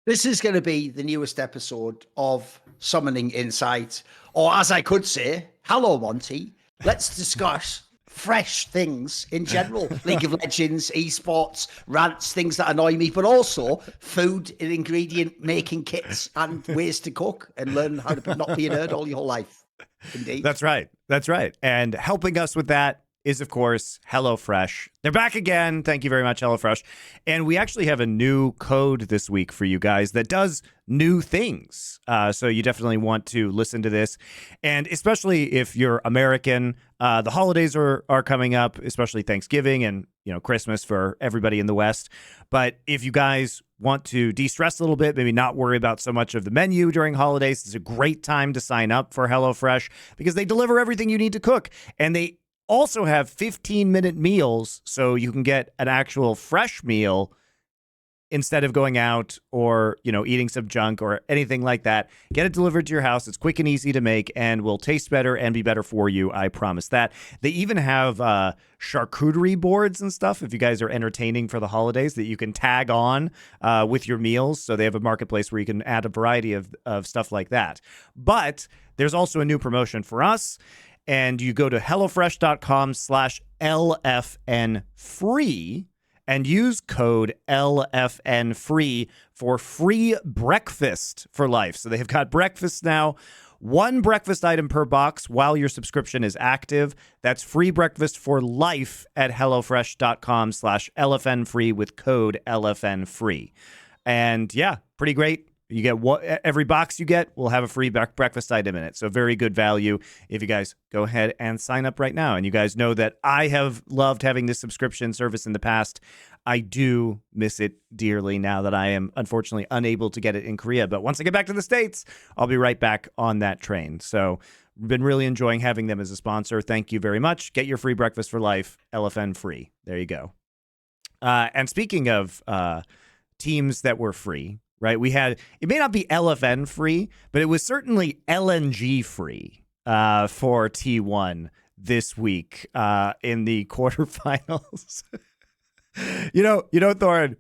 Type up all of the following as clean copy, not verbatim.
This is going to be the newest episode of Summoning Insight, or as I could say, hello, Monty. Let's discuss fresh things in general. League of Legends, esports, rants, things that annoy me, but also food and ingredient making kits and ways to cook and learn how to not be a nerd all your whole life. Indeed. That's right. That's right. And helping us with that is, of course, HelloFresh. They're back again. Thank you very much, HelloFresh. And we actually have a new code this week for you guys that does new things. So you definitely want to listen to this. And especially if you're American, the holidays are coming up, especially Thanksgiving and, Christmas for everybody in the West. But if you guys want to de-stress a little bit, maybe not worry about so much of the menu during holidays, it's a great time to sign up for HelloFresh because they deliver everything you need to cook. And they also have 15-minute meals, so you can get an actual fresh meal instead of going out or, eating some junk or anything like that. Get it delivered to your house. It's quick and easy to make and will taste better and be better for you. I promise that. They even have charcuterie boards and stuff if you guys are entertaining for the holidays that you can tag on with your meals. So they have a marketplace where you can add a variety of stuff like that. But there's also a new promotion for us. And you go to HelloFresh.com/LFNfree and use code LFNfree for free breakfast for life. So they have got breakfast now, one breakfast item per box while your subscription is active. That's free breakfast for life at HelloFresh.com/LFNfree with code LFNfree. And yeah, pretty great. You get every box you get will have a free breakfast item in it. So very good value if you guys go ahead and sign up right now. And you guys know that I have loved having this subscription service in the past. I do miss it dearly now that I am unfortunately unable to get it in Korea. But once I get back to the States, I'll be right back on that train. So been really enjoying having them as a sponsor. Thank you very much. Get your free breakfast for life, LFN free. There you go. And speaking of teams that were free, right? We had, it may not be LFN free, but it was certainly LNG free for T1 this week in the quarterfinals. Thorin,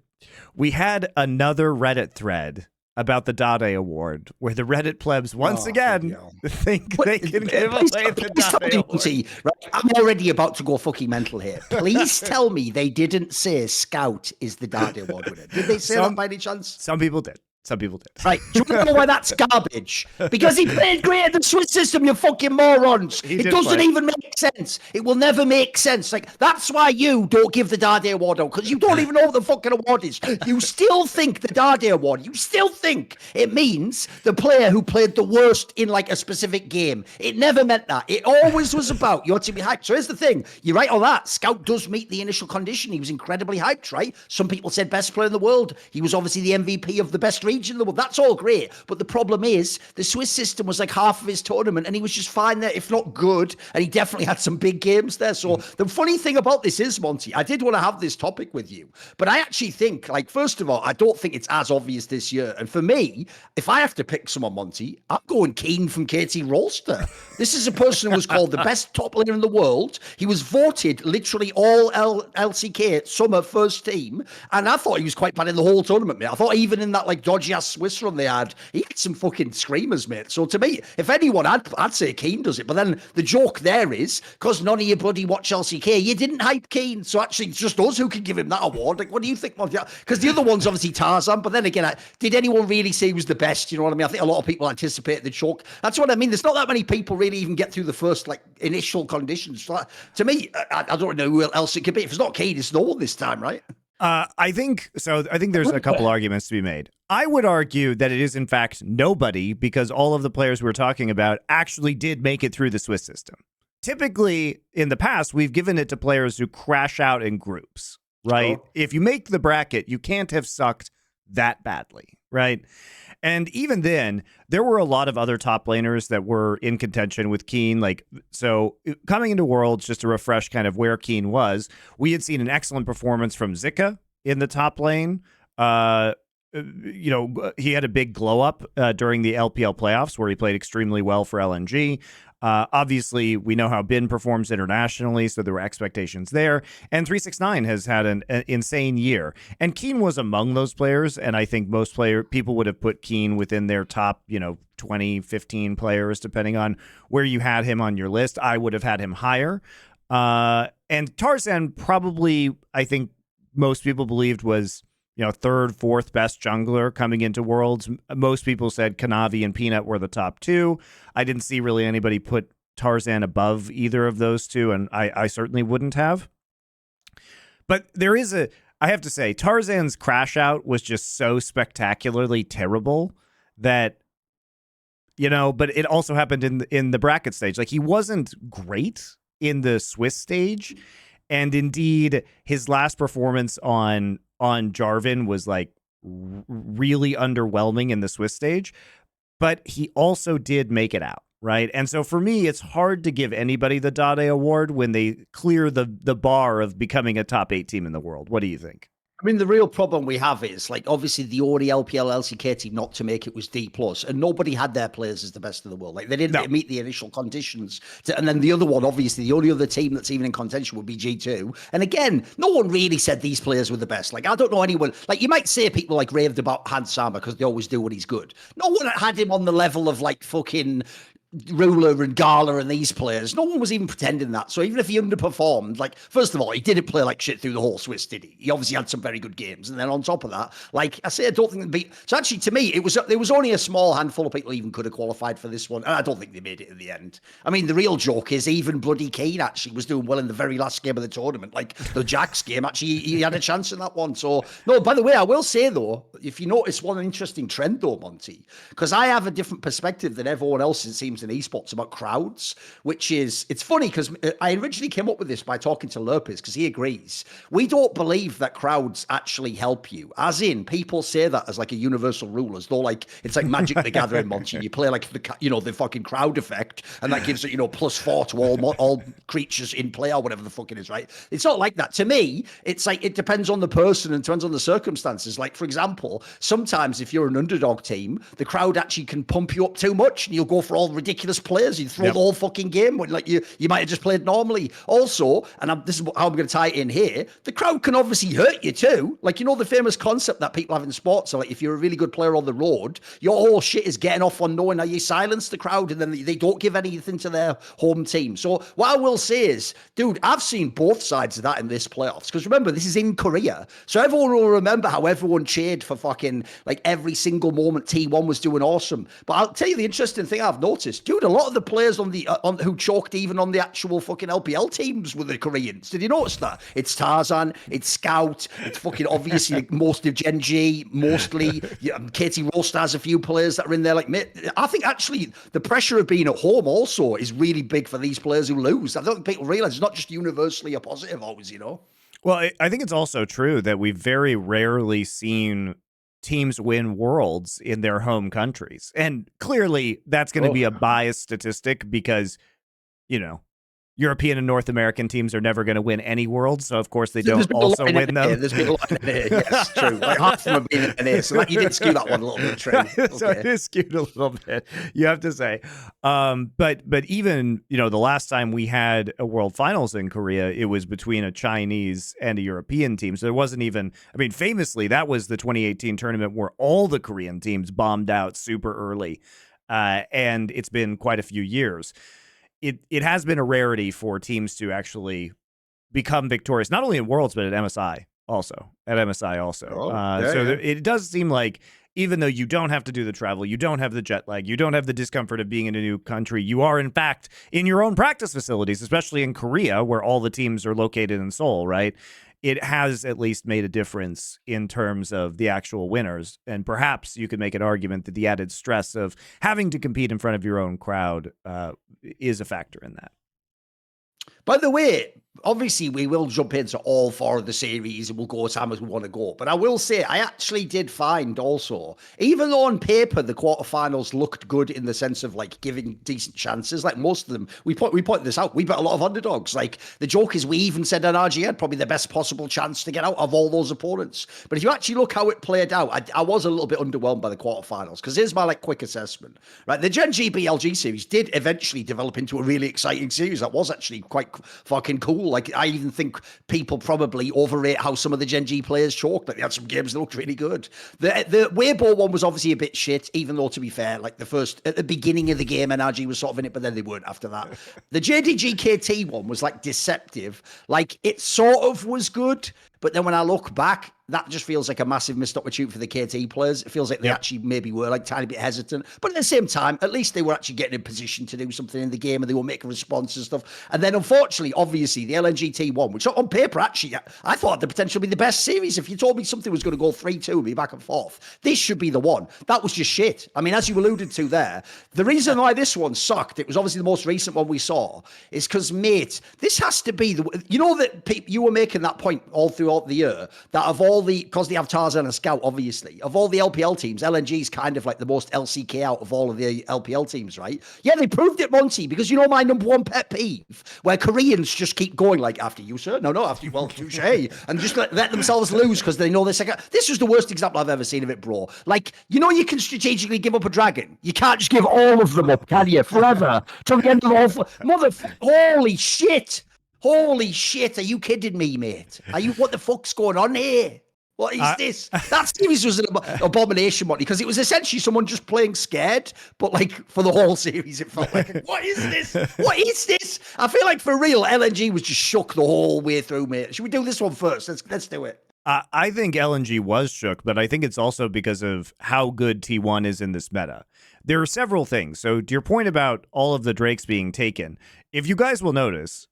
we had another Reddit thread about the Dade Award, where the Reddit plebs once again think they can give away the Dade Award. Right? I'm already about to go fucking mental here. Please tell me they didn't say Scout is the Dade Award winner. Did they say that by any chance? Some people did. Some people did. Right. Do you know why that's garbage? Because he played great at the Swiss system, you fucking morons. It doesn't even make sense. It will never make sense. Like, that's why you don't give the Dade Award out, because you don't even know what the fucking award is. You still think the Dade Award, you still think it means the player who played the worst in, like, a specific game. It never meant that. It always was about your team be hyped. So here's the thing. You're right on that. Scout does meet the initial condition. He was incredibly hyped, right? Some people said best player in the world. He was obviously the MVP of the best region in the world. That's all great, but the problem is the Swiss system was like half of his tournament, and he was just fine there, if not good, and he definitely had some big games there. So the funny thing about this is, Monty, I did want to have this topic with you, but I actually think, like, first of all, I don't think it's as obvious this year. And for me, if I have to pick someone, Monty, I'm going Keane from KT Rolster. This is a person who was called the best top laner in the world. He was voted literally all LCK summer first team, and I thought he was quite bad in the whole tournament, mate. I thought even in that, like, dodgy ass Swiss run they had, he had some fucking screamers, mate. So to me, if anyone, I'd say Keane does it. But then the joke there is, because none of you bloody watch LCK, you didn't hype Keane. So actually, it's just us who can give him that award. Like, what do you think? Because the other one's obviously Tarzen. But then again, did anyone really say he was the best? You know what I mean? I think a lot of people anticipate the choke. That's what I mean. There's not that many people really even get through the first, like, initial conditions. So to me, I don't know who else it could be. If it's not Keane, it's no one this time, right? I think there's a couple arguments to be made. I would argue that it is, in fact, nobody, because all of the players we were talking about actually did make it through the Swiss system. Typically, in the past, we've given it to players who crash out in groups, right? Oh. If you make the bracket, you can't have sucked that badly, right? And even then, there were a lot of other top laners that were in contention with Keane. Like, so coming into Worlds, just to refresh kind of where Keane was, we had seen an excellent performance from Zika in the top lane. he had a big glow up during the LPL playoffs where he played extremely well for LNG. Obviously, we know how Bin performs internationally, so there were expectations there. And 369 has had an insane year. And Keen was among those players, and I think most people would have put Keen within their top, 20, 15 players, depending on where you had him on your list. I would have had him higher. And Tarzen probably, I think most people believed was, third, fourth best jungler coming into Worlds. Most people said Chovy and Peanut were the top two. I didn't see really anybody put Tarzen above either of those two, and I certainly wouldn't have. But I have to say, Tarzen's crash out was just so spectacularly terrible that, but it also happened in the bracket stage. Like, he wasn't great in the Swiss stage, and indeed his last performance on Jarvan was like really underwhelming in the Swiss stage, but he also did make it out, right? And so for me, it's hard to give anybody the Dade Award when they clear the bar of becoming a top 8 team in the world. What do you think? I mean, the real problem we have is, like, obviously the only LPL LCK team not to make it was D+, and nobody had their players as the best in the world. Like, they didn't meet the initial conditions. And then the other one, obviously, the only other team that's even in contention would be G2. And again, no one really said these players were the best. Like, I don't know anyone. Like, you might say people like raved about Hans Sama because they always do when he's good. No one had him on the level of, like, fucking Ruler and Gala and these players. No one was even pretending that. So even if he underperformed, like, first of all, he didn't play like shit through the whole Swiss, did he? He obviously had some very good games. And then on top of that, like I say, I don't think they'd be. So actually, to me, there was only a small handful of people who even could have qualified for this one. And I don't think they made it in the end. I mean, the real joke is even bloody Kane actually was doing well in the very last game of the tournament. Like the Jax game, actually, he had a chance in that one. So, no, by the way, I will say, though, if you notice one interesting trend, though, Monty, because I have a different perspective than everyone else, it seems, in esports about crowds, which is, it's funny because I originally came up with this by talking to Lurpes because he agrees. We don't believe that crowds actually help you. As in, people say that as like a universal rule, as though like it's like Magic the Gathering, Monty. You play like the fucking crowd effect, and that gives it, +4 to all creatures in play or whatever the fuck it is, right? It's not like that. To me, it's like it depends on the person and depends on the circumstances. Like, for example, sometimes if you're an underdog team, the crowd actually can pump you up too much, and you'll go for all ridiculous players. You throw the whole fucking game when, like, you might have just played normally. Also, and this is how I'm going to tie it in here, the crowd can obviously hurt you too. Like, the famous concept that people have in sports. So, like, if you're a really good player on the road, your whole shit is getting off on knowing how you silence the crowd, and then they don't give anything to their home team. So what I will say is, dude, I've seen both sides of that in this playoffs. Because remember, this is in Korea. So everyone will remember how everyone cheered for fucking, like, every single moment T1 was doing awesome. But I'll tell you the interesting thing I've noticed, dude, a lot of the players on who choked even on the actual fucking LPL teams were the Koreans. Did you notice that? It's Tarzen, it's Scout, it's fucking obviously like most of GenG, mostly. Katie Roast has a few players that are in there. Like, I think actually the pressure of being at home also is really big for these players who lose. I don't think people realize it's not just universally a positive always, Well, I think it's also true that we've very rarely seen teams win worlds in their home countries. And clearly that's going to be a biased statistic because, European and North American teams are never going to win any worlds, so of course they don't also win them. There's been a lot in here. Yes, true. Like half of them have been in here, so you did skew that one a little bit, Trey. Okay. So it is skewed a little bit, you have to say. But even the last time we had a World Finals in Korea, it was between a Chinese and a European team. So there wasn't even. I mean, famously, that was the 2018 tournament where all the Korean teams bombed out super early, and it's been quite a few years. It has been a rarity for teams to actually become victorious, not only in Worlds, but at MSI also. It does seem like even though you don't have to do the travel, you don't have the jet lag, you don't have the discomfort of being in a new country, you are, in fact, in your own practice facilities, especially in Korea, where all the teams are located in Seoul, right? It has at least made a difference in terms of the actual winners. And perhaps you could make an argument that the added stress of having to compete in front of your own crowd is a factor in that. By the way, obviously we will jump into all 4 of the series and we'll go as time as we want to go. But I will say, I actually did find also, even though on paper the quarterfinals looked good in the sense of like giving decent chances, like most of them, we pointed this out, we bet a lot of underdogs. Like the joke is we even said NRG had probably the best possible chance to get out of all those opponents. But if you actually look how it played out, I was a little bit underwhelmed by the quarterfinals, because here's my like quick assessment. Right, the GenG BLG series did eventually develop into a really exciting series that was actually quite fucking cool. Like, I even think people probably overrate how some of the GenG players choked. Like, they had some games that looked really good. The Weibo one was obviously a bit shit, even though, to be fair, like at the beginning of the game, NRG was sort of in it, but then they weren't after that. The JDG KT one was like deceptive. Like, it sort of was good, but then when I look back, that just feels like a massive missed opportunity for the KT players. It feels like they actually maybe were like tiny bit hesitant, but at the same time, at least they were actually getting in position to do something in the game and they were making responses and stuff. And then unfortunately, obviously, the LNG T1, which on paper, actually, I thought had the potential to be the best series. If you told me something was going to go 3-2 and be back and forth, this should be the one. That was just shit. I mean, as you alluded to there, the reason why this one sucked, it was obviously the most recent one we saw, is because, mate, this has to be the, you know, that you were making that point all throughout the year, that of all the, because they have Tarzen and Scout, obviously, of all the LPL teams, LNG is kind of like the most LCK out of all of the LPL teams, right? Yeah, they proved it, Monty, because you know my number one pet peeve, where Koreans just keep going like, after you, sir? No, after you, well, touche, and just let themselves lose because they know they're second. This was the worst example I've ever seen of it, bro. Like, you know, you can strategically give up a dragon. You can't just give all of them up, can you? Forever. To the end of the holy shit. Holy shit, are you kidding me, mate? What the fuck's going on here? What is this? That series was an abomination, Monty, because it was essentially someone just playing scared, but like for the whole series, it felt like, what is this? What is this? I feel like for real, LNG was just shook the whole way through, mate. Should we do this one first? Let's do it. I think LNG was shook, but I think it's also because of how good T1 is in this meta. There are several things. So to your point about all of the Drakes being taken, if you guys will notice,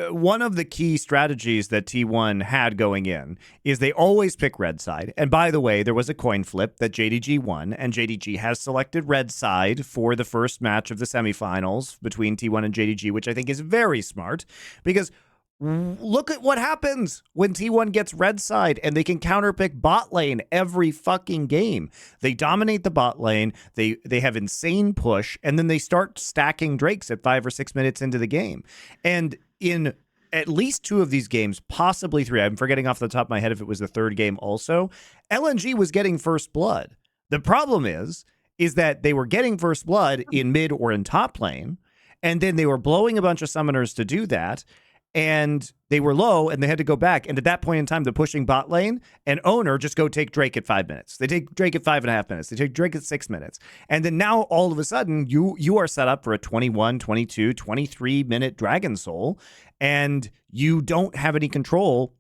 one of the key strategies that T1 had going in is they always pick red side. And by the way, there was a coin flip that JDG won, and JDG has selected red side for the first match of the semifinals between T1 and JDG, which I think is very smart, because look at what happens when T1 gets red side and they can counterpick bot lane every fucking game. They dominate the bot lane, they have insane push, and then they start stacking Drakes at 5 or 6 minutes into the game. And in at least 2 of these games, possibly 3, I'm forgetting off the top of my head if it was the 3rd game also, LNG was getting first blood. The problem is that they were getting first blood in mid or in top lane, and then they were blowing a bunch of summoners to do that, and they were low and they had to go back. And at that point in time, they're pushing bot lane, and owner just go take Drake at 5 minutes. They take Drake at 5.5 minutes. They take Drake at 6 minutes. And then now all of a sudden you are set up for a 21, 22, 23 minute Dragon Soul, and you don't have any control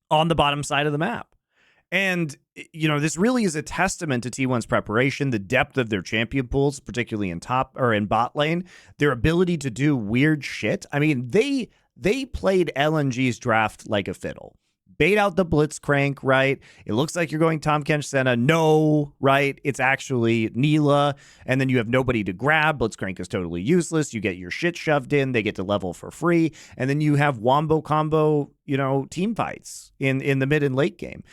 on the bottom side of the map. And, you know, this really is a testament to T1's preparation, the depth of their champion pools, particularly in top or in bot lane, their ability to do weird shit. I mean, they played LNG's draft like a fiddle. Bait out the Blitzcrank, right? It looks like you're going Tom Kench Senna. No, right? It's actually Neela, and then you have nobody to grab. Blitzcrank is totally useless. You get your shit shoved in. They get to level for free, and then you have wombo combo, you know, team fights in the mid and late game.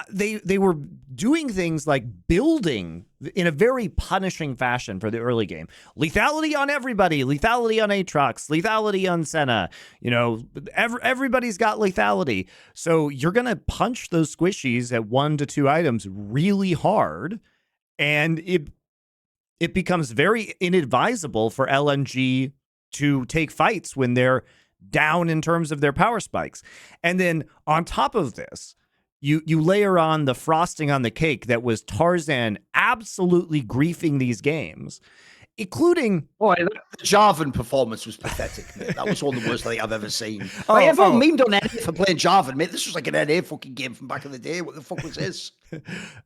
They were doing things like building in a very punishing fashion for the early game. Lethality on everybody, lethality on Aatrox, lethality on Senna. You know, everybody's got lethality. So you're going to punch those squishies at 1 to 2 items really hard, and it becomes very inadvisable for LNG to take fights when they're down in terms of their power spikes. And then on top of this, you layer on the frosting on the cake that was Tarzen absolutely griefing these games, including... Boy, the Jarvan performance was pathetic, mate. That was one of the worst thing I've ever seen. Everyone memed on NA for playing Jarvan, mate. This was like an NA fucking game from back in the day. What the fuck was this?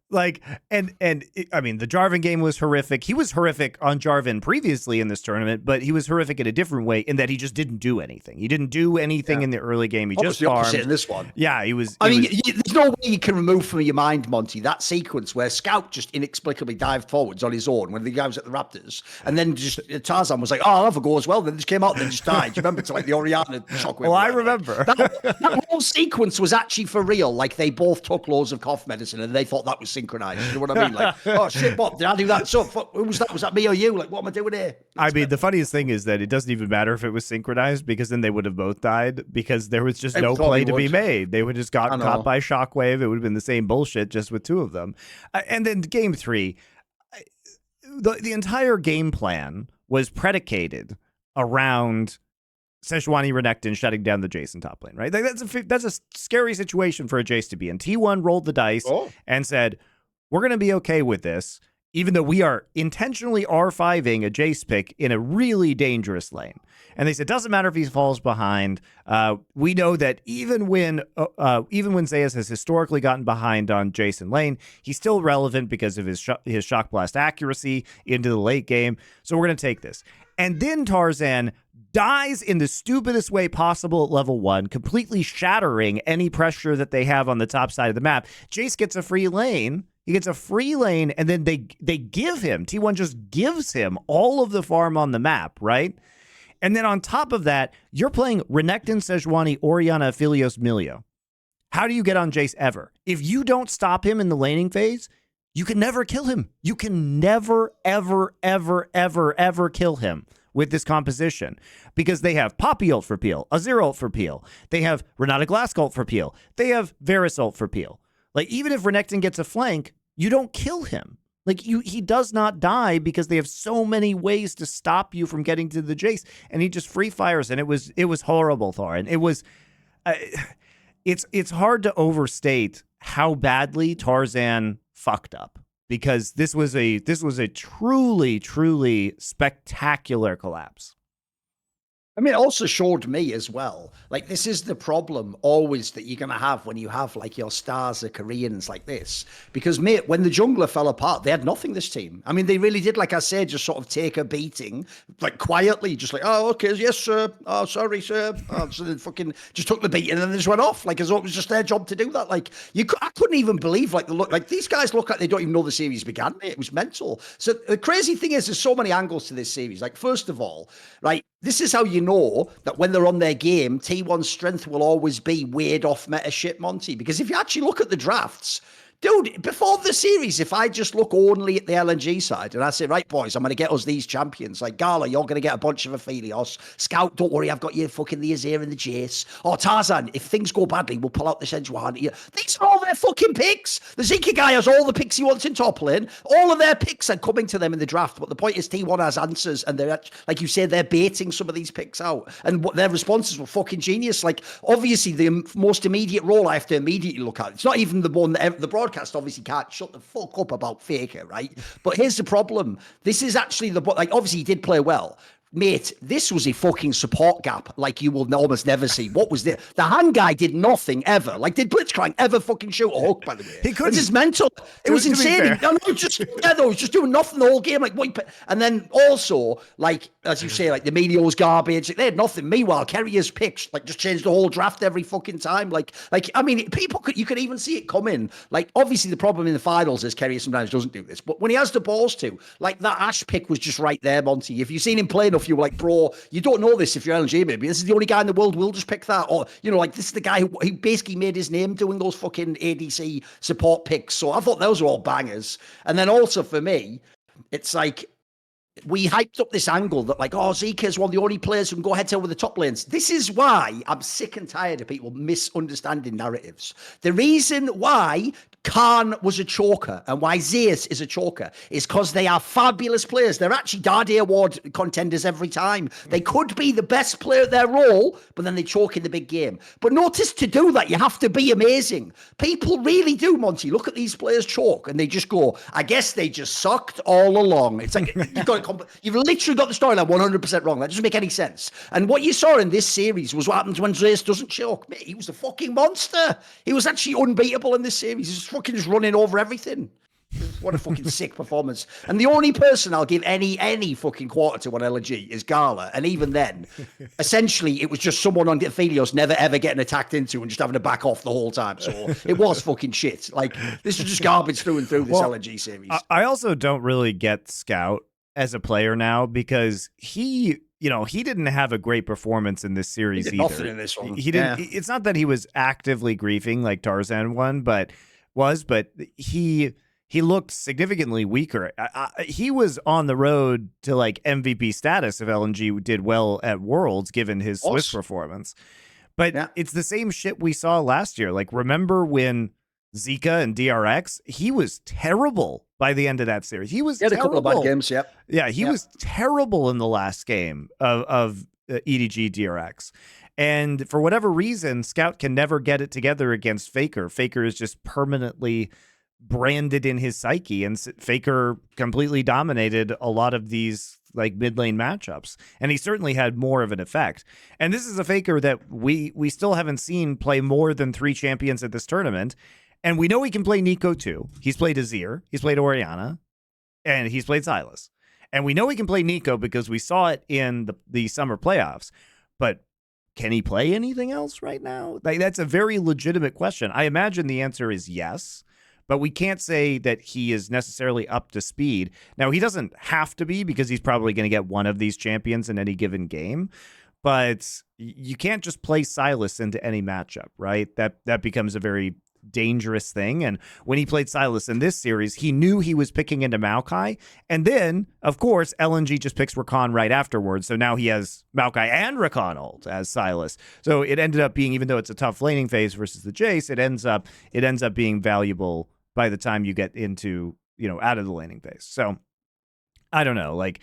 Like, I mean, the Jarvan game was horrific. He was horrific on Jarvan previously in this tournament, but he was horrific in a different way in that he just didn't do anything. He didn't do anything in the early game. He just the opposite farmed. in this one. Yeah, he was. I mean, there's no way you can remove from your mind, Monty, that sequence where Scout just inexplicably dived forwards on his own when the guy was at the Raptors, and then just Tarzan was like, "Oh, I'll have a go as well." Then just came out and then just died. Do you remember? To like the Oriana shockwave. Well, I remember. That whole sequence was actually for real. Like they both took loads of cough medicine and they thought that was synchronized. You know what I mean? Like, oh shit, Bob, did I do that? So who was that? Was that me or you? Like, what am I doing here? I mean, the funniest thing is that it doesn't even matter if it was synchronized because then they would have both died because there was just no play to be made. They would have just gotten caught by shockwave. It would have been the same bullshit just with two of them. And then game 3, the entire game plan was predicated around Sejuani Renekton shutting down the Jason top lane, right? Like that's a scary situation for a Jace to be in. T1 rolled the dice and said, we're going to be okay with this, even though we are intentionally R5ing a Jace pick in a really dangerous lane. And they said, doesn't matter if he falls behind. We know that even when Zayas has historically gotten behind on Jason lane, he's still relevant because of his shock blast accuracy into the late game. So we're going to take this. And then Tarzen dies in the stupidest way possible at level 1, completely shattering any pressure that they have on the top side of the map. Jace gets a free lane. He gets a free lane, and then they give him, T1 just gives him all of the farm on the map, right? And then on top of that, you're playing Renekton, Sejuani, Orianna, Aphelios, Milio. How do you get on Jace ever? If you don't stop him in the laning phase, you can never kill him. You can never, ever, ever, ever, ever kill him with this composition because they have Poppy ult for Peel, Azir ult for Peel. They have Renata Glask ult for Peel. They have Varus ult for Peel. Like, even if Renekton gets a flank, you don't kill him. Like, he does not die because they have so many ways to stop you from getting to the Jace, and he just free fires, and it was horrible, Thorin. It was, it's hard to overstate how badly Tarzen fucked up because this was a truly, truly spectacular collapse. I mean, it also showed me as well, like, this is the problem always that you're going to have when you have, like, your stars are Koreans like this. Because, mate, when the jungler fell apart, they had nothing, this team. I mean, they really did, like I said, just sort of take a beating, like, quietly, just like, oh, okay, yes, sir. Oh, sorry, sir. Oh, so they fucking just took the beating and then they just went off, like, as though it was just their job to do that. Like, I couldn't even believe, like, these guys look like they don't even know the series began, mate. It was mental. So the crazy thing is, there's so many angles to this series. Like, first of all, right, this is how you know that when they're on their game, T1's strength will always be weird off meta shit, Monty. Because if you actually look at the drafts, dude, before the series, if I just look only at the LNG side and I say, right, boys, I'm going to get us these champions. Like, Gala, you're going to get a bunch of Aphelios. Scout, don't worry, I've got you fucking the Azir and the Jace. Or Tarzan, if things go badly, we'll pull out the Sejuani. These are all their fucking picks. The Zika guy has all the picks he wants in top lane. All of their picks are coming to them in the draft. But the point is T1 has answers and they're, like you said, they're baiting some of these picks out. And what their responses were fucking genius. Like, obviously, the most immediate role I have to immediately look at, it's not even the one that the broadcast obviously can't shut the fuck up about Faker, right? But here's the problem. This is actually like, obviously he did play well. Mate, this was a fucking support gap like you will almost never see. What was this? The hand guy did nothing ever. Like, did Blitzcrank ever fucking shoot a hook, by the way? He couldn't. This is mental. It was insane. No, just he was just doing nothing the whole game. Like, what? And then also, like, as you say, like, the Medios garbage. They had nothing. Meanwhile, Kerrier's picks, like, just changed the whole draft every fucking time. Like, I mean, you could even see it coming. Like, obviously, the problem in the finals is Kerrier sometimes doesn't do this. But when he has the balls to, like, that Ash pick was just right there, Monty. If you've seen him play enough, you were like, bro, you don't know this if you're LNG, maybe. This is the only guy in the world who will just pick that. Or, you know, like, this is the guy who basically made his name doing those fucking ADC support picks. So I thought those were all bangers. And then also for me, it's like, we hyped up this angle that, like, oh, Zika is one of the only players who can go head-to-head with the top lanes. This is why I'm sick and tired of people misunderstanding narratives. The reason why Khan was a choker and why Zeus is a choker is because they are fabulous players. They're actually Dade Award contenders every time. They could be the best player at their role, but then they choke in the big game. But notice, to do that, you have to be amazing. People really do, Monty. Look at these players choke and they just go, I guess they just sucked all along. It's like, you've got to You've literally got the storyline 100% wrong. That doesn't make any sense. And what you saw in this series was what happens when Dreas doesn't choke. Mate, he was a fucking monster. He was actually unbeatable in this series. He's just running over everything. What a fucking sick performance. And the only person I'll give any fucking quarter to on LNG is Gala. And even then, essentially, it was just someone on Aphelios never ever getting attacked into and just having to back off the whole time. So it was fucking shit. Like, this is just garbage through and through, this LNG series. I also don't really get Scout as a player now because he didn't have a great performance in this series either. Nothing in this one. He didn't. Yeah. It's not that he was actively griefing like Tarzen one, but he looked significantly weaker. He was on the road to like MVP status if LNG did well at Worlds, given his Swiss performance. But it's the same shit we saw last year. Like, remember when Zika and DRX, he was terrible by the end of that series. He had a couple of bad games, Yeah, he was terrible in the last game of EDG DRX. And for whatever reason, Scout can never get it together against Faker. Faker is just permanently branded in his psyche, and Faker completely dominated a lot of these like mid lane matchups, and he certainly had more of an effect. And this is a Faker that we still haven't seen play more than 3 champions at this tournament, and we know he can play Nico too. He's played Azir, he's played Orianna, and he's played Sylas, and we know he can play Nico because we saw it in the summer playoffs. But can he play anything else right now? Like, that's a very legitimate question. I imagine the answer is yes. But we can't say that he is necessarily up to speed. Now, he doesn't have to be because he's probably going to get one of these champions in any given game. But you can't just play Sylas into any matchup, right? That becomes a very dangerous thing. And when he played Sylas in this series, he knew he was picking into Maokai. And then, of course, LNG just picks Rakan right afterwards. So now he has Maokai and Rakan ult as Sylas. So it ended up being, even though it's a tough laning phase versus the Jace, it ends up being valuable by the time you get into, out of the laning phase. So I don't know. Like,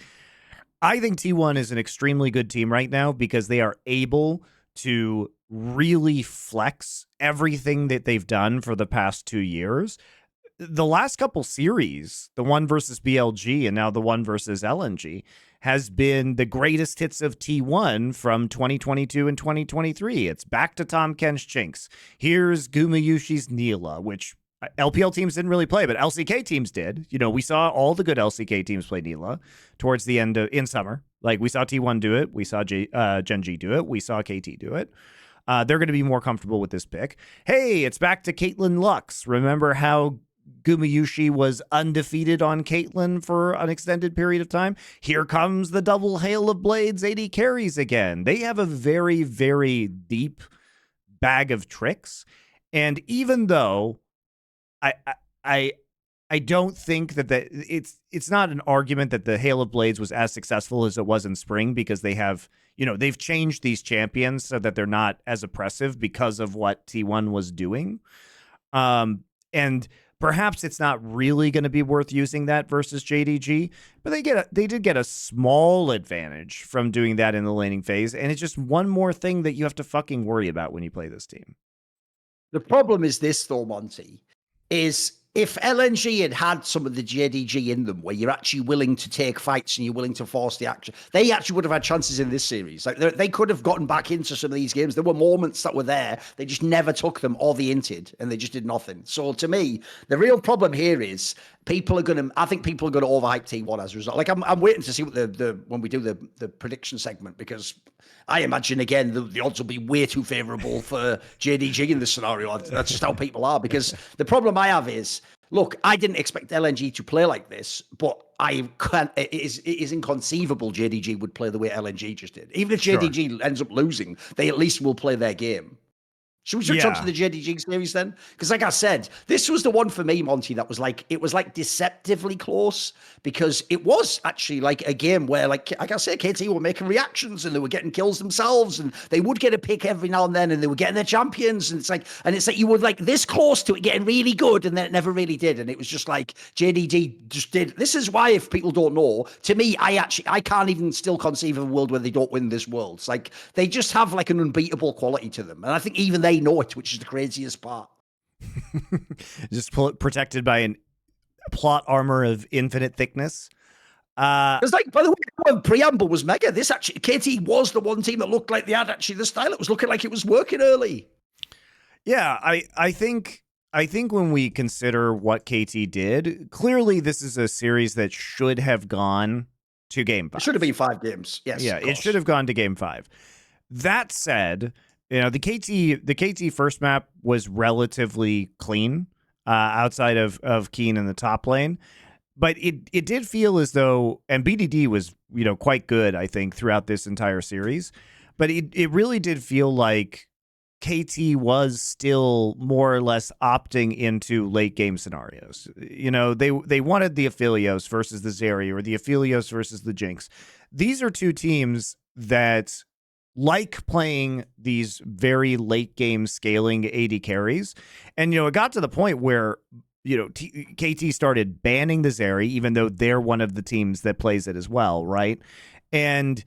I think T1 is an extremely good team right now because they are able to really flex everything that they've done for the past 2 years. The last couple series, the one versus BLG and now the one versus LNG, has been the greatest hits of T1 from 2022 and 2023. It's back to Tahm Kench Chinks. Here's Gumayushi's Neela, which LPL teams didn't really play, but LCK teams did. We saw all the good LCK teams play Neela towards the end in summer. Like, we saw T1 do it. We saw GenG do it. We saw KT do it. They're going to be more comfortable with this pick. Hey, it's back to Caitlyn Lux. Remember how Gumayushi was undefeated on Caitlyn for an extended period of time? Here comes the double hail of blades AD carries again. They have a very, very deep bag of tricks. And even though I don't think that it's not an argument that the Hail of Blades was as successful as it was in spring, because they've changed these champions so that they're not as oppressive because of what T1 was doing. And perhaps it's not really going to be worth using that versus JDG, but they did get a small advantage from doing that in the laning phase, and it's just one more thing that you have to fucking worry about when you play this team. The problem is this, though, Monty, is if LNG had some of the JDG in them, where you're actually willing to take fights and you're willing to force the action, they actually would have had chances in this series. Like, they could have gotten back into some of these games. There were moments that were there. They just never took them, or they inted, and they just did nothing. So to me, the real problem here is I think people are going to overhype T1 as a result. Like, I'm waiting to see what when we do the prediction segment, because I imagine, again, the odds will be way too favorable for JDG in this scenario. That's just how people are. Because the problem I have is, look, I didn't expect LNG to play like this, but it is inconceivable JDG would play the way LNG just did. Even if JDG ends up losing, they at least will play their game. Should we switch on to the JDG series then? Because like I said, this was the one for me, Monty, that was like, it was like deceptively close, because it was actually like a game where, like I say, KT were making reactions and they were getting kills themselves, and they would get a pick every now and then, and they were getting their champions, and it's like you were like this close to it getting really good, and then it never really did. And it was just like JDG just did. This is why, if people don't know, to me, I can't even still conceive of a world where they don't win this world. It's like they just have like an unbeatable quality to them, and I think even they know it, which is the craziest part. Just protected by an plot armor of infinite thickness. Because, like, by the way, preamble was mega. This actually, KT was the one team that looked like they had actually the style. It was looking like it was working early. Yeah, I think when we consider what KT did, clearly this is a series that should have gone to Game 5. It should have been 5 games. Yes. Yeah, it should have gone to Game 5. That said, the KT first map was relatively clean outside of Keen in the top lane. But it did feel as though, and BDD was, quite good, I think, throughout this entire series. But it really did feel like KT was still more or less opting into late game scenarios. They wanted the Aphelios versus the Zeri, or the Aphelios versus the Jinx. These are two teams that like playing these very late game scaling AD carries. And, it got to the point where KT started banning the Zeri, even though they're one of the teams that plays it as well, right? And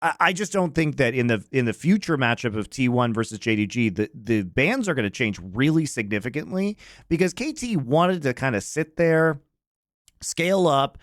I just don't think that in the future matchup of T1 versus JDG, the bans are going to change really significantly, because KT wanted to kind of sit there, scale up,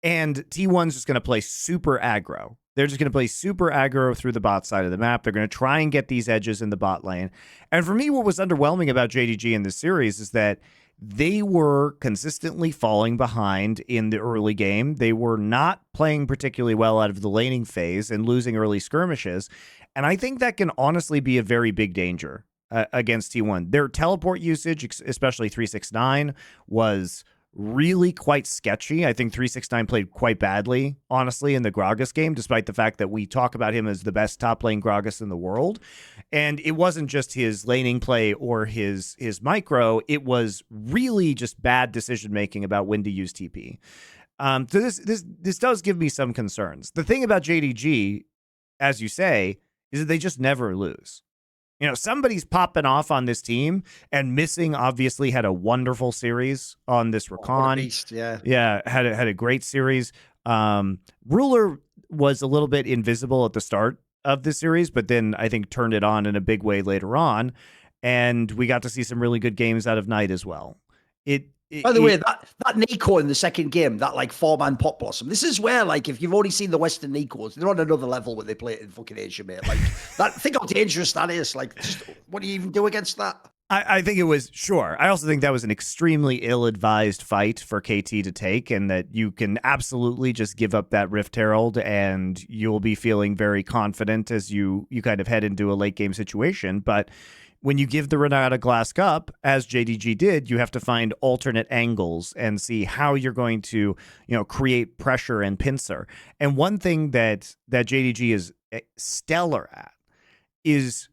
and T1's just going to play super aggro. They're just going to play super aggro through the bot side of the map. They're going to try and get these edges in the bot lane. And for me, what was underwhelming about JDG in this series is that they were consistently falling behind in the early game. They were not playing particularly well out of the laning phase and losing early skirmishes. And I think that can honestly be a very big danger against T1. Their teleport usage, especially 369, was really quite sketchy. I think 369 played quite badly, honestly, in the Gragas game, despite the fact that we talk about him as the best top lane Gragas in the world. And it wasn't just his laning play or his micro, it was really just bad decision making about when to use TP. So this does give me some concerns. The thing about JDG, as you say, is that they just never lose. Somebody's popping off on this team, and Missing obviously had a wonderful series on this Rakan. Beast, yeah. Yeah, had a great series. Ruler was a little bit invisible at the start of the series, but then I think turned it on in a big way later on, and we got to see some really good games out of Knight as well. By the way, that Nico in the second game, that like 4-man Pot Blossom, this is where, like, if you've already seen the Western Nicos, they're on another level when they play it in fucking Asia, mate. Like, think how dangerous that is. Like, just, what do you even do against that? I think it was, sure. I also think that was an extremely ill-advised fight for KT to take, and that you can absolutely just give up that Rift Herald and you'll be feeling very confident as you kind of head into a late game situation. But when you give the Renata Glass Cup, as JDG did, you have to find alternate angles and see how you're going to, create pressure and pincer. And one thing that JDG is stellar at is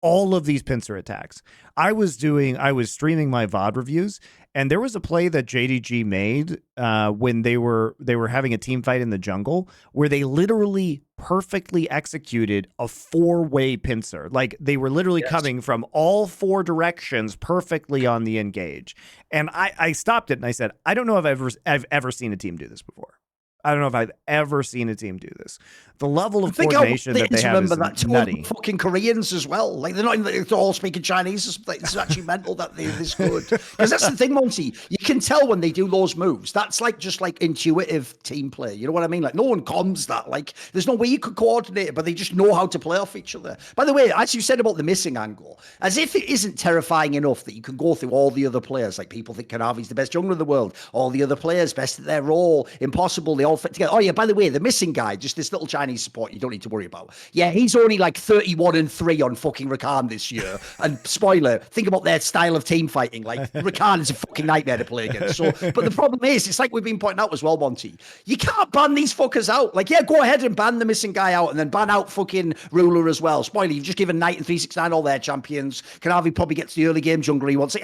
all of these pincer attacks. I was streaming my VOD reviews, and there was a play that JDG made when they were having a team fight in the jungle, where they literally perfectly executed a 4-way pincer. Like, they were literally coming from all 4 directions perfectly on the engage. And I stopped it and I said, I don't know if I've ever seen a team do this before. I don't know if I've ever seen a team do this. The level of coordination that they have is nutty. Fucking Koreans as well. Like, they're not even, they're all speaking Chinese. It's actually mental that they're this good. Because that's the thing, Monty. You can tell when they do those moves. That's like just like intuitive team play. You know what I mean? Like, no one comms that. Like, there's no way you could coordinate it, but they just know how to play off each other. By the way, as you said about the Missing angle, as if it isn't terrifying enough that you can go through all the other players. Like, people think Kanavi's the best jungler in the world. All the other players, best at their role. Impossible. They all fit together. Oh yeah, by the way, the Missing guy, just this little Chinese support you don't need to worry about. Yeah, he's only like 31-3 on fucking Rakan this year. And spoiler, think about their style of team fighting. Like, Rakan is a fucking nightmare to play against. So, but the problem is, it's like we've been pointing out as well, Monty. You can't ban these fuckers out. Like, yeah, go ahead and ban the Missing guy out, and then ban out fucking Ruler as well. Spoiler, you've just given Knight and 369 all their champions. Kanavi probably gets the early game jungler he wants.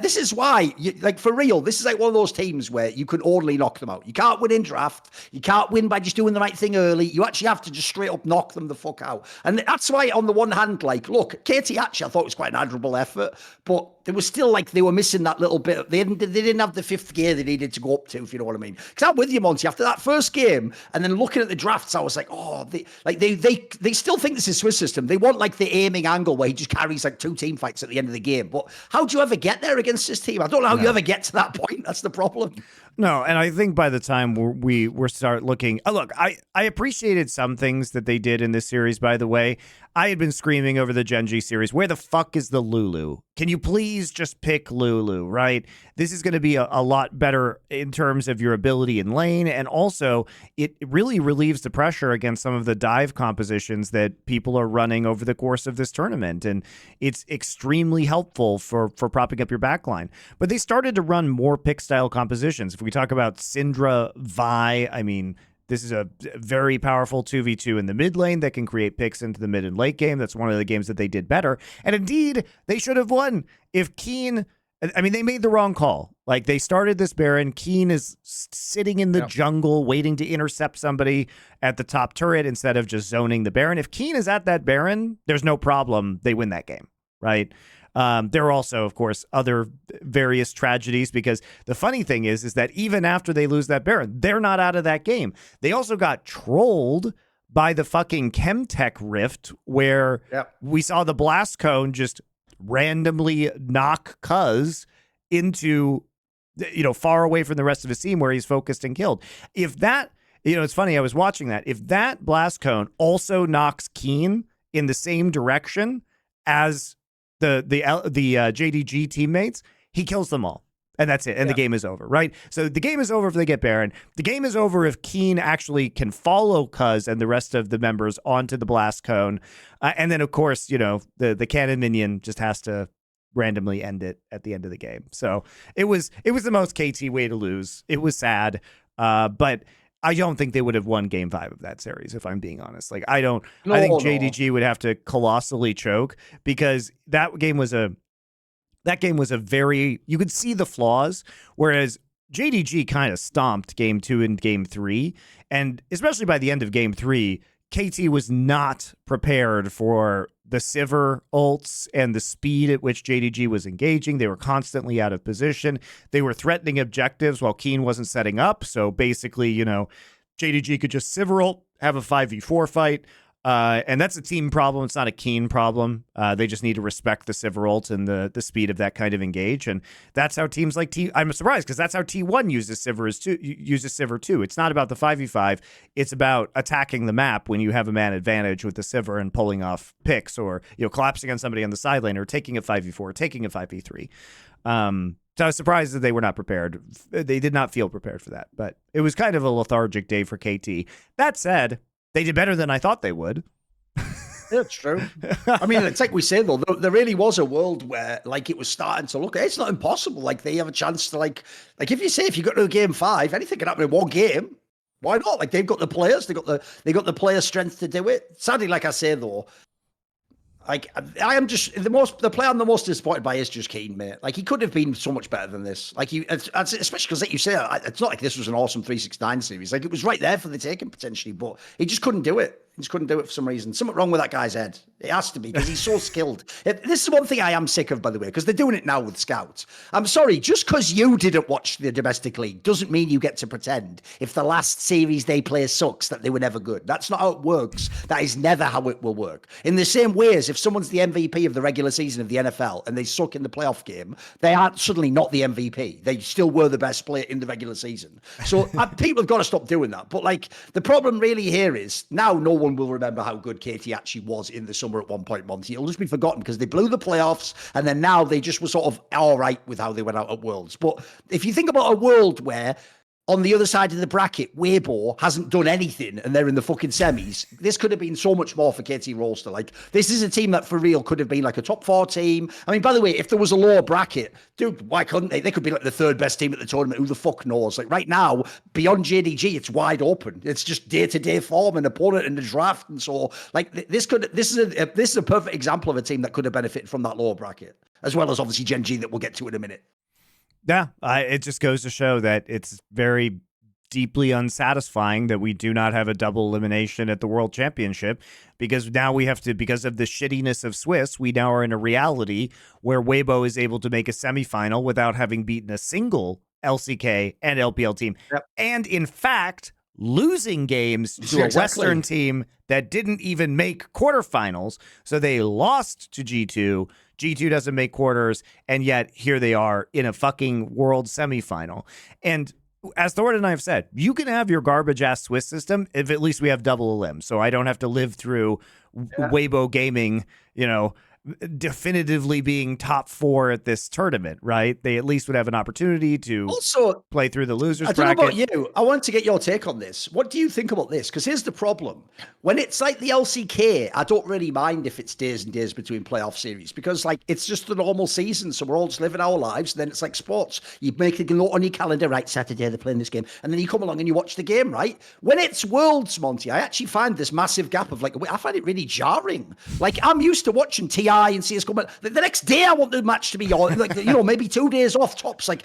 This is why, like, for real, this is like one of those teams where you can only knock them out. You can't win in draft. You can't win by just doing the right thing early. You actually have to just straight up knock them the fuck out. And that's why, on the one hand, like, look, KT actually I thought it was quite an admirable effort, but there was still, like, they were missing that little bit. They didn't have the 5th gear they needed to go up to, if you know what I mean. Because I'm with you, Monty. After that first game, and then looking at the drafts, I was like, oh, they still think this is Swiss system. They want, like, the aiming angle where he just carries, like, 2 team fights at the end of the game. But how do you ever get there against this team? I don't know how you ever get to that point. That's the problem. No, and I think by the time we start looking, look, I appreciated some things that they did in this series. By the way, I had been screaming over the GenG series, where the fuck is the Lulu? Can you please just pick Lulu, right? This is going to be a lot better in terms of your ability in lane, and also it really relieves the pressure against some of the dive compositions that people are running over the course of this tournament, and it's extremely helpful for propping up your backline. But they started to run more pick style compositions. If we talk about Syndra, Vi, I mean, this is a very powerful 2v2 in the mid lane that can create picks into the mid and late game. That's one of the games that they did better. And indeed, they should have won. If Keen, I mean, they made the wrong call. Like, they started this Baron. Keen is sitting in the jungle waiting to intercept somebody at the top turret instead of just zoning the Baron. If Keen is at that Baron, there's no problem. They win that game, right? There are also, of course, other various tragedies, because the funny thing is that even after they lose that Baron, they're not out of that game. They also got trolled by the fucking Chemtech rift, where we saw the blast cone just randomly knock Cuz into, far away from the rest of his team where he's focused and killed. If that, it's funny, I was watching that. If that blast cone also knocks Keen in the same direction as the JDG teammates, he kills them all. And that's it. And the game is over, right? So the game is over if they get Baron. The game is over if Keen actually can follow Cuz and the rest of the members onto the blast cone. And then, of course, the cannon minion just has to randomly end it at the end of the game. So it was the most KT way to lose. It was sad. But I don't think they would have won game 5 of that series, if I'm being honest. Like, I think JDG would have to colossally choke, because that game was a very, you could see the flaws, whereas JDG kind of stomped game 2 and game 3. And especially by the end of game 3, KT was not prepared for the Sivir ults and the speed at which JDG was engaging. They were constantly out of position. They were threatening objectives while Keen wasn't setting up. So basically, JDG could just Sivir ult, have a 5v4 fight. And that's a team problem. It's not a Keen problem. They just need to respect the Sivir ult and the speed of that kind of engage. And that's how teams like I'm surprised, because that's how T1 uses Sivir too. It's not about the 5v5. It's about attacking the map when you have a man advantage with the Sivir and pulling off picks, or, collapsing on somebody on the side lane, or taking a 5v4, taking a 5v3. So I was surprised that they were not prepared. They did not feel prepared for that. But it was kind of a lethargic day for KT. That said, they did better than I thought they would. That's true. I mean, it's like we say, though, there really was a world where, like, it was starting to look, it's not impossible. Like, they have a chance to, like if you got to game 5, anything can happen in one game. Why not? Like, they've got the players, they got the player strength to do it. Sadly, like I say, though, like, I am just the player I'm the most disappointed by is just Keen, mate. Like, he could have been so much better than this. Like, especially because, like you say, it's not like this was an awesome 369 series. Like, it was right there for the taking potentially, but he just couldn't do it. He just couldn't do it for some reason. Something wrong with that guy's head. It has to be, because he's so skilled. This is one thing I am sick of, by the way, because they're doing it now with scouts. I'm sorry, just because you didn't watch the domestic league doesn't mean you get to pretend, if the last series they play sucks, that they were never good. That's not how it works. That is never how it will work. In the same way as if someone's the MVP of the regular season of the NFL and they suck in the playoff game, they aren't suddenly not the MVP. They still were the best player in the regular season. So people have got to stop doing that. But, like, the problem really here is now no one will remember how good KT actually was in the summer at one point, Monty. It'll just be forgotten because they blew the playoffs, and then now they just were sort of all right with how they went out at Worlds. But if you think about a world where on the other side of the bracket, Weibo hasn't done anything and they're in the fucking semis, this could have been so much more for KT Rolster. Like, this is a team that for real could have been like a top 4 team. I mean, by the way, if there was a lower bracket, dude, why couldn't they? They could be like the 3rd best team at the tournament. Who the fuck knows? Like, right now, beyond JDG, it's wide open. It's just day-to-day form and opponent in the draft. And so, like, this is a perfect example of a team that could have benefited from that lower bracket, as well as obviously GenG that we'll get to in a minute. Yeah, it just goes to show that it's very deeply unsatisfying that we do not have a double elimination at the World Championship, because now we have to, because of the shittiness of Swiss, we now are in a reality where Weibo is able to make a semifinal without having beaten a single LCK and LPL team. Yep. And in fact, losing games to a Western team that didn't even make quarterfinals. So they lost to G2. G2 doesn't make quarters, and yet here they are in a fucking world semifinal. And as Thorin and I have said, you can have your garbage ass Swiss system if at least we have double a limb, so I don't have to live through Weibo Gaming, definitively being top 4 at this tournament, right? They at least would have an opportunity to also play through the losers I don't bracket. know about you. I want to get your take on this. What do you think about this? Because here's the problem. When it's like the LCK, I don't really mind if it's days and days between playoff series because, like, it's just the normal season. So we're all just living our lives. And then it's like sports. You make a note on your calendar, right? Saturday, they're playing this game. And then you come along and you watch the game, right? When it's Worlds, Monty, I actually find this massive gap of, like, I find it really jarring. Like, I'm used to watching TI and CS:GO, but the next day I want the match to be on, like, maybe 2 days off tops. Like,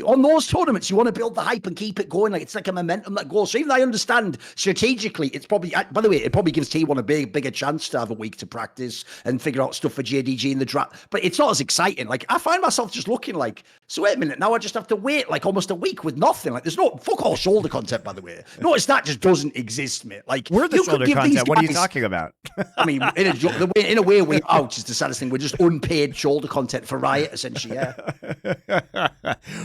on those tournaments, you want to build the hype and keep it going. Like, it's like a momentum that goes. So even though I understand strategically, it's probably, by the way, it probably gives T1 a bigger chance to have a week to practice and figure out stuff for JDG in the draft. But it's not as exciting. Like, I find myself just looking like, so wait a minute, now I just have to wait like almost a week with nothing. Like, there's no fuck all shoulder content, by the way. Notice that just doesn't exist, mate. Like, we're the shoulder content. What are you talking about? I mean, in a way, we out is the saddest thing. We're just unpaid shoulder content for Riot, essentially. Yeah.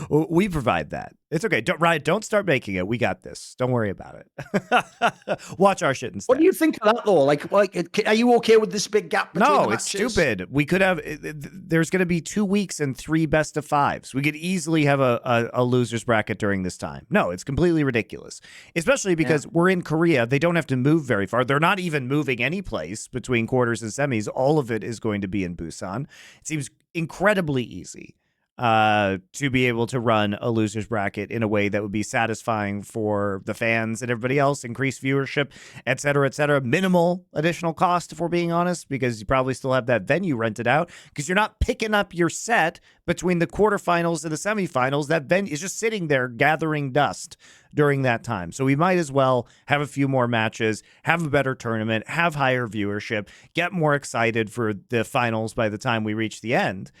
We provide that. It's okay. Don't start making it. We got this. Don't worry about it. Watch our shit instead. What do you think of that, though? Like, are you okay with this big gap between the matches? No, it's stupid. We could have, there's going to be 2 weeks and 3 best of 5s. We could easily have a loser's bracket during this time. No, it's completely ridiculous, especially because we're in Korea. They don't have to move very far. They're not even moving any place between quarters and semis. All of it is going to be in Busan. It seems incredibly easy to be able to run a loser's bracket in a way that would be satisfying for the fans and everybody else, increase viewership, et cetera, minimal additional cost, if we're being honest, because you probably still have that venue rented out because you're not picking up your set between the quarterfinals and the semifinals. That venue is just sitting there gathering dust during that time. So we might as well have a few more matches, have a better tournament, have higher viewership, get more excited for the finals by the time we reach the end.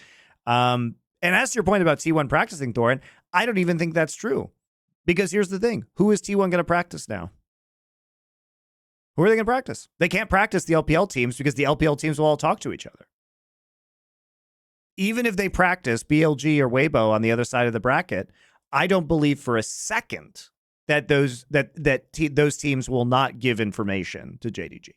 And as to your point about T1 practicing, Thorin, I don't even think that's true. Because here's the thing. Who is T1 going to practice now? Who are they going to practice? They can't practice the LPL teams because the LPL teams will all talk to each other. Even if they practice BLG or Weibo on the other side of the bracket, I don't believe for a second that those teams will not give information to JDG.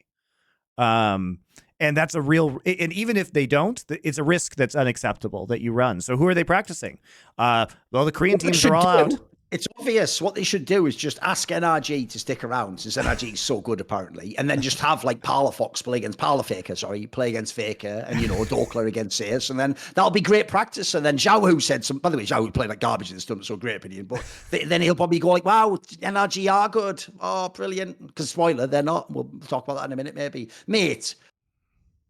And that's a real, and even if they don't, it's a risk that's unacceptable that you run. So who are they practicing? Well, the Korean teams are all out. It's obvious. What they should do is just ask NRG to stick around since NRG is so good apparently, and then just have like Parlofox play against play against Faker, and Dokler against Sears, and then that'll be great practice. And then Xiaohu said some. By the way, Xiaohu played like garbage in this tournament, so great opinion. But then he'll probably go like, "Wow, NRG are good. Oh, brilliant." Because spoiler, they're not. We'll talk about that in a minute, maybe, mate.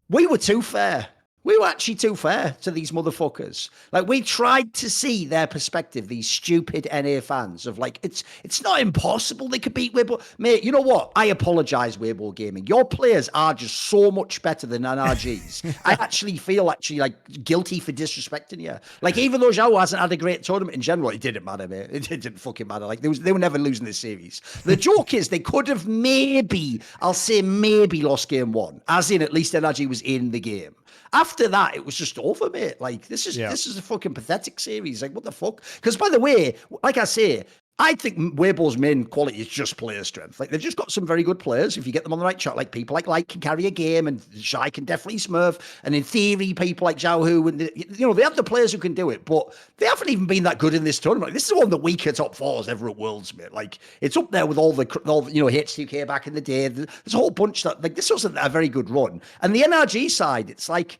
We were too fair. We were actually too fair to these motherfuckers. Like, we tried to see their perspective, these stupid NA fans of like, it's not impossible they could beat Weibo. Mate, you know what? I apologize, Weibo Gaming. Your players are just so much better than NRG's. I actually feel like guilty for disrespecting you. Like, even though Zhao hasn't had a great tournament in general, it didn't matter, mate. It didn't fucking matter. Like, they were never losing this series. The joke is they could have maybe lost game 1, as in at least NRG was in the game. After that, it was just over, mate. Like, this is a fucking pathetic series. Like, what the fuck? Because, by the way, like I say, I think Weibo's main quality is just player strength. Like, they've just got some very good players. If you get them on the right track, like people like Light can carry a game, and Shai can definitely smurf. And in theory, people like Xiaohu, and they have the players who can do it, but they haven't even been that good in this tournament. Like, this is one of the weaker top 4s ever at Worlds, mate. Like, it's up there with all the H2K back in the day. There's a whole bunch that, like, this wasn't a very good run. And the NRG side, it's like,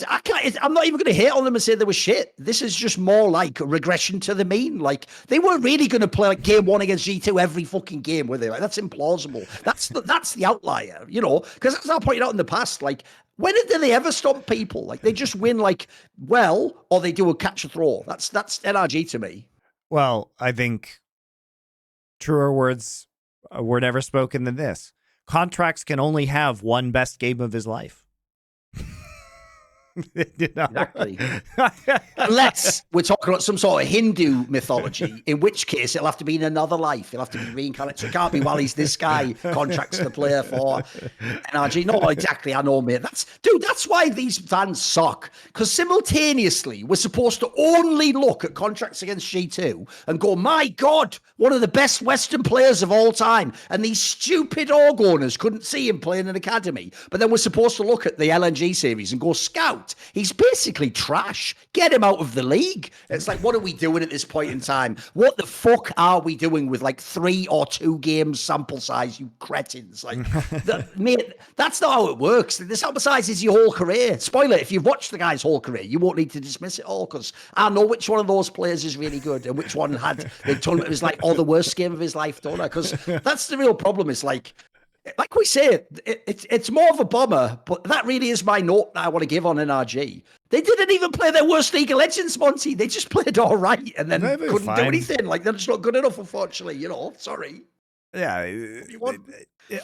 I'm not even going to hate on them and say they were shit. This is just more like a regression to the mean. Like, they weren't really going to play like game 1 against G2 every fucking game, were they? Like, that's implausible. That's the outlier, because as I pointed out in the past, like, when did they ever stomp people? Like, they just win or they do a catch a throw. That's NRG to me. Well, I think truer words were never spoken than this. Contracts can only have one best game of his life. Exactly. Unless we're talking about some sort of Hindu mythology, in which case it'll have to be in another life. It'll have to be reincarnated. So it can't be while he's this guy contracts the player for NRG. No, exactly. I know, mate. That's why these fans suck. Because simultaneously, we're supposed to only look at contracts against G2 and go, my God, one of the best Western players of all time. And these stupid org owners couldn't see him playing an academy. But then we're supposed to look at the LNG series and go, Scout, he's basically trash. Get him out of the league. It's like, what are we doing at this point in time? What the fuck are we doing with like 3 or 2 games sample size, you cretins? Like, mate, that's not how it works. The sample size is your whole career. Spoiler, if you've watched the guy's whole career, you won't need to dismiss it all, because I know which one of those players is really good and which one had the tournament was like, the worst game of his life, don't I? Because that's the real problem. Is like we say, it's more of a bummer, but that really is my note that I want to give on NRG. They didn't even play their worst League of Legends, Monty. They just played all right and then couldn't do anything. Like, they're just not good enough, unfortunately. Sorry. Yeah,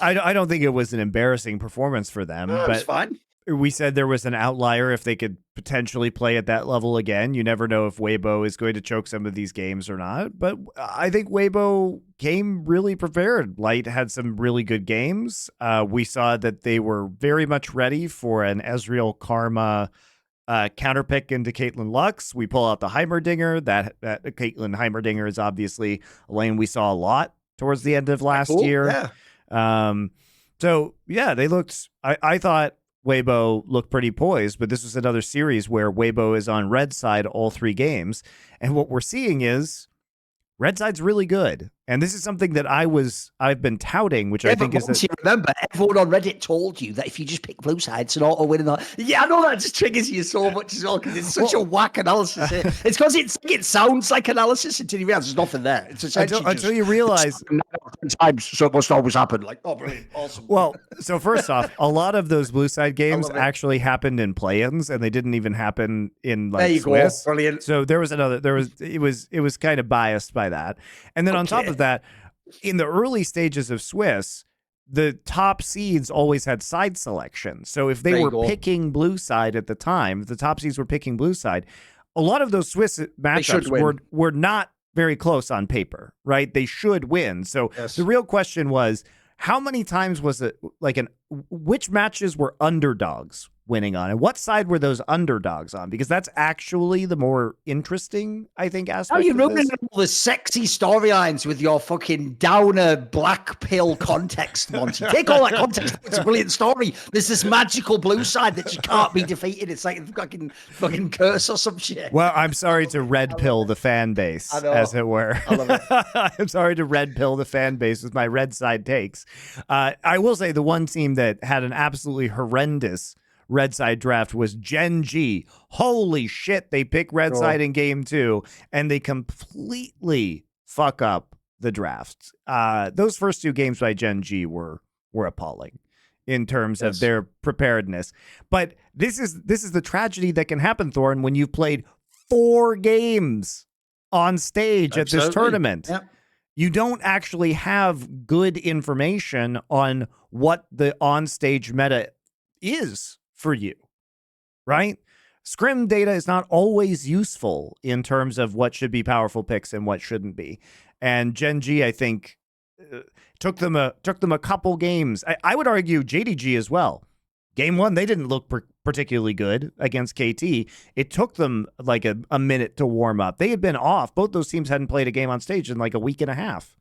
I don't think it was an embarrassing performance for them. No, but it's fine. We said there was an outlier if they could potentially play at that level again. You never know if Weibo is going to choke some of these games or not. But I think Weibo came really prepared. Light had some really good games. We saw that they were very much ready for an Ezreal Karma counterpick into Caitlyn Lux. We pull out the Heimerdinger. That Caitlyn Heimerdinger is obviously a lane we saw a lot towards the end of last year. Yeah. So, yeah, they looked... I thought Weibo looked pretty poised, but this was another series where Weibo is on red side all 3 games. And what we're seeing is red side's really good. And this is something that I've been touting, which I think is that... Remember, everyone on Reddit told you that if you just pick blue side, it's an auto win. Yeah, I know that just triggers you so much as well, because it's such a whack analysis. It's because it sounds like analysis until you realize there's nothing there. It's essentially until you realize times, so it must always happen. Like, oh, brilliant, awesome. Well, so first off, a lot of those blue side games actually happened in play-ins, and they didn't even happen in like there you Swiss. Go. Brilliant. So it was kind of biased by that. And then on top of that, in the early stages of Swiss, the top seeds always had side selection. So if they were picking blue side at the time, if the top seeds were picking blue side, a lot of those Swiss matchups were not very close on paper, right? They should win. So the real question was, how many times was it like which matches were underdogs winning on, and what side were those underdogs on? Because that's actually the more interesting, I think, aspect. How are you ruining all the sexy storylines with your fucking downer black pill context, Monty? Take all that context. It's a brilliant story. There's this magical blue side that just can't be defeated. It's like a fucking curse or some shit. Well, I'm sorry to red pill the fan base, as it were. I love it. I'm sorry to red pill the fan base with my red side takes. I will say the one team that had an absolutely horrendous red side draft was GenG. Holy shit, they pick red side in game 2 and they completely fuck up the draft. Those first 2 games by GenG were appalling in terms of their preparedness. But this is the tragedy that can happen, Thorin, when you've played 4 games on stage at this tournament. Yep. You don't actually have good information on what the on-stage meta is for you, right? Scrim data is not always useful in terms of what should be powerful picks and what shouldn't be. And GenG, I think, took them a couple games. I would argue JDG as well. Game 1, they didn't look particularly good against KT. It took them like a minute to warm up. They had been off. Both those teams hadn't played a game on stage in like a week and a half.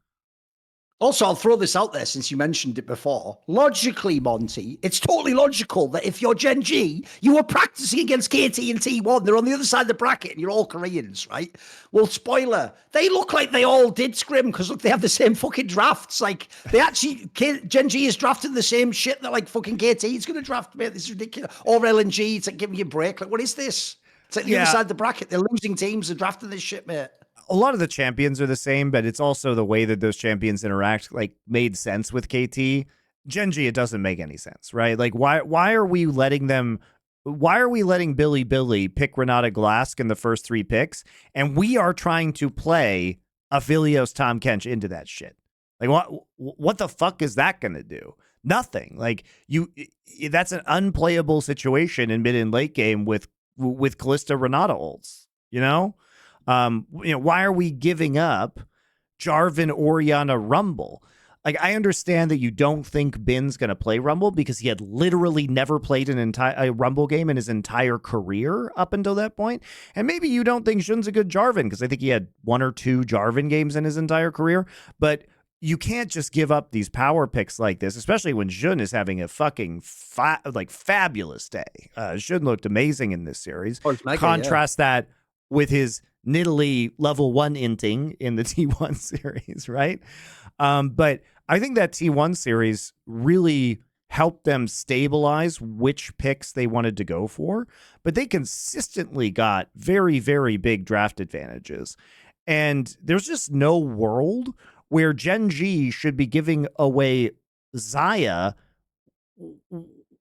Also, I'll throw this out there since you mentioned it before. Logically, Monty, it's totally logical that if you're GenG, you were practicing against KT and T1. They're on the other side of the bracket and you're all Koreans, right? Well, spoiler, they look like they all did scrim because, look, they have the same fucking drafts. Like, they actually, GenG is drafting the same shit that, like, fucking KT is going to draft, mate. This is ridiculous. Or LNG, it's like giving you a break. Like, what is this? It's like the other side of the bracket. They're losing teams. They're drafting this shit, mate. A lot of the champions are the same, but it's also the way that those champions interact, like, made sense with KT. GenG, it doesn't make any sense, right? Like, why are we letting Billy pick Renata Glask in the first 3 picks, and we are trying to play Aphelios Tom Kench into that shit? Like, what the fuck is that going to do? nothing. Like that's an unplayable situation in mid and late game with Kalista Renata ults. Why are we giving up Jarvan Orianna Rumble? Like, I understand that you don't think Bin's going to play Rumble because he had literally never played a Rumble game in his entire career up until that point. And maybe you don't think Jun's a good Jarvan because I think he had 1 or 2 Jarvan games in his entire career. But you can't just give up these power picks like this, especially when Jun is having a fucking fabulous day. Jun looked amazing in this series. Contrast that with his Nidalee level 1 inting in the T1 series, right? But I think that T1 series really helped them stabilize which picks they wanted to go for, but they consistently got very, very big draft advantages. And there's just no world where GenG should be giving away Xayah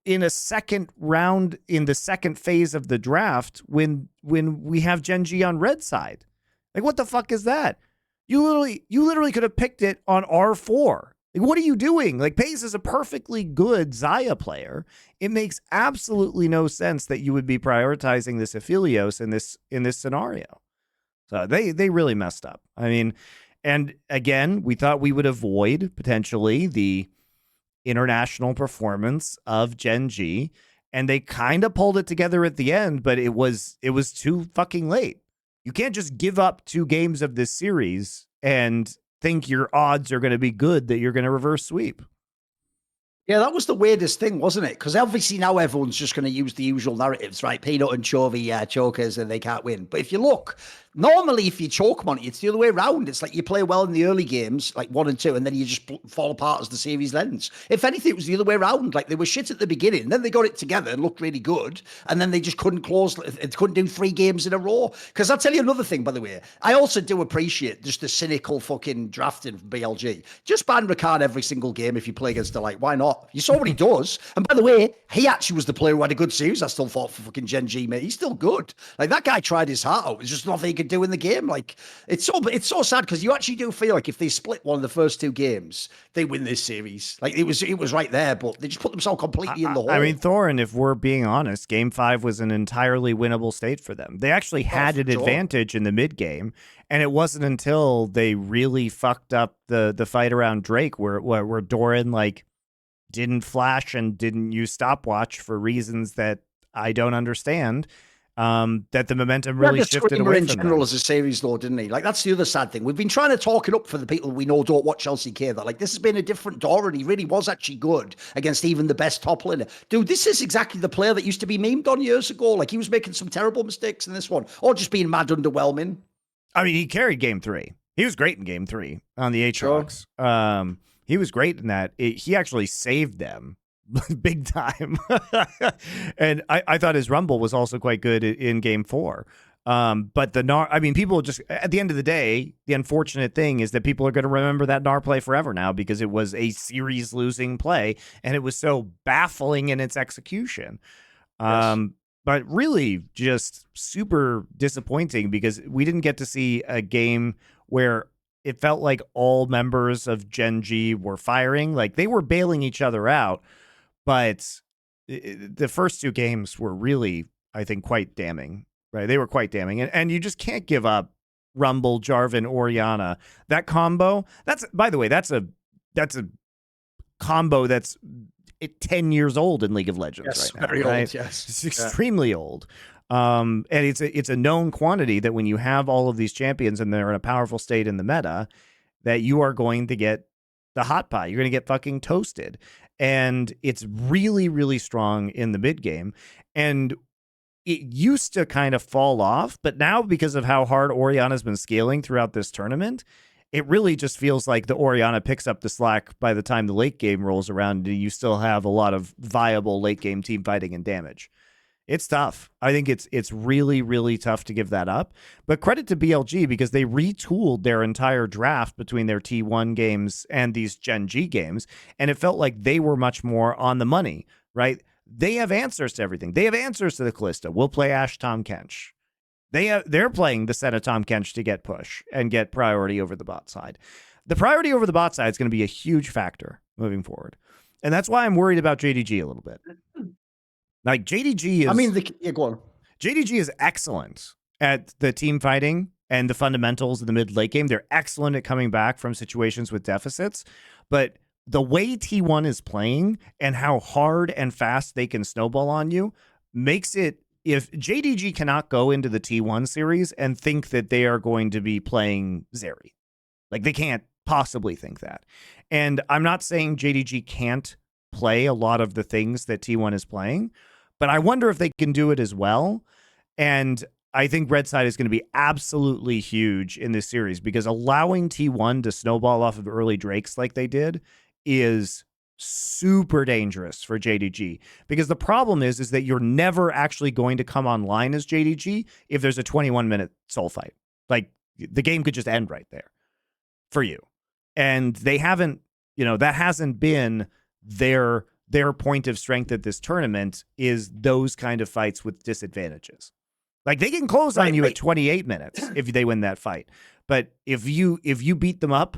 in a second round in the second phase of the draft when we have GenG on red side. Like, what the fuck is that? You literally could have picked it on R4. Like, what are you doing? Like, Pace is a perfectly good Xayah player. It makes absolutely no sense that you would be prioritizing this Aphelios in this scenario. So they really messed up. I mean, and again, we thought we would avoid potentially the international performance of GenG, and they kind of pulled it together at the end, but it was too fucking late. You can't just give up 2 games of this series and think your odds are going to be good that you're going to reverse sweep. Yeah, that was the weirdest thing, wasn't it? Because obviously now everyone's just going to use the usual narratives, right? Peanut and Chovy chokers and they can't win. But if you look, normally if you choke Monty, it's the other way around. It's like you play well in the early games, like 1 and 2, and then you just fall apart as the series ends. If anything, it was the other way around. Like they were shit at the beginning, and then they got it together and looked really good, and then they just couldn't do 3 games in a row. Because I'll tell you another thing, by the way. I also do appreciate just the cynical fucking drafting from BLG. Just ban Rakan every single game if you play against the light. Why not? You saw what he does. And by the way, he actually was the player who had a good series. I still thought for fucking GenG, mate. He's still good. Like, that guy tried his heart out. There's just nothing he could do in the game. Like, it's so sad because you actually do feel like if they split one of the first 2 games, they win this series. Like, it was right there, but they just put themselves completely in the hole. I mean, Thorin, if we're being honest, Game 5 was an entirely winnable state for them. They actually had an advantage in the mid game, and it wasn't until they really fucked up the fight around Drake where Doran, like, didn't flash and didn't use stopwatch for reasons that I don't understand, that the momentum really shifted away from general them. As a series, though, didn't he? Like, that's the other sad thing. We've been trying to talk it up for the people we know don't watch LCK, that, like, this has been a different Doran. He really was actually good against even the best top laner. Dude, this is exactly the player that used to be memed on years ago. Like, he was making some terrible mistakes in this one, or just being mad underwhelming. I mean, he carried Game 3. He was great in Game 3 on the Aatrox. Sure. He was great in that. He actually saved them big time. And I thought his Rumble was also quite good in Game 4. But people just, at the end of the day, the unfortunate thing is that people are going to remember that Gnar play forever now because it was a series losing play and it was so baffling in its execution. Yes. But really just super disappointing because we didn't get to see a game where it felt like all members of GenG were firing. Like, they were bailing each other out, but the first 2 games were really, I think, quite damning, right? They were quite damning. And you just can't give up Rumble, Jarvan, Orianna. That combo, by the way, that's a combo that's 10 years old in League of Legends right now. Very old, yes. It's extremely old. And it's a known quantity that when you have all of these champions and they're in a powerful state in the meta, that you are going to get the hot pie. You're going to get fucking toasted. And it's really, really strong in the mid game. And it used to kind of fall off, but now because of how hard Orianna's been scaling throughout this tournament, it really just feels like the Orianna picks up the slack by the time the late game rolls around and you still have a lot of viable late game team fighting and damage. It's tough. I think it's really, really tough to give that up. But credit to BLG because they retooled their entire draft between their T1 games and these GenG games, and it felt like they were much more on the money, right? They have answers to everything. They have answers to the Kalista. We'll play Ashe Tahm Kench. They're playing the Senna Tahm Kench to get push and get priority over the bot side. The priority over the bot side is going to be a huge factor moving forward. And that's why I'm worried about JDG a little bit. Like JDG is... I mean, go on. JDG is excellent at the team fighting and the fundamentals of the mid-late game. They're excellent at coming back from situations with deficits. But the way T1 is playing and how hard and fast they can snowball on you makes it... If JDG cannot go into the T1 series and think that they are going to be playing Zeri. Like, they can't possibly think that. And I'm not saying JDG can't play a lot of the things that T1 is playing, but I wonder if they can do it as well. And I think Red Side is going to be absolutely huge in this series, because allowing T1 to snowball off of early Drakes like they did is super dangerous for JDG. Because the problem is that you're never actually going to come online as JDG if there's a 21-minute soul fight. Like, the game could just end right there for you. And they haven't, that hasn't been their point of strength at this tournament, is those kind of fights with disadvantages. Like, they can close on you at 28 minutes if they win that fight. But if you beat them up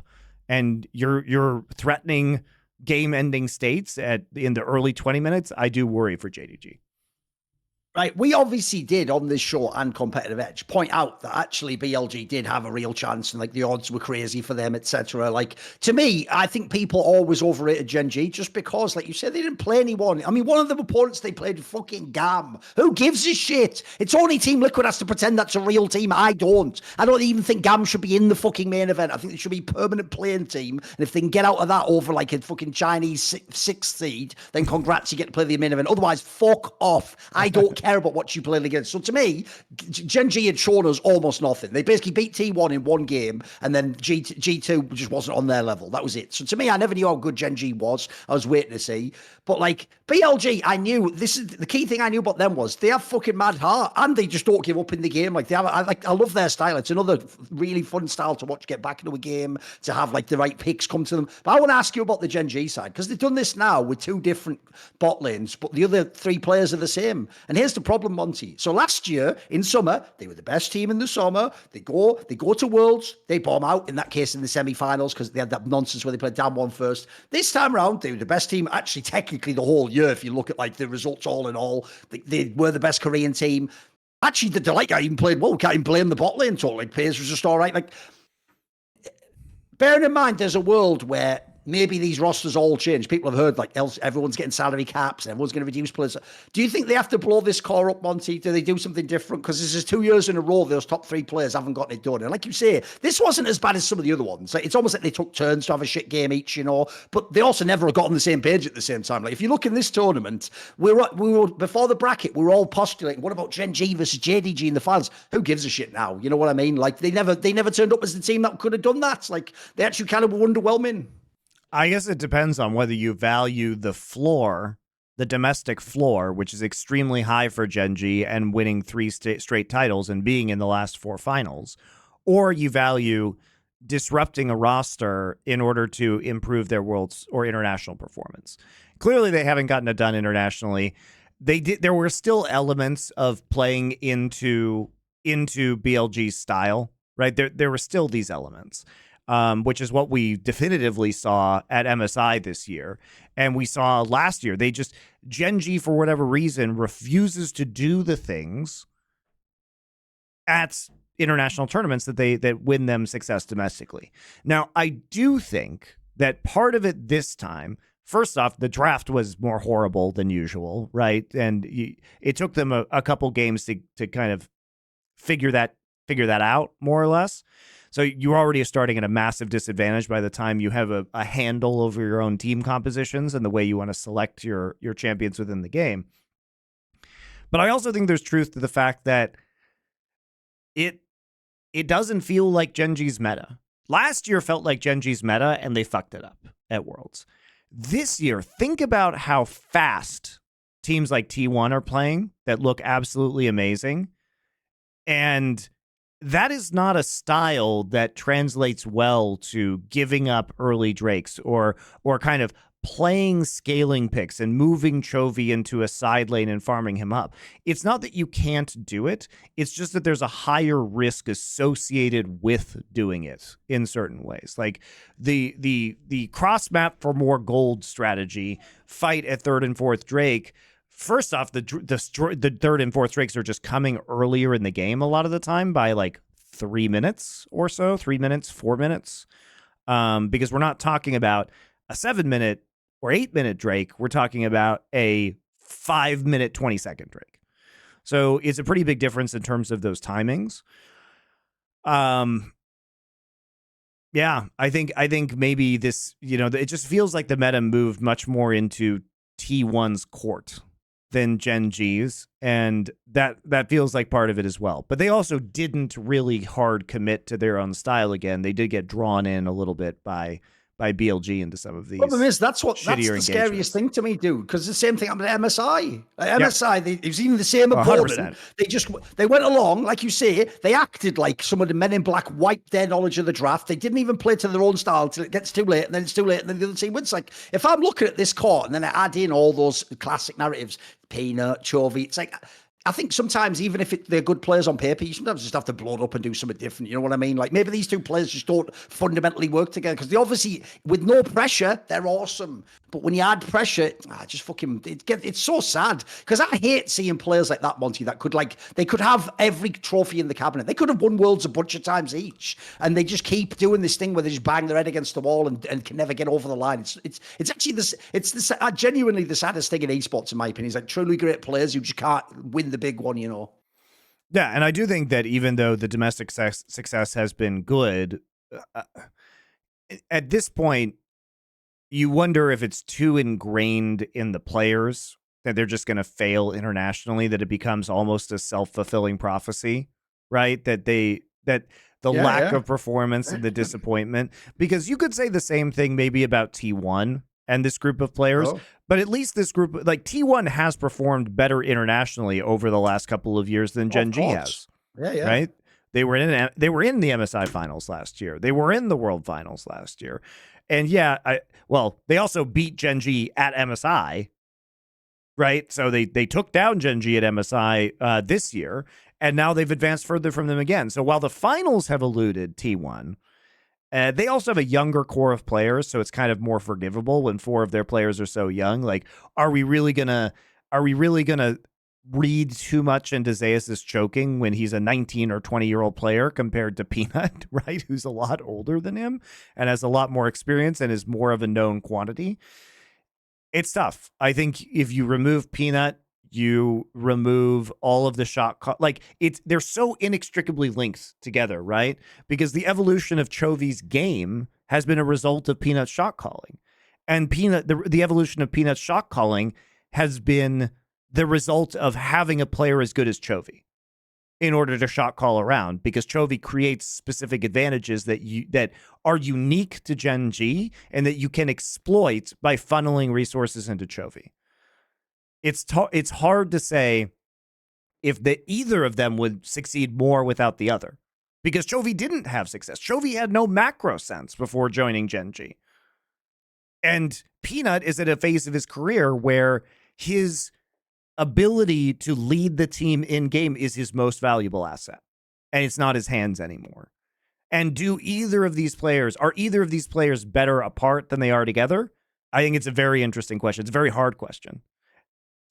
and you're threatening game-ending states in the early 20 minutes, I do worry for JDG. Right, we obviously did on this show and Competitive Edge point out that actually BLG did have a real chance, and like the odds were crazy for them, etc. Like, to me, I think people always overrated GenG just because, like you said, they didn't play anyone. I mean, one of the opponents they played fucking GAM. Who gives a shit? It's only Team Liquid has to pretend that's a real team. I don't even think GAM should be in the fucking main event. I think they should be a permanent playing team. And if they can get out of that over like a fucking Chinese sixth seed, then congrats, you get to play the main event. Otherwise, fuck off. I don't care about what you played against. So to me, GenG had shown us almost nothing. They basically beat T1 in one game, and then G2 just wasn't on their level. That was it. So to me, I never knew how good GenG was. I was waiting to see. But like BLG, I knew, this is the key thing I knew about them, was they have fucking mad heart, and they just don't give up in the game. Like, I love their style. It's another really fun style to watch get back into a game, to have like the right picks come to them. But I want to ask you about the GenG side, because they've done this now with two different bot lanes, but the other three players are the same. And here's the problem, Monty. So last year in summer, they were the best team in the summer. They go to Worlds, they bomb out, in that case in the semi-finals, because they had that nonsense where they played down one first. This time around, they were the best team, actually technically the whole year, if you look at like the results all in all. They were the best Korean team. Actually, the Delight guy even played well. Can't even blame the bot lane totally. Like, Piers was just all right. Like, bearing in mind, there's a world where maybe these rosters all change. People have heard like everyone's getting salary caps and everyone's going to reduce players. Do you think they have to blow this core up, Monty? Do they do something different? Because this is 2 years in a row those top three players haven't gotten it done. And like you say, this wasn't as bad as some of the other ones. Like, it's almost like they took turns to have a shit game each, but they also never got on the same page at the same time. Like, if you look in this tournament, we were before the bracket, we were all postulating, what about GenG versus JDG in the finals? Who gives a shit now? You know what I mean? Like, they never turned up as the team that could have done that. Like, they actually kind of were underwhelming. I guess it depends on whether you value the floor, the domestic floor, which is extremely high for GenG and winning 3 straight titles and being in the last 4 finals, or you value disrupting a roster in order to improve their world's or international performance. Clearly, they haven't gotten it done internationally. There were still elements of playing into BLG's style, right? There were still these elements. Which is what we definitively saw at MSI this year. And we saw last year, GenG, for whatever reason, refuses to do the things at international tournaments that win them success domestically. Now, I do think that part of it this time, first off, the draft was more horrible than usual, right? And it took them a couple games to kind of figure that out, more or less. So you're already starting at a massive disadvantage by the time you have a handle over your own team compositions and the way you want to select your champions within the game. But I also think there's truth to the fact that it doesn't feel like GenG's meta. Last year felt like GenG's meta, and they fucked it up at Worlds. This year, think about how fast teams like T1 are playing that look absolutely amazing. And that is not a style that translates well to giving up early Drakes or kind of playing scaling picks and moving Chovy into a side lane and farming him up. It's not that you can't do it. It's just that there's a higher risk associated with doing it in certain ways. Like the cross map for more gold strategy, fight at 3rd and 4th Drake. First off, the 3rd and 4th Drakes are just coming earlier in the game a lot of the time by like 3 minutes or so, 3 minutes, 4 minutes. Because we're not talking about a 7-minute or 8-minute Drake. We're talking about a 5-minute, 20-second Drake. So it's a pretty big difference in terms of those timings. Yeah, I think maybe this, it just feels like the meta moved much more into T1's court than GenG's, and that feels like part of it as well. But they also didn't really hard commit to their own style again. They did get drawn in a little bit by BLG into some of these. Problem is, that's the scariest thing to me, dude. Because the same thing happened to MSI. MSI, it was even the same opponent. 100%. They went along, like you say, they acted like some of the Men in Black wiped their knowledge of the draft. They didn't even play to their own style until it gets too late, and then it's too late, and then the other team wins. Like, if I'm looking at this court and then I add in all those classic narratives, Peanut, Chovy, it's like, I think sometimes, even if they're good players on paper, you sometimes just have to blow it up and do something different. You know what I mean? Like, maybe these two players just don't fundamentally work together, because they obviously, with no pressure, they're awesome. But when you add pressure, just fucking, it's so sad. Because I hate seeing players like that, Monty, that they could have every trophy in the cabinet. They could have won Worlds a bunch of times each. And they just keep doing this thing where they just bang their head against the wall and can never get over the line. It's actually genuinely the saddest thing in esports, in my opinion. It's like truly great players who just can't win the big one, Yeah, and I do think that even though the domestic success has been good, at this point, you wonder if it's too ingrained in the players that they're just going to fail internationally, that it becomes almost a self-fulfilling prophecy, right? That the lack of performance and the disappointment, because you could say the same thing maybe about T1 and this group of players, but at least this group, like T1 has performed better internationally over the last couple of years than GenG has. Yeah. Right? They were in the MSI finals last year. They were in the World Finals last year. And they also beat GenG at MSI, right? So they took down GenG at MSI this year, and now they've advanced further from them again. So while the finals have eluded T1, they also have a younger core of players, so it's kind of more forgivable when 4 of their players are so young. Like, are we really gonna read too much into Zeus's choking when he's a 19 or 20-year-old player compared to Peanut, right? Who's a lot older than him and has a lot more experience and is more of a known quantity. It's tough. I think if you remove Peanut, you remove all of the shot they're so inextricably linked together, right? Because the evolution of Chovy's game has been a result of Peanut's shot calling, and the evolution of Peanut's shot calling has been the result of having a player as good as Chovy in order to shot call around, because Chovy creates specific advantages that are unique to GenG and that you can exploit by funneling resources into Chovy. It's hard to say if either of them would succeed more without the other, because Chovy didn't have success. Chovy had no macro sense before joining GenG. And Peanut is at a phase of his career where his ability to lead the team in game is his most valuable asset, and it's not his hands anymore. And are either of these players better apart than they are together? I think it's a very interesting question. It's a very hard question.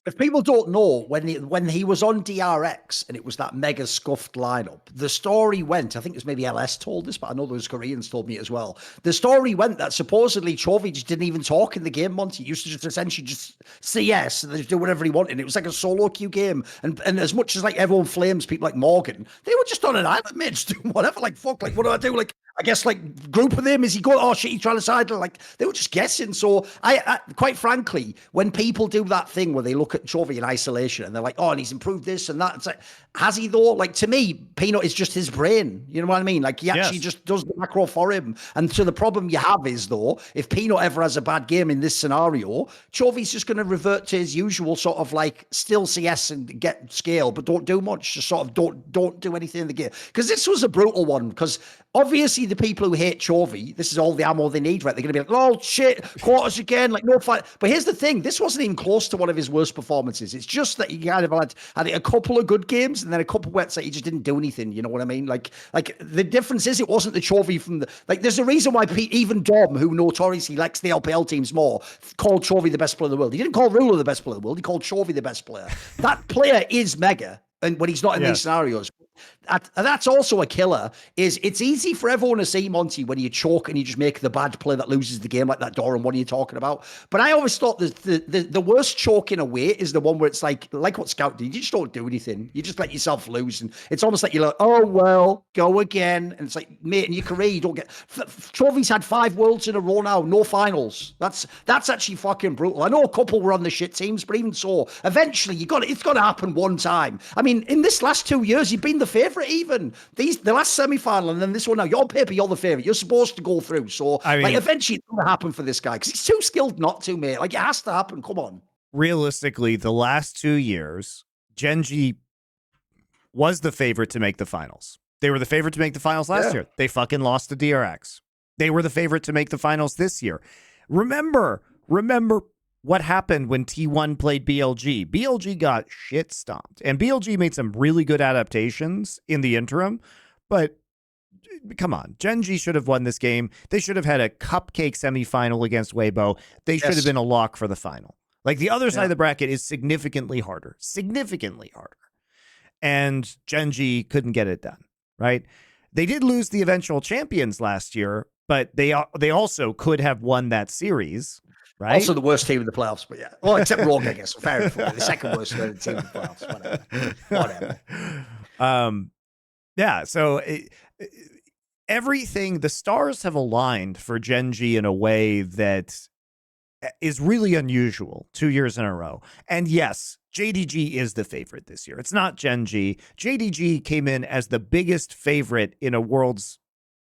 If people don't know, when he was on DRX and it was that mega scuffed lineup, the story went, I think it was maybe LS told this, but I know those Koreans told me as well. The story went that supposedly Chovy just didn't even talk in the game, Monty. He used to just essentially just say yes and just do whatever he wanted. It was like a solo queue game. And as much as like everyone flames people like Morgan, they were just on an island, mate, just doing whatever. Like, fuck, like, what do I do? Like, I guess, like, group with him, is he going, oh shit, he's trying to sidle? Like, they were just guessing. So I quite frankly, when people do that thing where they look at Chovy in isolation and they're like, oh, and he's improved this and that, it's like, has he though? Like, to me, Peanut is just his brain. You know what I mean? Like, he actually just does the macro for him. And so the problem you have is, though, if Peanut ever has a bad game in this scenario, Chovy's just going to revert to his usual sort of like still CS and get scale, but don't do much. Just sort of don't do anything in the game. Because this was a brutal one, because obviously the people who hate Chovy, this is all the ammo they need, right? They're going to be like, oh shit, quarters again, like no fight. But here's the thing, this wasn't even close to one of his worst performances. It's just that he kind of had a couple of good games and then a couple where it's like he just didn't do anything. You know what I mean? Like the difference is it wasn't the Chovy from the, like there's a reason why even Dom, who notoriously likes the LPL teams more, called Chovy the best player in the world. He didn't call Ruler the best player in the world. He called Chovy the best player. That player is mega. And when he's not in these scenarios, that's also a killer. Is it's easy for everyone to see, Monty, when you choke and you just make the bad play that loses the game, like that Doran one you're talking about. But I always thought the worst choke in a way is the one where it's like what Scout did. You just don't do anything. You just let yourself lose, and it's almost like you're like, oh well, go again. And it's like, mate, in your career you don't get. Chovy's had 5 worlds in a row now, no finals. That's actually fucking brutal. I know a couple were on the shit teams, but even so, eventually it's got to happen one time. I mean, in this last 2 years, you've been the favourite. Even the last semi-final and then this one now. You're on paper, you're the favourite. You're supposed to go through. So I mean, like eventually it's going to happen for this guy because he's too skilled not to, mate. Like it has to happen. Come on. Realistically, the last 2 years, GenG was the favorite to make the finals. They were the favorite to make the finals last year. They fucking lost to DRX. They were the favorite to make the finals this year. Remember what happened when T1 played BLG. BLG got shit stomped, and BLG made some really good adaptations in the interim, but come on, GenG should have won this game. They should have had a cupcake semifinal against Weibo. They should have been a lock for the final. Like the other side of the bracket is significantly harder, and GenG couldn't get it done, right? They did lose the eventual champions last year, but they also could have won that series. Right? Also the worst team in the playoffs, but yeah. Well, except Rogue, I guess. Fair enough. The second worst team in the playoffs. Whatever. Yeah, so everything, the stars have aligned for GenG in a way that is really unusual 2 years in a row. And yes, JDG is the favorite this year. It's not GenG. JDG came in as the biggest favorite in a Worlds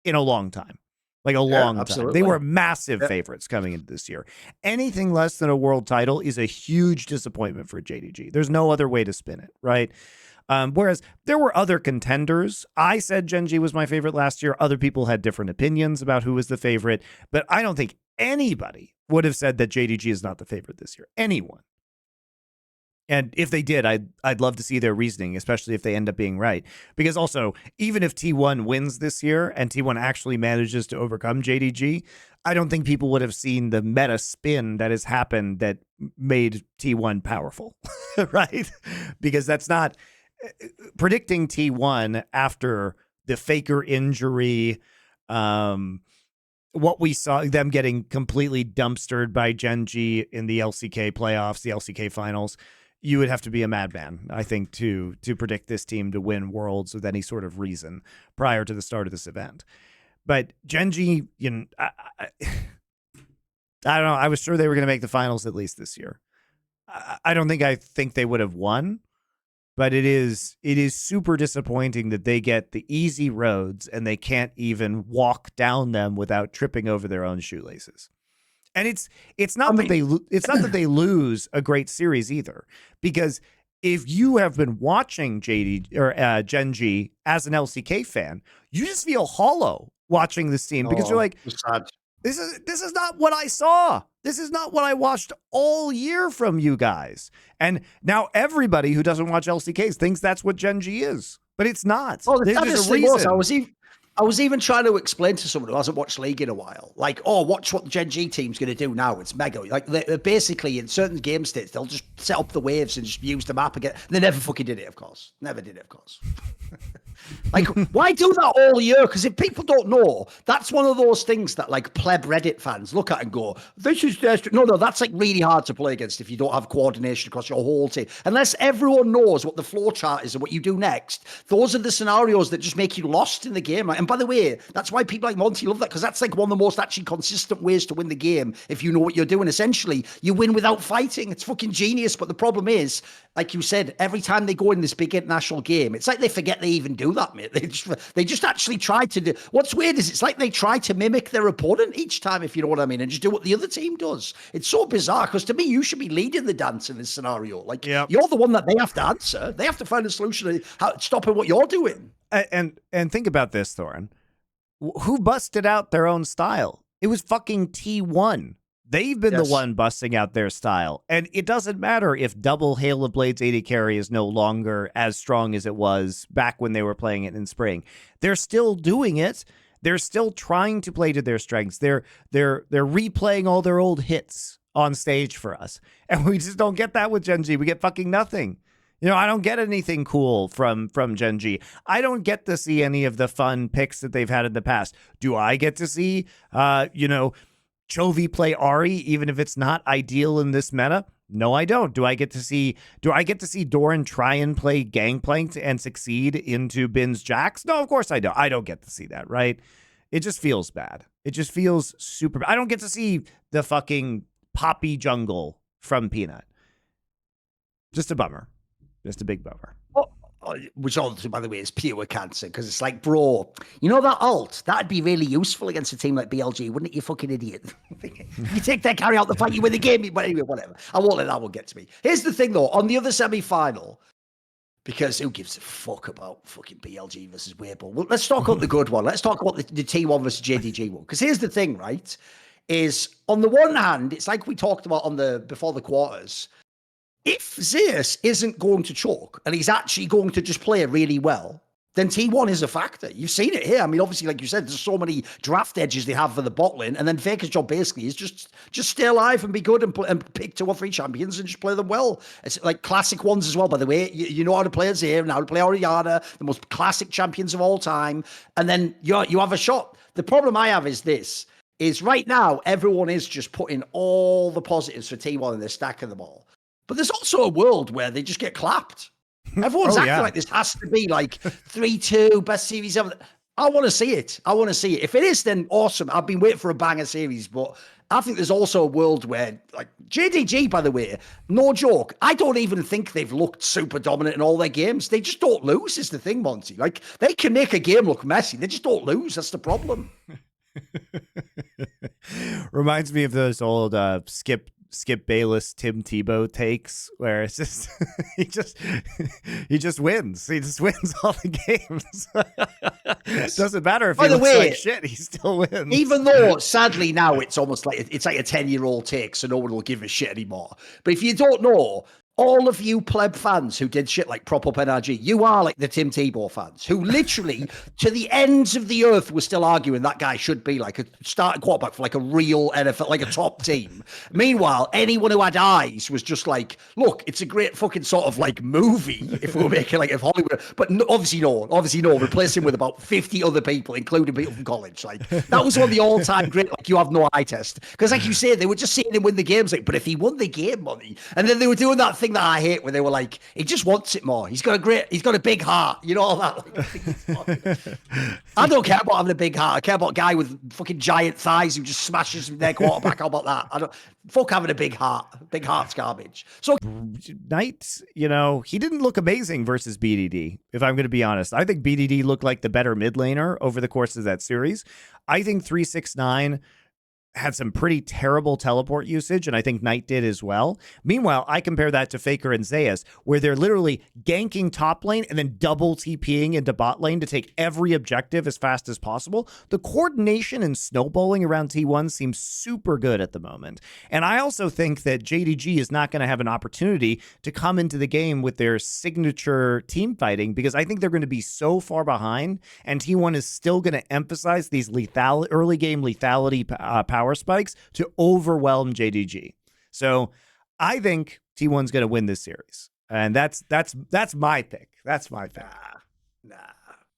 in a long time. Like a long time. They were massive favorites coming into this year. Anything less than a world title is a huge disappointment for JDG. There's no other way to spin it, right? Whereas there were other contenders. I said GenG was my favorite last year. Other people had different opinions about who was the favorite. But I don't think anybody would have said that JDG is not the favorite this year. Anyone. And if they did, I'd love to see their reasoning, especially if they end up being right. Because also, even if T1 wins this year and T1 actually manages to overcome JDG, I don't think people would have seen the meta spin that has happened that made T1 powerful, right? Because that's not predicting T1 after the Faker injury, what we saw them getting completely dumpstered by GenG in the LCK playoffs, the LCK finals. You would have to be a madman, I think, to predict this team to win Worlds with any sort of reason prior to the start of this event. But GenG, you know, I don't know. I was sure they were going to make the finals at least this year. I think they would have won, but it is super disappointing that they get the easy roads and they can't even walk down them without tripping over their own shoelaces. And it's not that they lose a great series either, because if you have been watching GenG as an LCK fan, you just feel hollow watching this team because you're like, this is not what I saw. This is not what I watched all year from you guys. And now everybody who doesn't watch LCKs thinks that's what GenG is, but it's not. Oh, there's a reason. I was even trying to explain to someone who hasn't watched League in a while, like, oh, watch what the GenG team's going to do now. It's mega. Like, they're basically, in certain game states, they'll just set up the waves and just use the map again. They never fucking did it, of course. Never did it, of course. Like, why do that all year? Because if people don't know, that's one of those things that, like, pleb Reddit fans look at and go, this is desperate. No, that's, like, really hard to play against if you don't have coordination across your whole team. Unless everyone knows what the flow chart is and what you do next, those are the scenarios that just make you lost in the game. Right? And by the way, that's why people like Monty love that, because that's, like, one of the most actually consistent ways to win the game if you know what you're doing. Essentially, you win without fighting. It's fucking genius. But the problem is, like you said, every time they go in this big international game, it's like they forget they even do that, mate. They just actually try to do. What's weird is it's like they try to mimic their opponent each time, if you know what I mean, and just do what the other team does. It's so bizarre, because to me, you should be leading the dance in this scenario. Like, you're the one that they have to answer. They have to find a solution to stopping what you're doing. And think about this, Thorin. Who busted out their own style? It was fucking T1. They've been the one busting out their style. And it doesn't matter if double Hail of Blades AD carry is no longer as strong as it was back when they were playing it in spring. They're still doing it. They're still trying to play to their strengths. They're replaying all their old hits on stage for us. And we just don't get that with GenG. We get fucking nothing. I don't get anything cool from GenG. I don't get to see any of the fun picks that they've had in the past. Do I get to see, Chovy play Ari, even if it's not ideal in this meta? No, I don't. Do I get to see Doran try and play Gangplank and succeed into Bin's Jax? No, of course I don't. I don't get to see that, right? It just feels bad. It just feels super bad. I don't get to see the fucking Poppy jungle from Peanut. Just a bummer. Just a big bummer. Which also, by the way, is pure cancer, because it's like, bro, that ult, that'd be really useful against a team like BLG, wouldn't it, you fucking idiot? You take their carry out the fight, you win the game. But anyway, whatever. I won't let that one get to me. Here's the thing, though. On the other semi-final, because who gives a fuck about fucking BLG versus Weibo? Well, let's talk about the good one. Let's talk about the T1 versus JDG one. Because here's the thing, right, is on the one hand, it's like we talked about before the quarters. If Zeus isn't going to choke and he's actually going to just play really well, then T1 is a factor. You've seen it here. I mean, obviously, like you said, there's so many draft edges they have for the bot lane, and then Faker's job basically is just stay alive and be good and pick 2 or 3 champions and just play them well. It's like classic ones as well, by the way. You know how to play Azir and how to play Oriana, the most classic champions of all time, and then you have a shot. The problem I have is this, is right now, everyone is just putting all the positives for T1 and they're stacking them all. But there's also a world where they just get clapped. Everyone's acting like this has to be like 3-2, best series ever. I want to see it. If it is, then awesome. I've been waiting for a banger series, but I think there's also a world where, like, JDG, by the way, no joke, I don't even think they've looked super dominant in all their games. They just don't lose is the thing, Monty. Like, they can make a game look messy. They just don't lose. That's the problem. Reminds me of those old Skip Bayless, Tim Tebow takes where it's just he just wins. He just wins all the games. It doesn't matter if he looks like shit, he still wins. Even though sadly now it's almost like a 10-year-old take, so no one will give a shit anymore. But if you don't know, all of you pleb fans who did shit like prop up NRG, you are like the Tim Tebow fans who literally to the ends of the earth were still arguing that guy should be like a starting quarterback for like a real NFL, like a top team. Meanwhile, anyone who had eyes was just like, look, it's a great fucking sort of like movie if we were making like if Hollywood, but obviously no, replace him with about 50 other people, including people from college. Like that was one of the all-time great, like you have no eye test. Because like you say, they were just seeing him win the games, like, but if he won the game, money, and then they were doing that thing that I hate where they were like, he just wants it more. He's got a big heart. You know all that. I don't care about having a big heart. I care about a guy with fucking giant thighs who just smashes their quarterback. How about that? Fuck having a big heart. Big heart's garbage. So Knight, he didn't look amazing versus BDD, if I'm going to be honest. I think BDD looked like the better mid laner over the course of that series. I think 369 had some pretty terrible teleport usage, and I think Knight did as well. Meanwhile, I compare that to Faker and Zeus, where they're literally ganking top lane and then double TPing into bot lane to take every objective as fast as possible. The coordination and snowballing around T1 seems super good at the moment. And I also think that JDG is not going to have an opportunity to come into the game with their signature team fighting, because I think they're going to be so far behind, and T1 is still going to emphasize these early game lethality power spikes to overwhelm JDG. So I think T1's going to win this series, and that's my pick. That's my pick. Nah.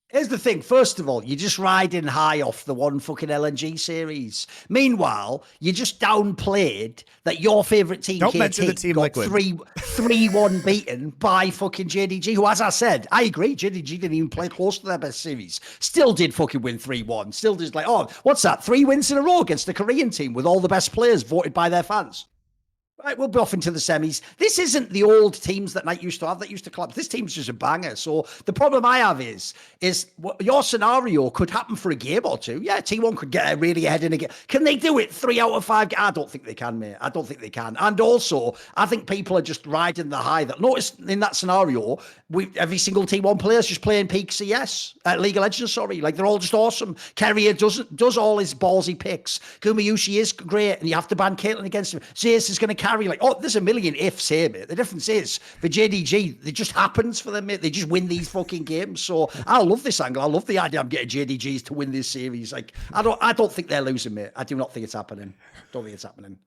Here's the thing. First of all, you're just riding high off the one fucking LNG series. Meanwhile, you just downplayed that your favorite team, Don't mention the team got Liquid. 3-1 beaten by fucking JDG, who, as I said, I agree, JDG didn't even play close to their best series. Still did fucking win 3-1. Still just like, oh, what's that? 3 wins in a row against the Korean team with all the best players voted by their fans. Right, we'll be off into the semis. This isn't the old teams that Knight used to have that used to collapse. This team's just a banger. So the problem I have is your scenario could happen for a game or two. Yeah, T1 could get really ahead in a game. Can they do it 3 out of 5? I don't think they can, mate. I don't think they can. And also, I think people are just riding the high. That notice in that scenario, every single T1 player is just playing peak CS, League of Legends. Sorry, like they're all just awesome. Carrier does all his ballsy picks. Kumayushi is great, and you have to ban Caitlyn against him. Zeus is going to carry. Like, oh, there's a million ifs here, mate. The difference is for JDG, it just happens for them, mate. They just win these fucking games. So I love this angle. I love the idea I'm getting JDGs to win this series. Like, I don't think they're losing, mate. I do not think it's happening. Don't think it's happening.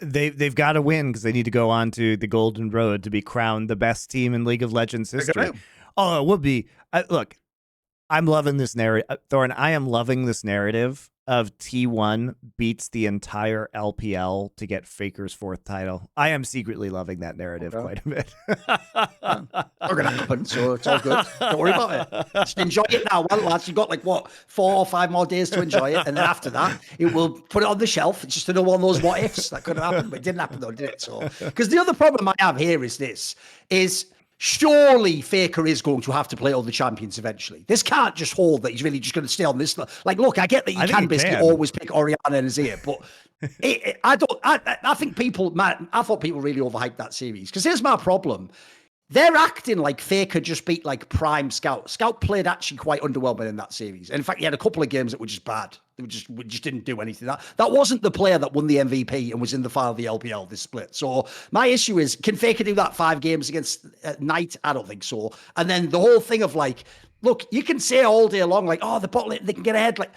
They've got to win because they need to go on to the Golden Road to be crowned the best team in League of Legends history. Oh, it would be. Look, I'm loving this narrative. Thorin, I am loving this narrative of T1 beats the entire LPL to get Faker's 4th title. I am secretly loving that narrative quite a bit. Not going to happen, so it's all good. Don't worry about it. Just enjoy it now. Well, lads, you've got like, 4 or 5 more days to enjoy it. And then after that, it will put it on the shelf. It's just another one of those what ifs that could have happened, but it didn't happen though, did it? So, because the other problem I have here is surely Faker is going to have to play all the champions eventually. This can't just hold that he's really just going to stay on this. Like, look, I get that you can basically always pick Orianna and Azir, but I think people, man, I thought people really overhyped that series. Because here's my problem. They're acting like Faker just beat like prime Scout. Scout played actually quite underwhelming in that series. And in fact, he had a couple of games that were just bad. We just didn't do anything. That wasn't the player that won the MVP and was in the final of the LPL this split. So my issue is, can Faker do that 5 games against Knight? I don't think so. And then the whole thing of like, look, you can say all day long, like, oh, the bot lane, they can get ahead. Like,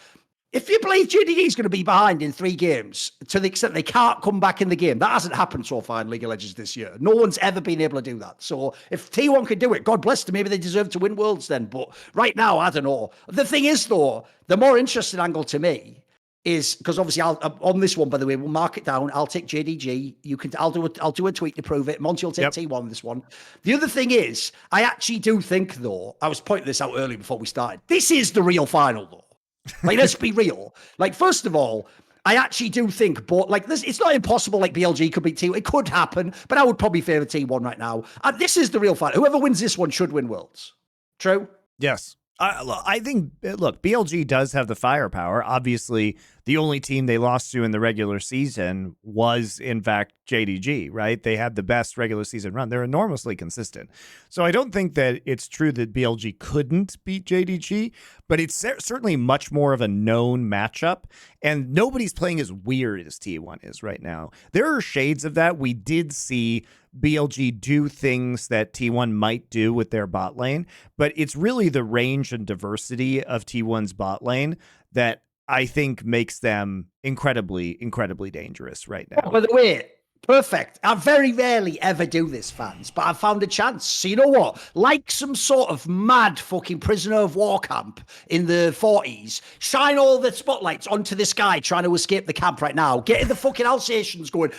if you believe JDG is going to be behind in 3 games to the extent they can't come back in the game, that hasn't happened so far in League of Legends this year. No one's ever been able to do that. So if T1 could do it, God bless them. Maybe they deserve to win Worlds then. But right now, I don't know. The thing is, though, the more interesting angle to me is, because obviously on this one, by the way, we'll mark it down. I'll take JDG. I'll do a tweet to prove it. Monty will take T1 this one. The other thing is, I actually do think, though, I was pointing this out earlier before we started. This is the real final, though. Like, let's be real. Like, first of all, I actually do think, but like this, it's not impossible. Like BLG could beat T1. It could happen, but I would probably favor T1 right now. This is the real fight. Whoever wins this one should win Worlds. True? Yes. I think, look, BLG does have the firepower. Obviously, the only team they lost to in the regular season was, in fact, JDG, right? They had the best regular season run. They're enormously consistent. So I don't think that it's true that BLG couldn't beat JDG, but it's certainly much more of a known matchup. And nobody's playing as weird as T1 is right now. There are shades of that. We did see BLG do things that T1 might do with their bot lane, but it's really the range and diversity of T1's bot lane that I think makes them incredibly, incredibly dangerous right now. Oh, by the way, perfect. I very rarely ever do this, fans, but I found a chance. So you know what? Like some sort of mad fucking prisoner of war camp in the 40s, shine all the spotlights onto this guy trying to escape the camp right now. Getting the fucking Alsatians going,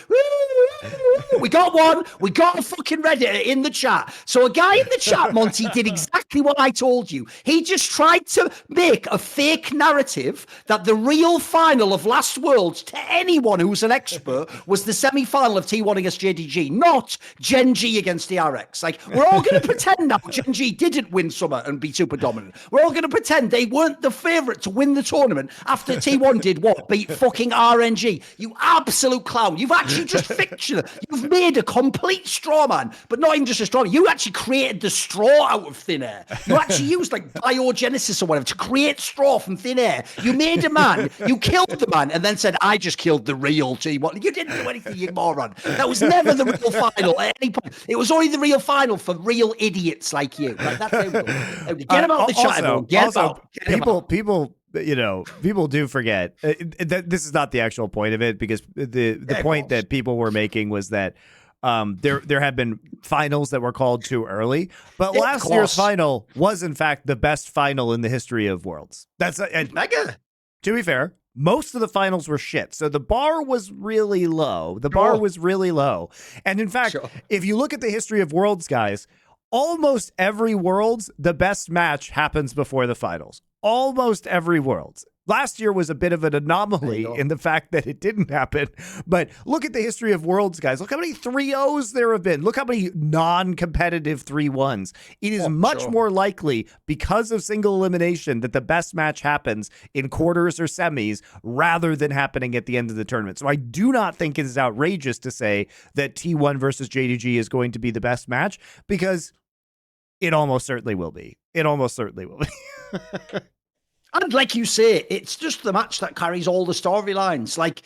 we got one. We got a fucking Redditor in the chat. So a guy in the chat, Monty, did exactly what I told you. He just tried to make a fake narrative that the real final of last Worlds to anyone who's an expert was the semi-final of T1 against JDG, not GenG against DRX. Like, we're all going to pretend now GenG didn't win Summer and be super dominant. We're all going to pretend they weren't the favourite to win the tournament after T1 did what? Beat fucking RNG. You absolute clown. You've actually just fictional. You've made a complete straw man, but not even just a straw man. You actually created the straw out of thin air. You actually used like biogenesis or whatever to create straw from thin air. You made a man, you killed the man, and then said, I just killed the real T1. You didn't do anything, you moron. That was never the real final at any point. It was only the real final for real idiots like you. Like, that's how get him out the chat, everyone. Get him out. People, you know, people do forget that this is not the actual point of it, because the point that people were making was that there have been finals that were called too early, but last year's final was in fact the best final in the history of Worlds. That's mega. To be fair, most of the finals were shit. So the bar was really low. The bar was really low. And in fact, if you look at the history of Worlds, guys, almost every Worlds, the best match happens before the finals. Almost every Worlds. Last year was a bit of an anomaly in the fact that it didn't happen. But look at the history of Worlds, guys. Look how many 3-0s there have been. Look how many non-competitive 3-1s. It is much more likely, because of single elimination, that the best match happens in quarters or semis rather than happening at the end of the tournament. So I do not think it is outrageous to say that T1 versus JDG is going to be the best match, because it almost certainly will be. It almost certainly will be. And like you say, it's just the match that carries all the storylines. Like,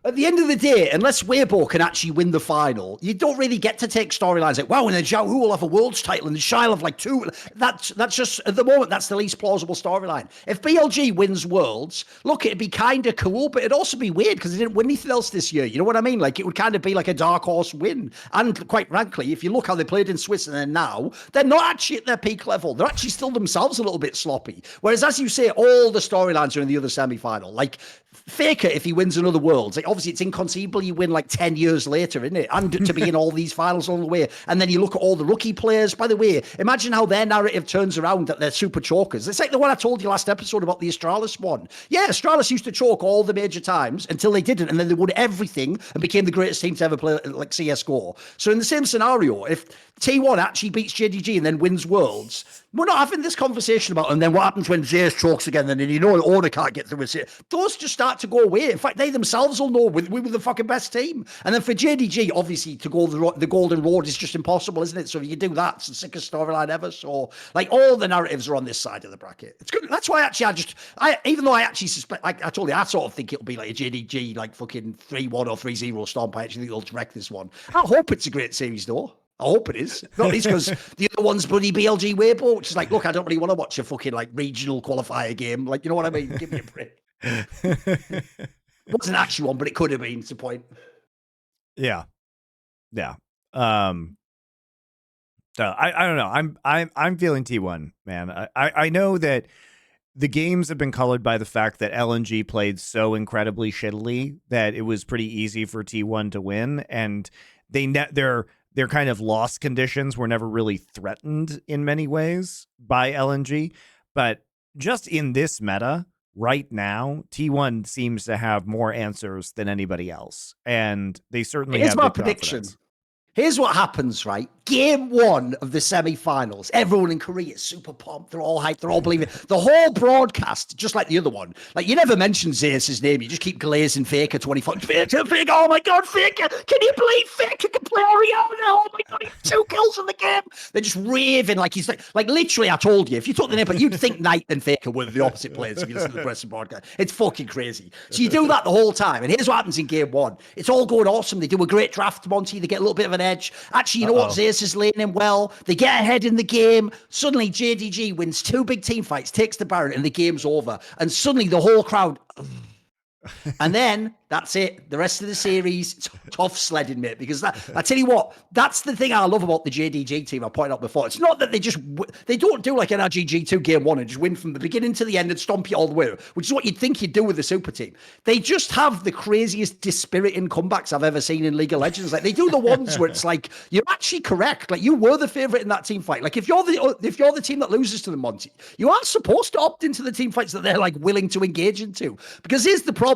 at the end of the day, unless Weibo can actually win the final, you don't really get to take storylines like, wow, and then Zhao Hu will have a world's title and Shai have like 2. That's just, at the moment, that's the least plausible storyline. If BLG wins Worlds, look, it'd be kind of cool, but it'd also be weird because they didn't win anything else this year. You know what I mean? Like, it would kind of be like a dark horse win. And quite frankly, if you look how they played in Swiss and then now, they're not actually at their peak level. They're actually still themselves a little bit sloppy. Whereas, as you say, all the storylines are in the other semi-final. Like, Faker, if he wins another Worlds, like obviously it's inconceivable you win like 10 years later, isn't it? And to be in all these finals all the way. And then you look at all the rookie players. By the way, imagine how their narrative turns around that they're super chokers. It's like the one I told you last episode about the Astralis one. Yeah, Astralis used to choke all the major times until they didn't, and then they won everything and became the greatest team to ever play like CSGO. So in the same scenario, if T1 actually beats JDG and then wins Worlds, we're not having this conversation about, and then what happens when Zeus chokes again, and then you know the owner can't get through it. Those just start to go away. In fact, they themselves will know we were the fucking best team. And then for JDG, obviously, to go the golden road is just impossible, isn't it? So if you do that, it's the sickest storyline ever. So, like, all the narratives are on this side of the bracket. It's good. That's why actually even though I actually suspect, like I told you, I sort of think it'll be like a JDG, like fucking 3-1 or 3-0 stomp. I actually think they'll wreck this one. I hope it's a great series, though. I hope it is. Not least because the other one's bloody BLG Weibo, which is like, look, I don't really want to watch a fucking like regional qualifier game. Like, you know what I mean? Give me a break. It wasn't actually one, but it could have been. It's the point. Yeah. So I don't know. I'm feeling T1, man. I know that the games have been colored by the fact that LNG played so incredibly shittily that it was pretty easy for T1 to win, and their kind of loss conditions were never really threatened in many ways by LNG. But just in this meta right now, T1 seems to have more answers than anybody else. And they certainly have my prediction. Here's what happens, right? Game 1 of the semi-finals. Everyone in Korea is super pumped. They're all hyped. They're all believing. The whole broadcast, just like the other one, like you never mention Zeus's name. You just keep glazing Faker 24. Faker, oh my God, Faker. Can you believe Faker can play Oriana? Oh my God, he had 2 kills in the game. They're just raving like he's like literally, I told you, if you took the name, but you'd think Knight and Faker were the opposite players if you listen to the rest of the broadcast. It's fucking crazy. So you do that the whole time. And here's what happens in game 1. It's all going awesome. They do a great draft, Monty. They get a little bit of an edge. Actually, you know what? Zeus is laying him well. They get ahead in the game. Suddenly, JDG wins 2 big team fights, takes the Baron, and the game's over. And suddenly, the whole crowd... And then that's it. The rest of the series, tough sledding, mate. Because I tell you what, that's the thing I love about the JDG team. I pointed out before. It's not that they don't do like an RGG2 game 1 and just win from the beginning to the end and stomp you all the way, which is what you'd think you'd do with the super team. They just have the craziest dispiriting comebacks I've ever seen in League of Legends. Like they do the ones where it's like you're actually correct. Like you were the favorite in that team fight. Like if you're the team that loses to the Monty, you are supposed to opt into the team fights that they're like willing to engage into. Because here's the problem.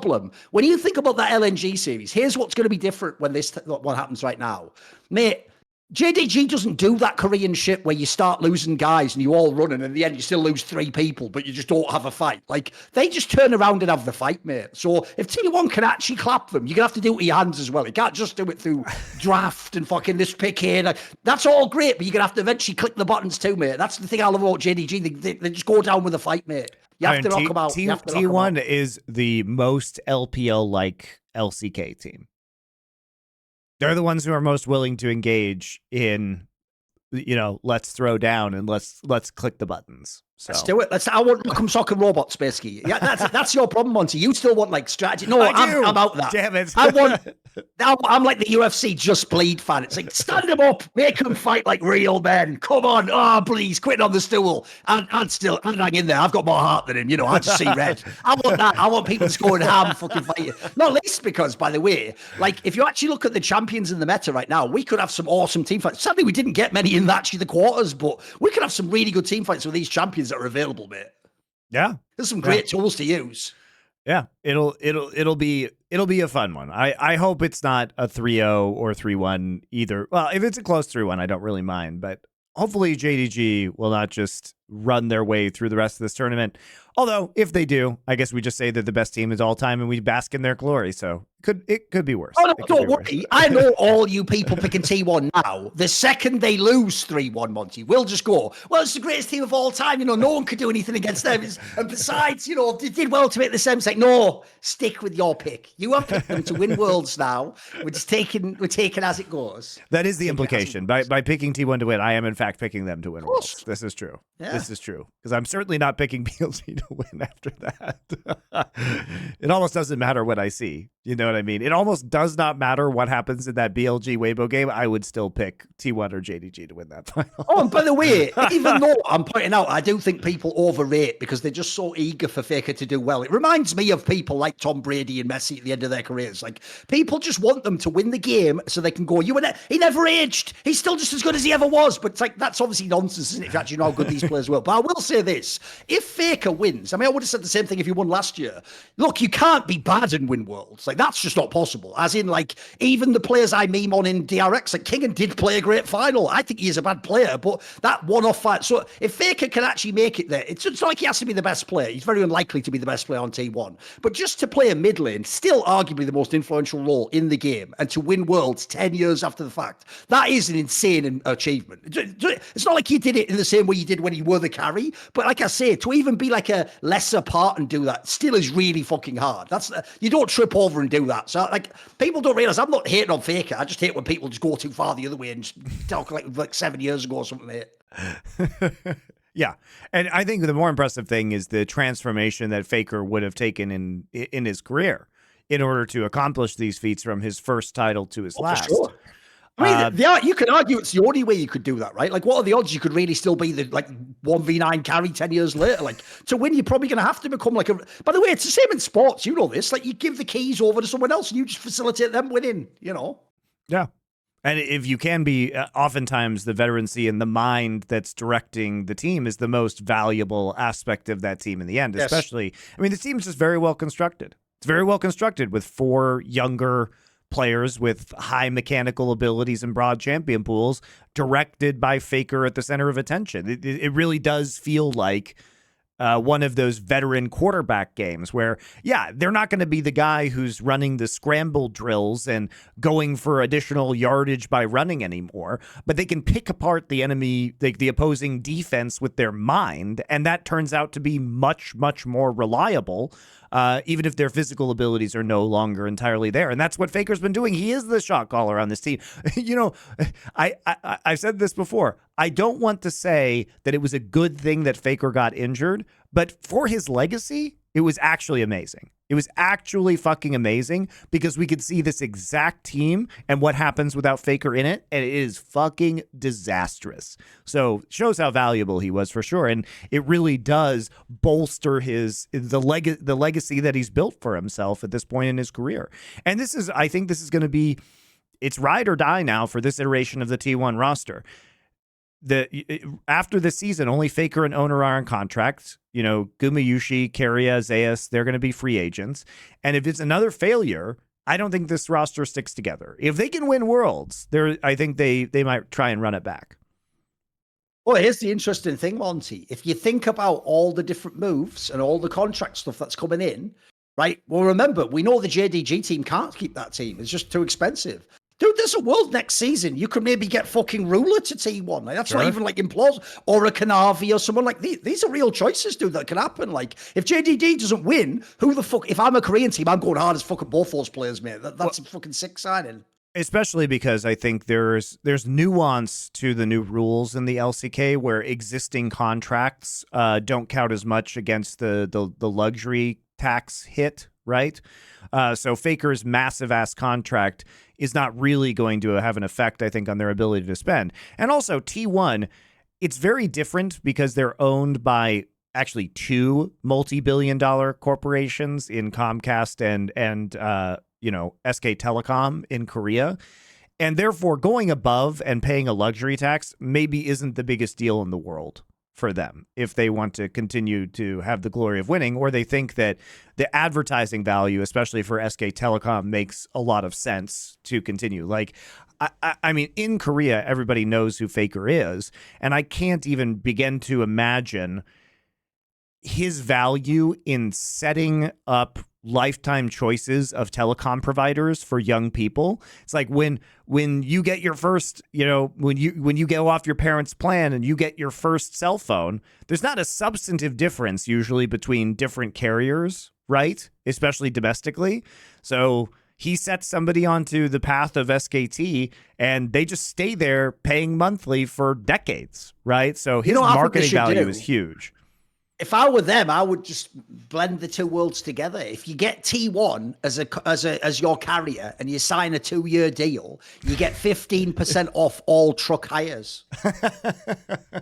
When you think about that LNG series, here's what's going to be different when what happens right now. Mate, JDG doesn't do that Korean shit where you start losing guys and you all run and in the end you still lose 3 people, but you just don't have a fight. Like, they just turn around and have the fight, mate. So if T1 can actually clap them, you're going to have to do it with your hands as well. You can't just do it through draft and fucking this pick here. Like, that's all great, but you're going to have to eventually click the buttons too, mate. That's the thing I love about JDG. They just go down with a fight, mate. You have to knock them out. T1 is the most LPL-like LCK team. They're the ones who are most willing to engage in, let's throw down and let's click the buttons. So. Let's do it. I want Rock'em Sock'em Robots, basically. Yeah, that's your problem, Monty. You still want like strategy. No, I'm out that. Damn it. I'm like the UFC Just Bleed fan. It's like, stand them up, make them fight like real men. Come on. Oh, please, quit on the stool. I'd hang in there. I've got more heart than him. I just see red. I want that. I want people scoring ham fucking fighting. Not least because, by the way, like if you actually look at the champions in the meta right now, we could have some awesome team fights. Sadly, we didn't get many in actually the quarters, but we could have some really good team fights with these champions that are available, mate. Yeah. There's some great tools to use. Yeah, it'll be a fun one. I hope it's not a 3-0 or 3-1 either. Well, if it's a close 3-1, I don't really mind, but hopefully JDG will not just run their way through the rest of this tournament. Although, if they do, I guess we just say that the best team is all time and we bask in their glory. So it could be worse. Oh, no, don't worry. I know all you people picking T1 now. The second they lose 3-1, Monty, we'll just go, well, it's the greatest team of all time. You know, no one could do anything against them. And besides, you know, they did well to make the same. It's like, no, stick with your pick. You have picked them to win Worlds now. We're taking as it goes. That is the implication. By picking T1 to win, I am in fact picking them to win Worlds. This is true. Yeah. This is true. Because I'm certainly not picking BLG to win after that. It almost doesn't matter what I see. You know what I mean? It almost does not matter what happens in that BLG Weibo game. I would still pick T1 or JDG to win that final. Oh, and by the way, even though I'm pointing out, I do think people overrate because they're just so eager for Faker to do well. It reminds me of people like Tom Brady and Messi at the end of their careers. Like, people just want them to win the game so they can go, he never aged. He's still just as good as he ever was. But it's like, that's obviously nonsense, isn't it? If you actually know how good these players were. But I will say this. If Faker wins, I mean, I would have said the same thing if he won last year. Look, you can't be bad and win Worlds. Like, that's just not possible. As in, like, even the players I meme on in DRX, like, Kingen did play a great final. I think he is a bad player, but that one-off fight. So if Faker can actually make it there, it's not like he has to be the best player. He's very unlikely to be the best player on T1. But just to play a mid lane, still arguably the most influential role in the game, and to win Worlds 10 years after the fact, that is an insane achievement. It's not like you did it in the same way you did when you were the carry, but like I say, to even be like a lesser part and do that still is really fucking hard. That's you don't trip over and do that. So like, people don't realize I'm not hating on Faker. I just hate when people just go too far the other way and just talk like 7 years ago or something, mate. Yeah, and I think the more impressive thing is the transformation that Faker would have taken in his career in order to accomplish these feats from his first title to his last. For sure. I mean, you could argue it's the only way you could do that, right? Like, what are the odds you could really still be the 1v9 carry 10 years later? Like, to win, you're probably going to have to become like a. By the way, it's the same in sports. You know this. Like, you give the keys over to someone else and you just facilitate them winning. You know. Yeah. And if you can be, oftentimes the veterancy and the mind that's directing the team is the most valuable aspect of that team in the end. Especially, I mean, the team's just very well constructed. It's very well constructed with 4 younger players with high mechanical abilities and broad champion pools directed by Faker at the center of attention. It really does feel like one of those veteran quarterback games where, yeah, they're not going to be the guy who's running the scramble drills and going for additional yardage by running anymore, but they can pick apart the enemy, the opposing defense with their mind, and that turns out to be much, much more reliable. Even if their physical abilities are no longer entirely there. And that's what Faker's been doing. He is the shot caller on this team. You know, I've said this before. I don't want to say that it was a good thing that Faker got injured, but for his legacy, it was actually amazing. It was actually fucking amazing because we could see this exact team and what happens without Faker in it, and it is fucking disastrous. So shows how valuable he was for sure, and it really does bolster the legacy that he's built for himself at this point in his career. And I think this is going to be, it's ride or die now for this iteration of the T1 roster. After this season, only Faker and Owner are on contracts. You know, Gumayushi, Keria, Zayas, they're going to be free agents. And if it's another failure, I don't think this roster sticks together. If they can win Worlds, I think they might try and run it back. Well, here's the interesting thing, Monty. If you think about all the different moves and all the contract stuff that's coming in, right? Well, remember, we know the JDG team can't keep that team. It's just too expensive. Dude, there's a world next season. You could maybe get fucking Ruler to T1. Like, that's not even like implausible. Or a Kanavi or someone like these are real choices, dude, that can happen. Like, if JDD doesn't win, who the fuck? If I'm a Korean team, I'm going hard as fucking both those players, mate. That's a fucking sick signing. Especially because I think there's nuance to the new rules in the LCK where existing contracts don't count as much against the luxury tax hit, right? So Faker's massive ass contract is not really going to have an effect, I think, on their ability to spend. And also T1, it's very different because they're owned by actually 2 multi-billion-dollar corporations in Comcast and SK Telecom in Korea. And therefore, going above and paying a luxury tax maybe isn't the biggest deal in the world. for them if they want to continue to have the glory of winning, or they think that the advertising value, especially for SK Telecom, makes a lot of sense to continue. Like, I mean, in Korea, everybody knows who Faker is, and I can't even begin to imagine his value in setting up lifetime choices of telecom providers for young people. It's like when you get your first, when you go off your parents' plan and you get your first cell phone, there's not a substantive difference usually between different carriers, right? Especially domestically. So he sets somebody onto the path of SKT and they just stay there paying monthly for decades, right? So his marketing value is huge. If I were them, I would just blend the two worlds together. If you get T1 as your carrier and you sign a 2-year deal, you get 15% off all truck hires.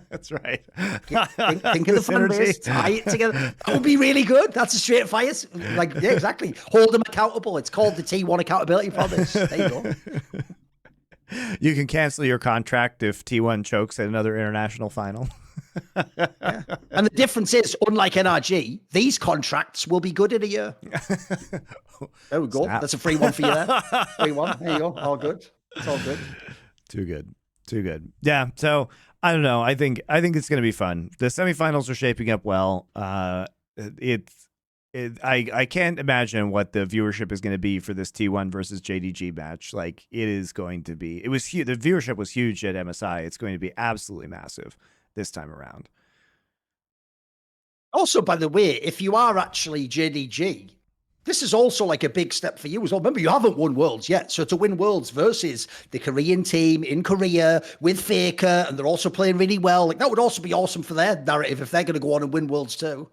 That's right. Think of the fan base, tie it together. That would be really good. That's a straight fire. Like, yeah, exactly. Hold them accountable. It's called the T1 accountability promise. There you go. You can cancel your contract if T1 chokes at another international final. Yeah. And the difference is, unlike NRG, these contracts will be good in a year. There we go. Snap. That's a free one for you there. Free one. There you go. All good. It's all good. Too good. Yeah. So I don't know. I think it's going to be fun. The semifinals are shaping up well. I can't imagine what the viewership is going to be for this T1 versus JDG match. Like, it is going to be. It was huge. The viewership was huge at MSI. It's going to be absolutely massive this time around. Also, by the way, if you are actually JDG, this is also like a big step for you as well. Remember, you haven't won Worlds yet. So to win Worlds versus the Korean team in Korea with Faker, and they're also playing really well, like that would also be awesome for their narrative if they're going to go on and win Worlds too.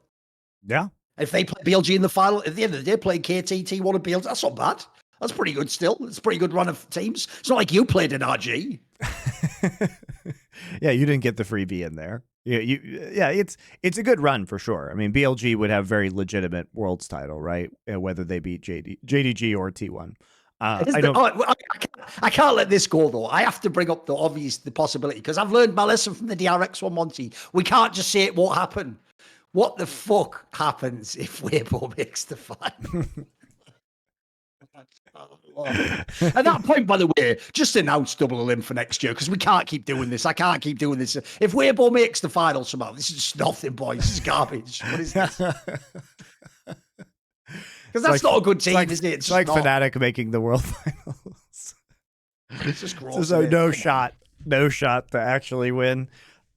Yeah. If they play BLG in the final, at the end of the day, playing KT, T1 and BLG, that's not bad. That's pretty good still. It's a pretty good run of teams. It's not like you played in RG. Yeah, you didn't get the freebie in there. Yeah, it's a good run for sure. I mean, BLG would have very legitimate Worlds title, right? Whether they beat JDG or T1. I can't let this go though. I have to bring up the possibility, because I've learned my lesson from the DRX one, Monty. We can't just say it won't happen. What the fuck happens if Weibo makes the final? At that point, by the way, just announce double elim for next year, because we can't keep doing this. I can't keep doing this. If Weibo makes the final somehow, this is just nothing, boys. This is garbage. What is this? Because that's not a good team, is it? It's like Fnatic making the world finals. It's just gross. So no shot to actually win.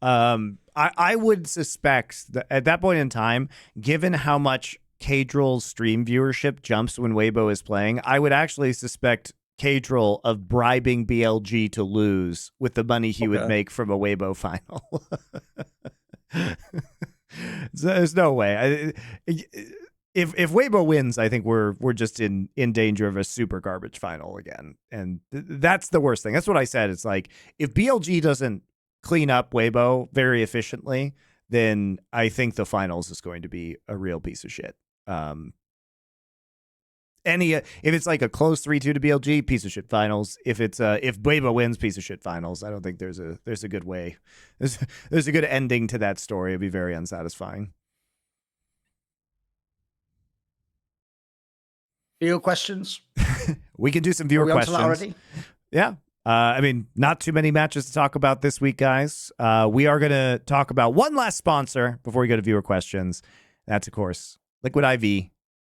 I would suspect that at that point in time, given how much Kadrill's stream viewership jumps when Weibo is playing, I would actually suspect Kadrill of bribing BLG to lose with the money he would make from a Weibo final. There's no way. If Weibo wins, I think we're just in danger of a super garbage final again, and that's the worst thing. That's what I said. It's like, if BLG doesn't clean up Weibo very efficiently, then I think the finals is going to be a real piece of shit. If it's like a close 3-2 to BLG, piece of shit finals. If Weibo wins, piece of shit finals. I don't think there's a good way. There's a good ending to that story. It'd be very unsatisfying. Viewer questions? We can do some viewer questions already. Yeah. I mean, not too many matches to talk about this week, guys. We are going to talk about one last sponsor before we go to viewer questions. That's, of course, Liquid IV.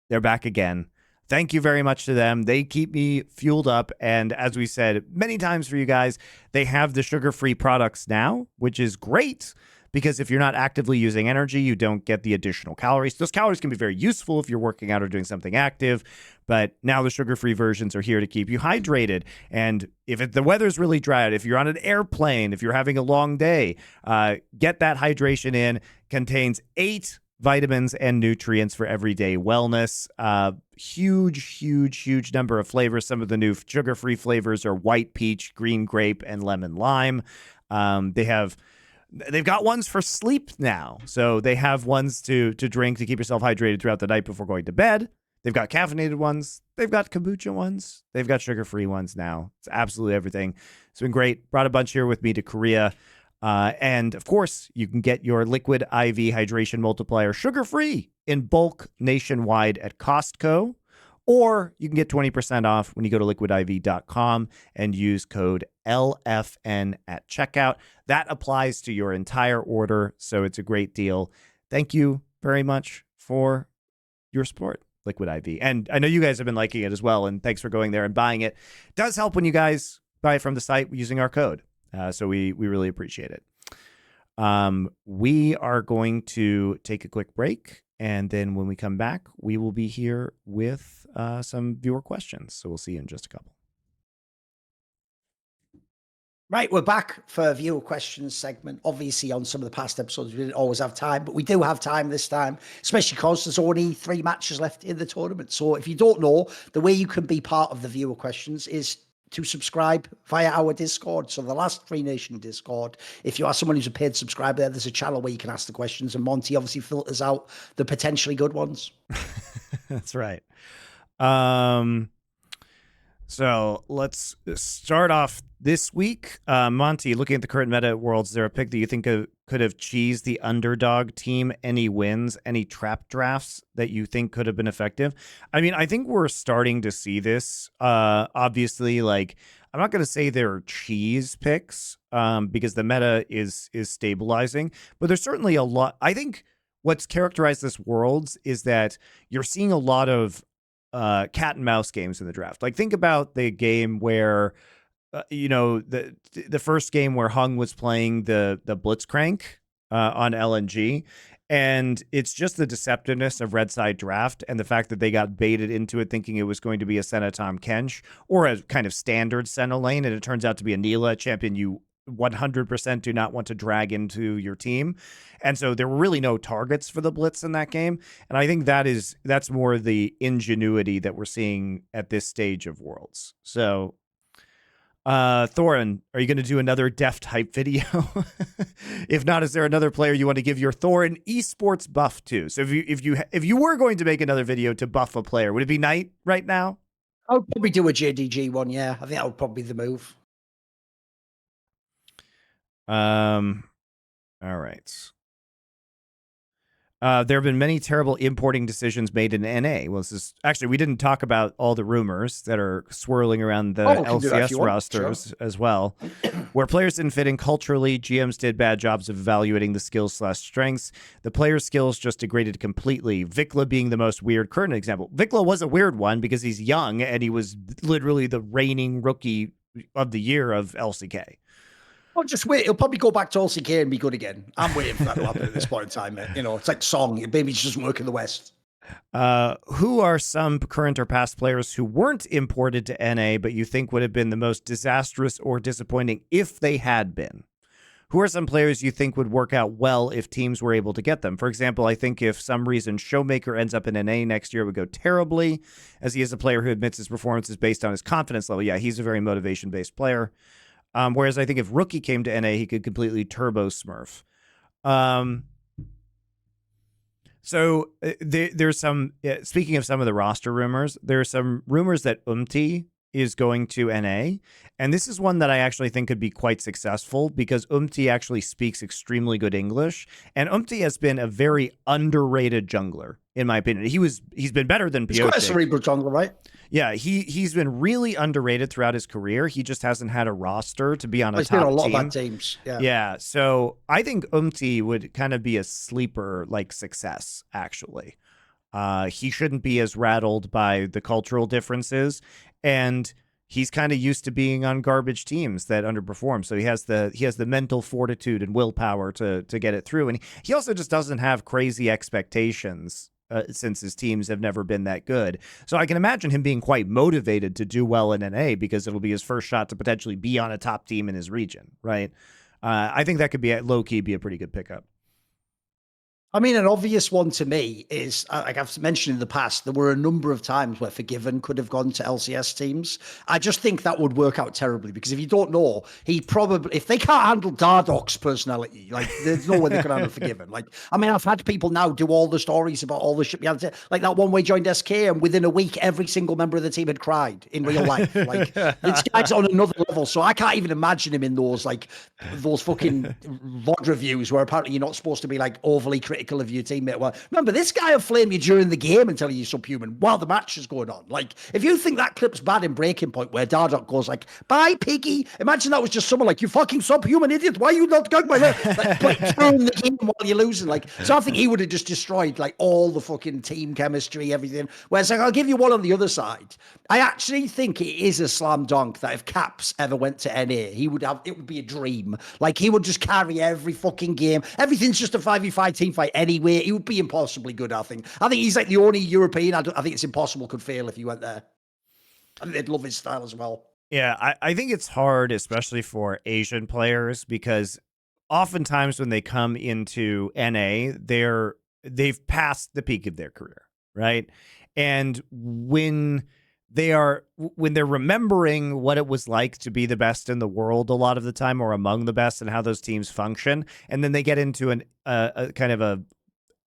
They're back again. Thank you very much to them. They keep me fueled up. And as we said many times for you guys, they have the sugar-free products now, which is great, because if you're not actively using energy, you don't get the additional calories. Those calories can be very useful if you're working out or doing something active, but now the sugar-free versions are here to keep you hydrated. And if the weather's really dry out, if you're on an airplane, if you're having a long day, get that hydration in. Contains 8 vitamins and nutrients for everyday wellness. Huge number of flavors. Some of the new sugar-free flavors are white peach, green grape, and lemon lime. They've got ones for sleep now. So they have ones to drink to keep yourself hydrated throughout the night before going to bed. They've got caffeinated ones. They've got kombucha ones. They've got sugar-free ones now. It's absolutely everything. It's been great. Brought a bunch here with me to Korea. And of course, you can get your Liquid IV Hydration Multiplier sugar-free in bulk nationwide at Costco, or you can get 20% off when you go to liquidiv.com and use code LFN at checkout. That applies to your entire order, so it's a great deal. Thank you very much for your support, Liquid IV. And I know you guys have been liking it as well, and thanks for going there and buying it. It does help when you guys buy it from the site using our code. So we really appreciate it. We are going to take a quick break, and then when we come back, we will be here with some viewer questions. So we'll see you in just a couple. Right, we're back for a viewer questions segment. Obviously, on some of the past episodes, we didn't always have time, but we do have time this time, especially because there's only 3 matches left in the tournament. So if you don't know, the way you can be part of the viewer questions is to subscribe via our Discord. So the Last Free Nation Discord, if you are someone who's a paid subscriber there, there's a channel where you can ask the questions, and Monty obviously filters out the potentially good ones. That's right. So let's start off this week. Monty, looking at the current meta at Worlds, is there a pick that you think could have cheesed the underdog team? Any wins, any trap drafts that you think could have been effective? I mean, I think we're starting to see this. Obviously, like, I'm not going to say they're cheese picks because the meta is stabilizing, but there's certainly a lot. I think what's characterized this Worlds is that you're seeing a lot of cat and mouse games in the draft. Like, think about the game where the first game where Hung was playing the Blitzcrank on LNG, and it's just the deceptiveness of Red Side Draft and the fact that they got baited into it thinking it was going to be a Senna Tom Kench or a kind of standard Senna lane, and it turns out to be a Neela champion you 100% do not want to drag into your team. And so there were really no targets for the Blitz in that game. And I think that's more the ingenuity that we're seeing at this stage of Worlds. So Thorin, are you going to do another Deft hype video? If not, is there another player you want to give your Thorin esports buff to? So if you were going to make another video to buff a player, would it be Knight right now? I would probably do a JDG one, yeah. I think that would probably be the move. All right. There have been many terrible importing decisions made in NA. Well, this is actually, we didn't talk about all the rumors that are swirling around the LCS rosters as well, where players didn't fit in culturally. GMs did bad jobs of evaluating the skills/strengths. The players' skills just degraded completely. Vikla being the most weird current example. Vikla was a weird one because he's young and he was literally the reigning rookie of the year of LCK. Well, just wait. He'll probably go back to LCK and be good again. I'm waiting for that to happen at this point in time, mate. You know, it's like Song. Maybe it just doesn't work in the West. Who are some current or past players who weren't imported to NA, but you think would have been the most disastrous or disappointing if they had been? Who are some players you think would work out well if teams were able to get them? For example, I think if some reason Showmaker ends up in NA next year, it would go terribly, as he is a player who admits his performance is based on his confidence level. Yeah, he's a very motivation-based player. Whereas I think if Rookie came to NA, he could completely turbo smurf. So there's some, speaking of some of the roster rumors, there are some rumors that is going to NA. And this is one that I actually think could be quite successful because actually speaks extremely good English. And has been a very underrated jungler, in my opinion. He's been better than Piotrek. He's quite a cerebral jungler, right? Yeah, he's been really underrated throughout his career. He just hasn't had a roster to be on a top team. He's been on a lot of bad teams. Yeah, so I think would kind of be a sleeper like success, actually. He shouldn't be as rattled by the cultural differences, and he's kind of used to being on garbage teams that underperform. So he has the mental fortitude and willpower to get it through, and he also just doesn't have crazy expectations. Since his teams have never been that good. So I can imagine him being quite motivated to do well in NA because it'll be his first shot to potentially be on a top team in his region, right? I think that could be, low-key, be a pretty good pickup. I mean, an obvious one to me is, like I've mentioned in the past, there were a number of times where Forgiven could have gone to LCS teams. I just think that would work out terribly because if you don't know, he probably, if they can't handle Dardok's personality, like there's no way they could handle Forgiven. Like, I mean, I've had people now do all the stories about all the shit behind it. Like that one where he joined SK and within a week, every single member of the team had cried in real life. Like this guy's on another level. So I can't even imagine him in those, like those fucking VOD reviews where apparently you're not supposed to be like overly critical of your teammate. Well, remember, this guy will flame you during the game and tell you you're subhuman while the match is going on. Like, if you think that clip's bad in Breaking Point where Dardok goes like, bye, piggy. Imagine that was just someone like, you fucking subhuman idiot. Why are you not going my way? Like, during the game while you're losing. Like, so I think he would have just destroyed like all the fucking team chemistry, everything. Whereas like, I'll give you one on the other side. I actually think it is a slam dunk that if Caps ever went to NA, he would have, it would be a dream. Like, he would just carry every fucking game. Everything's just a 5v5 team fight anyway. He would be impossibly good, I think. I think he's like the only European I think it's impossible could fail if he went there. I think they'd love his style as well. Yeah, I think it's hard, especially for Asian players, because oftentimes when they come into NA, they've passed the peak of their career, right? And when they're remembering what it was like to be the best in the world a lot of the time, or among the best, and how those teams function, and then they get into a kind of a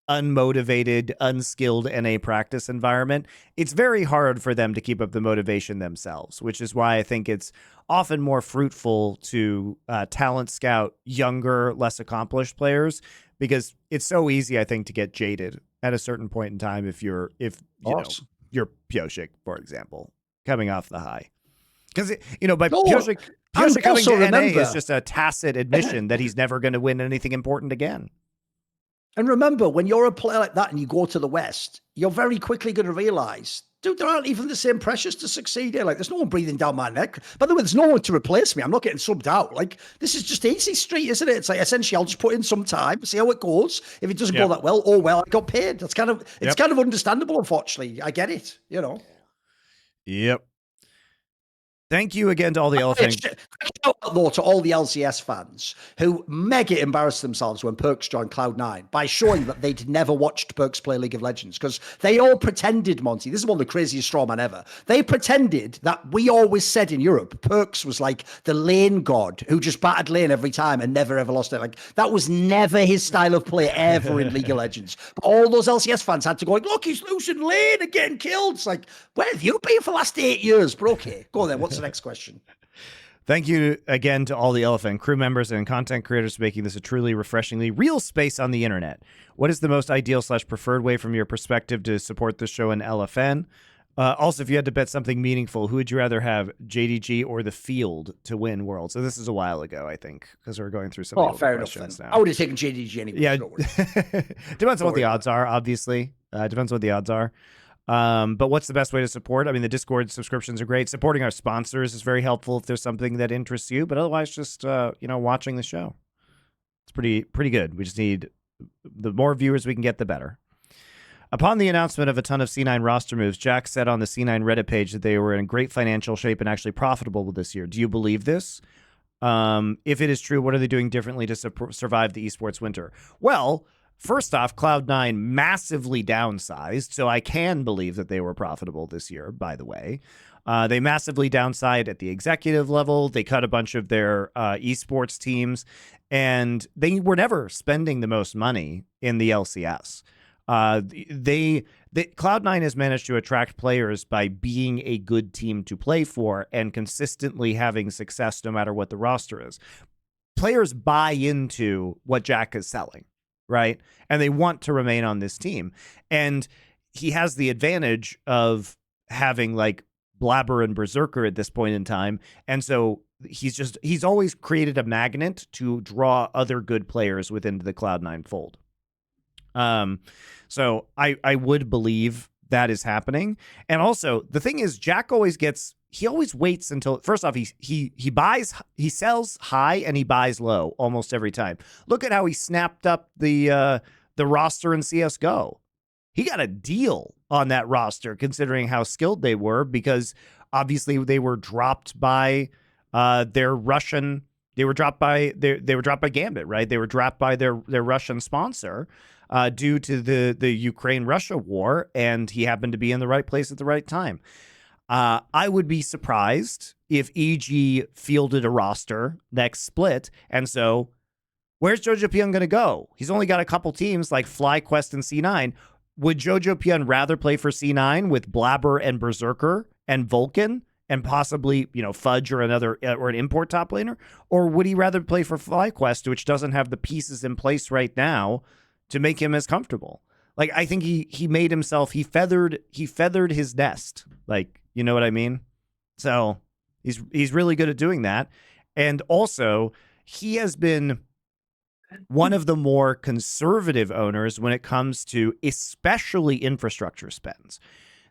unmotivated, unskilled NA practice environment, it's very hard for them to keep up the motivation themselves, which is why I think it's often more fruitful to talent scout younger, less accomplished players, because it's so easy, I think, to get jaded at a certain point in time if you're Pyosik, for example, coming off the high. Because, Pyosik coming to NA is just a tacit admission that he's never going to win anything important again. And remember, when you're a player like that and you go to the West, you're very quickly going to realize, dude, there aren't even the same pressures to succeed here. Like, there's no one breathing down my neck. By the way, there's no one to replace me. I'm not getting subbed out. Like, this is just easy street, isn't it? It's like, essentially, I'll just put in some time, see how it goes. If it doesn't go that well, I got paid. That's kind of, it's kind of understandable, unfortunately. I get it, Yep. Thank you again to all the elephant. Shout out, though, to all the LCS fans who mega embarrassed themselves when Perks joined Cloud9 by showing that they'd never watched Perks play League of Legends, because they all pretended, Monty, this is one of the craziest straw man ever, they pretended that we always said in Europe Perks was like the lane god who just battered lane every time and never ever lost it. Like, that was never his style of play ever in League of Legends. But all those LCS fans had to go like, look, he's losing lane and getting killed. It's like, where have you been for the last 8 years? But okay, go then. What's the next question? Thank you again to all the Elephant crew members and content creators for making this a truly refreshingly real space on the internet. What is the most ideal/preferred way from your perspective to support the show in LFN? Also, if you had to bet something meaningful, who would you rather have, JDG or the field to win Worlds? So this is a while ago, I think, because we're going through some fair questions enough, now. I would have taken JDG anyway. Yeah, depends on what the odds are, obviously. Depends on what the odds are. But what's the best way to support? I mean, the Discord subscriptions are great. Supporting our sponsors is very helpful if there's something that interests you. But otherwise, just watching the show. It's pretty good. We just need the more viewers we can get, the better. Upon the announcement of a ton of C9 roster moves, Jack said on the C9 Reddit page that they were in great financial shape and actually profitable this year. Do you believe this? If it is true, what are they doing differently to survive the esports winter? Well, first off, Cloud9 massively downsized, so I can believe that they were profitable this year, by the way. They massively downsized at the executive level. They cut a bunch of their esports teams, and they were never spending the most money in the LCS. Cloud9 has managed to attract players by being a good team to play for and consistently having success no matter what the roster is. Players buy into what Jack is selling, right? And they want to remain on this team. And he has the advantage of having like Blabber and Berserker at this point in time. And so he's always created a magnet to draw other good players within the Cloud9 fold. So I would believe that is happening. And also the thing is, Jack always waits until, first off, he sells high and he buys low almost every time. Look at how he snapped up the roster in CSGO. He got a deal on that roster considering how skilled they were, because obviously they were dropped by their Russian. They were dropped by Gambit, right? They were dropped by their Russian sponsor. due to the Ukraine-Russia war, and he happened to be in the right place at the right time. I would be surprised if EG fielded a roster next split, and so where's Jojo Pion going to go? He's only got a couple teams like FlyQuest and C9. Would Jojo Pion rather play for C9 with Blabber and Berserker and Vulcan and possibly, Fudge or an import top laner? Or would he rather play for FlyQuest, which doesn't have the pieces in place right now to make him as comfortable? Like, I think he made himself, he feathered his nest. Like, you know what I mean? So he's really good at doing that. And also, he has been one of the more conservative owners when it comes to especially infrastructure spends.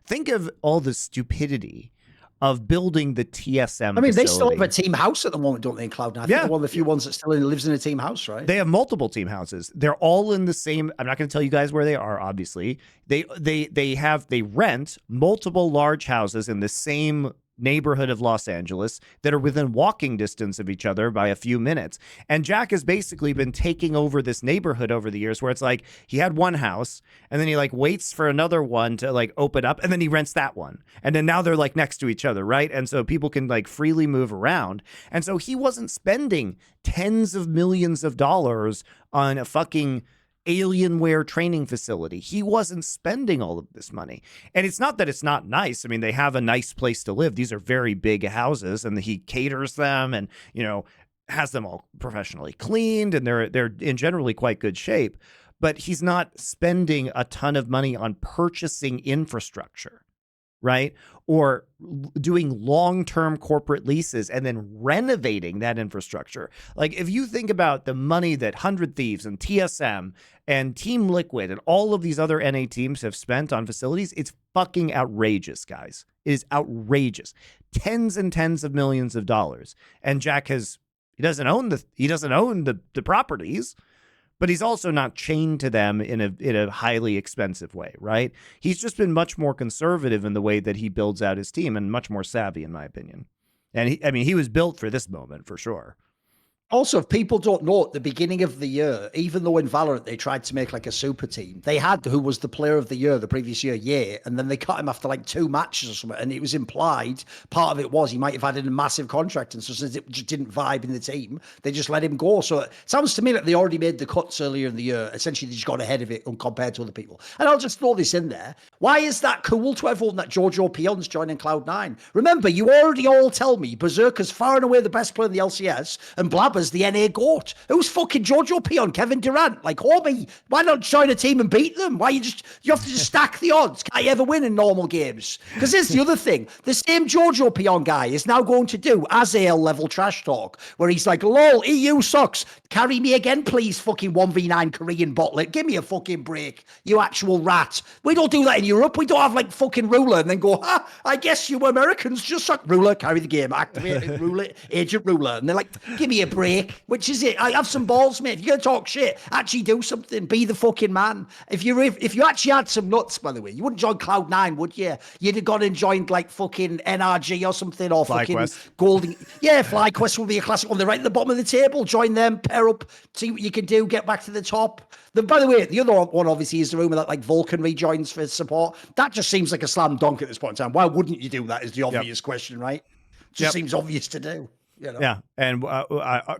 Think of all the stupidity of building the TSM I mean, facility. They still have a team house at the moment, don't they, in Cloud9? I think they're one of the few ones that still lives in a team house, right? They have multiple team houses. They're all in the same. I'm not going to tell you guys where they are, obviously. They rent multiple large houses in the same neighborhood of Los Angeles that are within walking distance of each other by a few minutes. And Jack has basically been taking over this neighborhood over the years, where it's like he had one house and then he waits for another one to open up, and then he rents that one. And then now they're next to each other, right? And so people can freely move around. And so he wasn't spending tens of millions of dollars on a fucking Alienware training facility. He wasn't spending all of this money. And it's not that it's not nice. I mean, they have a nice place to live. These are very big houses, and he caters them and, has them all professionally cleaned, and they're in generally quite good shape. But he's not spending a ton of money on purchasing infrastructure, right? Or doing long-term corporate leases and then renovating that infrastructure. If you think about the money that 100 Thieves and TSM and Team Liquid and all of these other NA teams have spent on facilities, it's fucking outrageous, guys. It is outrageous. Tens and tens of millions of dollars. And Jack he doesn't own the properties, but he's also not chained to them in a highly expensive way, right? He's just been much more conservative in the way that he builds out his team, and much more savvy, in my opinion. And he was built for this moment, for sure. Also, if people don't know, at the beginning of the year, even though in Valorant they tried to make a super team, they had who was the player of the year the previous year, and then they cut him after 2 matches or something, and it was implied, part of it was he might have had a massive contract, and so since it just didn't vibe in the team, they just let him go. So it sounds to me like they already made the cuts earlier in the year. Essentially, they just got ahead of it compared to other people. And I'll just throw this in there. Why is that cool to everyone that Jojo Pion's joining Cloud9? Remember, you already all tell me Berserker's far and away the best player in the LCS, and Blabber's the NA GOAT. Who's fucking Jojo Pion, Kevin Durant? Homie, why not join a team and beat them? You have to just stack the odds? Can't you ever win in normal games? Because here's the other thing. The same Jojo Pion guy is now going to do Azale level trash talk, where he's like, lol, EU sucks. Carry me again, please, fucking 1v9 Korean botlet. Give me a fucking break, you actual rat. We don't do that in Europe. We don't have fucking ruler and then go, I guess you Americans just suck. Ruler, carry the game. Activate ruler, agent ruler. And they're like, give me a break. Which is it? I have some balls, mate. If you're gonna talk shit, actually do something. Be the fucking man. If you actually had some nuts, by the way, you wouldn't join Cloud9, would you? You'd have gone and joined fucking NRG or something, or fucking Golden. Yeah, FlyQuest will be a classic one. They're right at the bottom of the table. Join them, pair up, see what you can do, get back to the top. By the way, the other one obviously is the rumor that Vulcan rejoins for support. That just seems like a slam dunk at this point in time. Why wouldn't you do that? Is the obvious question, right? Just seems obvious to do. Yeah, and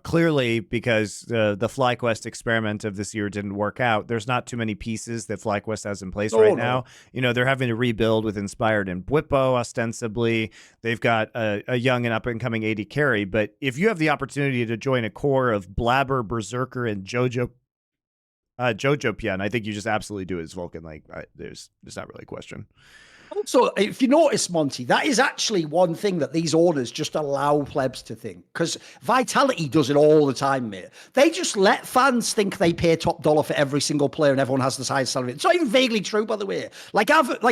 clearly, because the FlyQuest experiment of this year didn't work out, there's not too many pieces that FlyQuest has in place now. They're having to rebuild with Inspired and Bwipo, ostensibly. They've got a young and up-and-coming AD carry, but if you have the opportunity to join a core of Blabber, Berserker, and Jojo Pion, I think you just absolutely do it as Vulcan. There's not really a question. Also, if you notice, Monty, that is actually one thing that these owners just allow plebs to think. Because Vitality does it all the time, mate. They just let fans think they pay top dollar for every single player and everyone has the highest salary. It's not even vaguely true, by the way.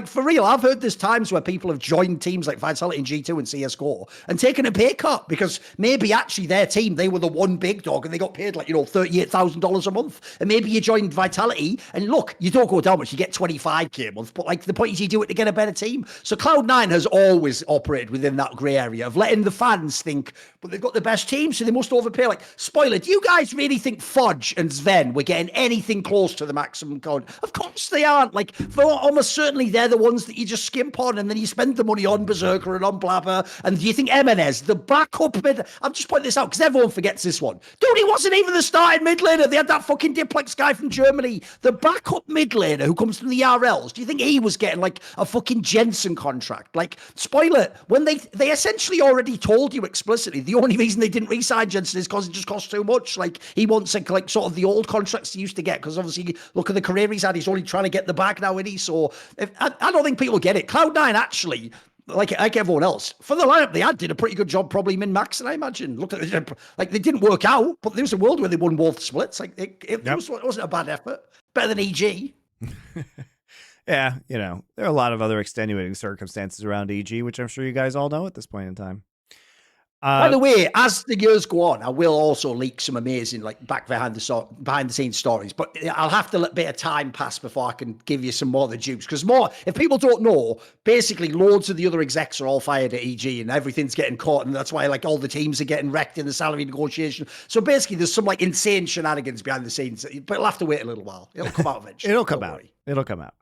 For real, I've heard there's times where people have joined teams like Vitality and G2 and CSGO and taken a pay cut because maybe actually their team, they were the one big dog and they got paid $38,000 a month. And maybe you joined Vitality and look, you don't go down much, you get $25K a month. But the point is you do it to get a better better team. So Cloud9 has always operated within that grey area of letting the fans think, but they've got the best team, so they must overpay. Like, spoiler, do you guys really think Fudge and Sven were getting anything close to the maximum code? Of course they aren't. Like, for almost certainly they're the ones that you just skimp on, and then you spend the money on Berserker and on Blabber. And do you think Emenez, the backup mid, I'm just pointing this out because everyone forgets this one. Dude, he wasn't even the starting mid laner. They had that fucking Diplex guy from Germany. The backup mid laner who comes from the RLs. Do you think he was getting like a fucking Jensen contract? Like, spoiler, when they essentially already told you explicitly the only reason they didn't re-sign Jensen is because it just costs too much. Like, he wants like sort of the old contracts he used to get, because obviously look at the career he's had. He's only trying to get the bag now, isn't he? So I don't think people get it. Cloud9 actually, like everyone else, for the lineup they had, did a pretty good job, probably min-maxing, I imagine. Look at like, they didn't work out, but there was a world where they won both splits. Like, it wasn't a bad effort. Better than EG. Yeah, there are a lot of other extenuating circumstances around EG, which I'm sure you guys all know at this point in time. By the way, as the years go on, I will also leak some amazing, like, behind the scenes stories. But I'll have to let a bit of time pass before I can give you some more of the juice. Because if people don't know, basically loads of the other execs are all fired at EG, and everything's getting caught, and that's why like all the teams are getting wrecked in the salary negotiation. So basically, there's some like insane shenanigans behind the scenes. But it'll have to wait a little while. It'll come out eventually. It'll come out.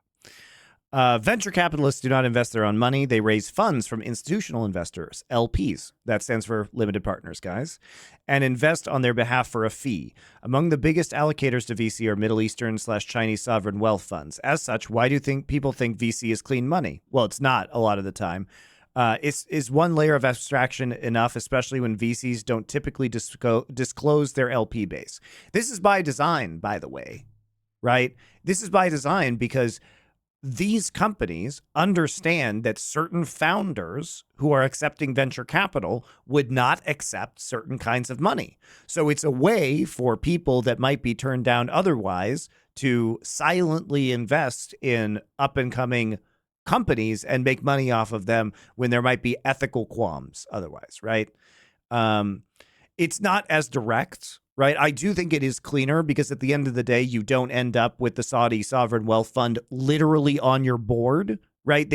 Venture capitalists do not invest their own money. They raise funds from institutional investors, LPs. That stands for limited partners, guys, and invest on their behalf for a fee. Among the biggest allocators to VC are Middle Eastern/Chinese sovereign wealth funds. As such, why do people think VC is clean money? Well, it's not a lot of the time. Is one layer of abstraction enough, especially when VCs don't typically disclose their LP base? This is by design, by the way, right? This is by design because these companies understand that certain founders who are accepting venture capital would not accept certain kinds of money. So it's a way for people that might be turned down otherwise to silently invest in up-and-coming companies and make money off of them when there might be ethical qualms otherwise, right? It's not as direct, right? I do think it is cleaner because at the end of the day, you don't end up with the Saudi sovereign wealth fund literally on your board, right?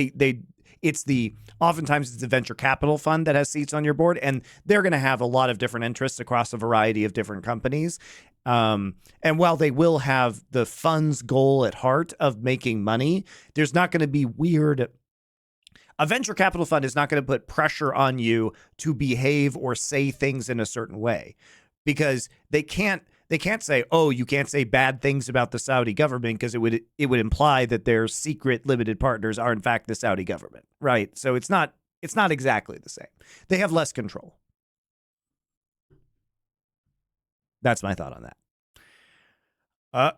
Oftentimes it's the venture capital fund that has seats on your board, and they're going to have a lot of different interests across a variety of different companies. And while they will have the fund's goal at heart of making money, there's not going to be a venture capital fund is not going to put pressure on you to behave or say things in a certain way, because they can't say, oh, you can't say bad things about the Saudi government, because it would imply that their secret limited partners are in fact the Saudi government, right? So it's not exactly the same. They have less control. That's my thought on that.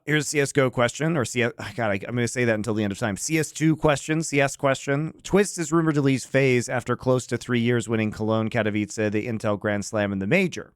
Here's a CSGO question, or CS. God, I'm going to say that until the end of time. CS2 question, CS question. Twist is rumored to leave FaZe after close to 3 years winning Cologne, Katowice, the Intel Grand Slam, and the Major.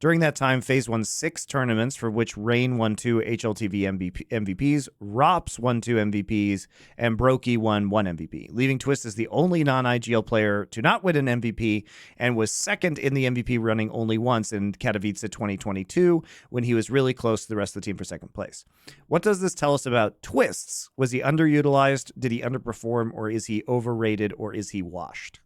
During that time, FaZe won 6 tournaments, for which Rain won 2 HLTV MVPs, Rops won 2 MVPs, and Brokey won 1 MVP, leaving Twist as the only non-IGL player to not win an MVP, and was second in the MVP running only once in Katowice 2022, when he was really close to the rest of the team for second place. What does this tell us about Twists? Was he underutilized? Did he underperform? Or is he overrated? Or is he washed?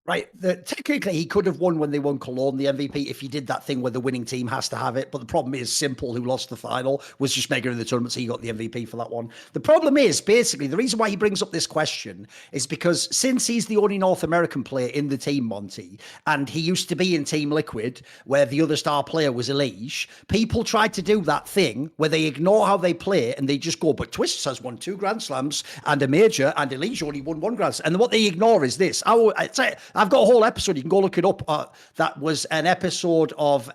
Right. Technically, he could have won when they won Cologne, the MVP, if he did that thing where the winning team has to have it. But the problem is Simple, who lost the final, was just mega in the tournament, so he got the MVP for that one. The problem is, basically, the reason why he brings up this question is because since he's the only North American player in the team, Monty, and he used to be in Team Liquid, where the other star player was Elige, people tried to do that thing where they ignore how they play and they just go, but Twists has won 2 Grand Slams and a Major, and Elige only won 1 Grand Slam. And what they ignore is this. I've got a whole episode, you can go look it up. That was an episode of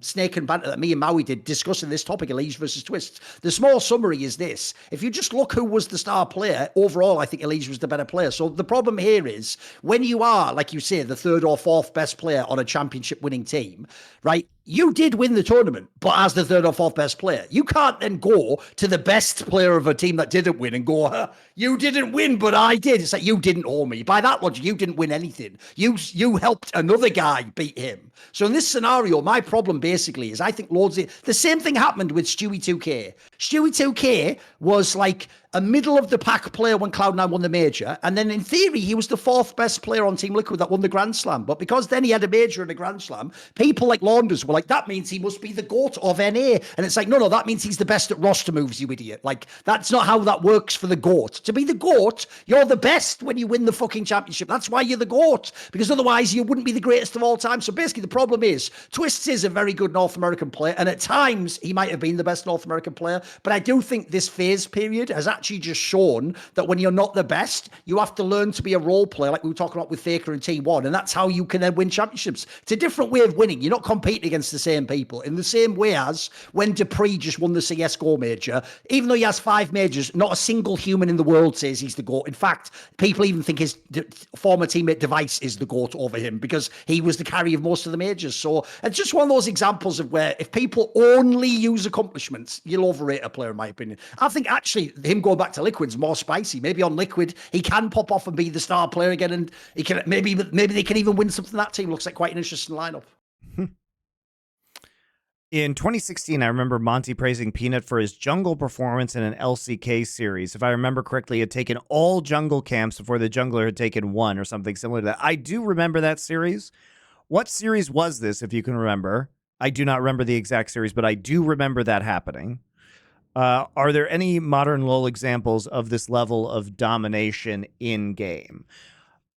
Snake and Banter that me and Maui did discussing this topic, Elige versus Twists. The small summary is this. If you just look who was the star player, overall, I think Elige was the better player. So the problem here is when you are, like you say, the 3rd or 4th best player on a championship winning team, right? You did win the tournament, but as the 3rd or 4th best player, you can't then go to the best player of a team that didn't win and go, you didn't win, but I did. It's like, you didn't owe me. By that logic, you didn't win anything. You helped another guy beat him. So in this scenario, my problem basically is I think the same thing happened with Stewie 2K. Stewie 2K was like a middle of the pack player when Cloud9 won the major. And then in theory, he was the fourth best player on Team Liquid that won the Grand Slam. But because then he had a major and a Grand Slam, people like Launders were like, that means he must be the GOAT of NA. And it's like, no, that means he's the best at roster moves, you idiot. Like, that's not how that works for the GOAT. To be the GOAT, you're the best when you win the fucking championship. That's why you're the GOAT. Because otherwise you wouldn't be the greatest of all time. So basically the problem is, Twists is a very good North American player. And at times he might have been the best North American player. But I do think this phase period has actually just shown that when you're not the best, you have to learn to be a role player, like we were talking about with Faker and T1, and that's how you can then win championships. It's a different way of winning. You're not competing against the same people in the same way as when Dupree just won the CSGO major. Even though he has 5 majors, not a single human in the world says he's the GOAT. In fact, people even think his former teammate Device is the GOAT over him because he was the carry of most of the majors. So it's just one of those examples of where if people only use accomplishments, you'll overrate a player, in my opinion. I think actually him going back to Liquid's more spicy. Maybe on Liquid he can pop off and be the star player again, and he can maybe they can even win something. That team looks like quite an interesting lineup. In 2016, I remember Monty praising Peanut for his jungle performance in an LCK series. If I remember correctly, he had taken all jungle camps before the jungler had taken one or something similar to that. I do remember that series. What series was this, if you can remember? I do not remember the exact series, but I do remember that happening. Are there any modern LoL examples of this level of domination in game?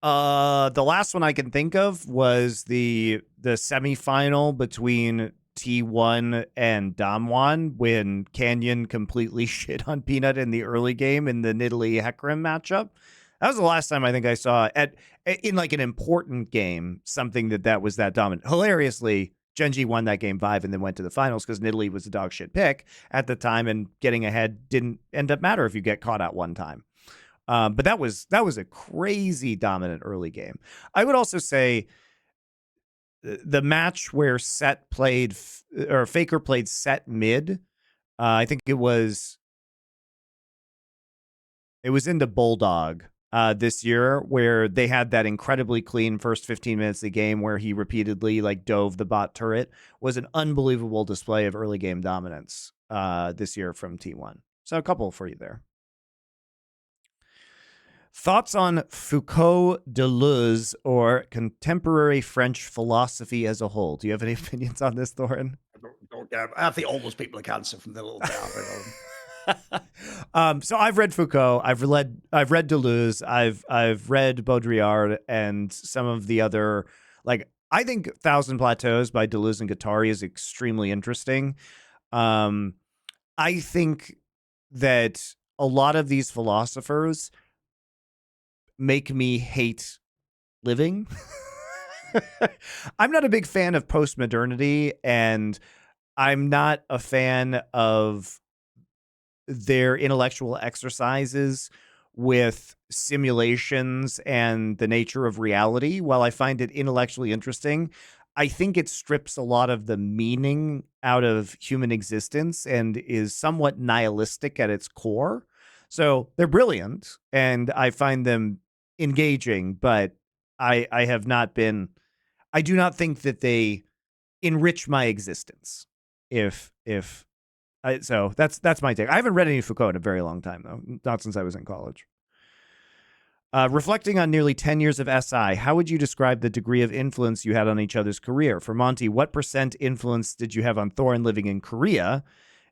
The last one I can think of was the semifinal between T1 and Damwon when Canyon completely shit on Peanut in the early game in the Nidalee Hecarim matchup. That was the last time I think I saw in like an important game something that was that dominant. Hilariously, GenG won that game 5 and then went to the finals because Nidalee was a dog shit pick at the time, and getting ahead didn't end up matter if you get caught out one time. But that was a crazy dominant early game. I would also say the match where Faker played Set mid. I think it was into Bulldog this year, where they had that incredibly clean first 15 minutes of the game where he repeatedly like dove the bot turret. Was an unbelievable display of early game dominance this year from T1. So a couple for you there. Thoughts on Foucault, Deleuze, or contemporary French philosophy as a whole? Do you have any opinions on this, Thorin? I think all those people are cancer from the little town. So I've read Foucault, I've read Deleuze, I've read Baudrillard, and some of the other, like, I think Thousand Plateaus by Deleuze and Guattari is extremely interesting. I think that a lot of these philosophers make me hate living. I'm not a big fan of postmodernity, and I'm not a fan of their intellectual exercises with simulations and the nature of reality. While I find it intellectually interesting, I think it strips a lot of the meaning out of human existence and is somewhat nihilistic at its core. So they're brilliant, and I find them engaging, but I do not think that they enrich my existence. So that's my take. I haven't read any Foucault in a very long time, though, not since I was in college. Reflecting on nearly 10 years of SI, how would you describe the degree of influence you had on each other's career? For Monty, what % influence did you have on Thorin living in Korea?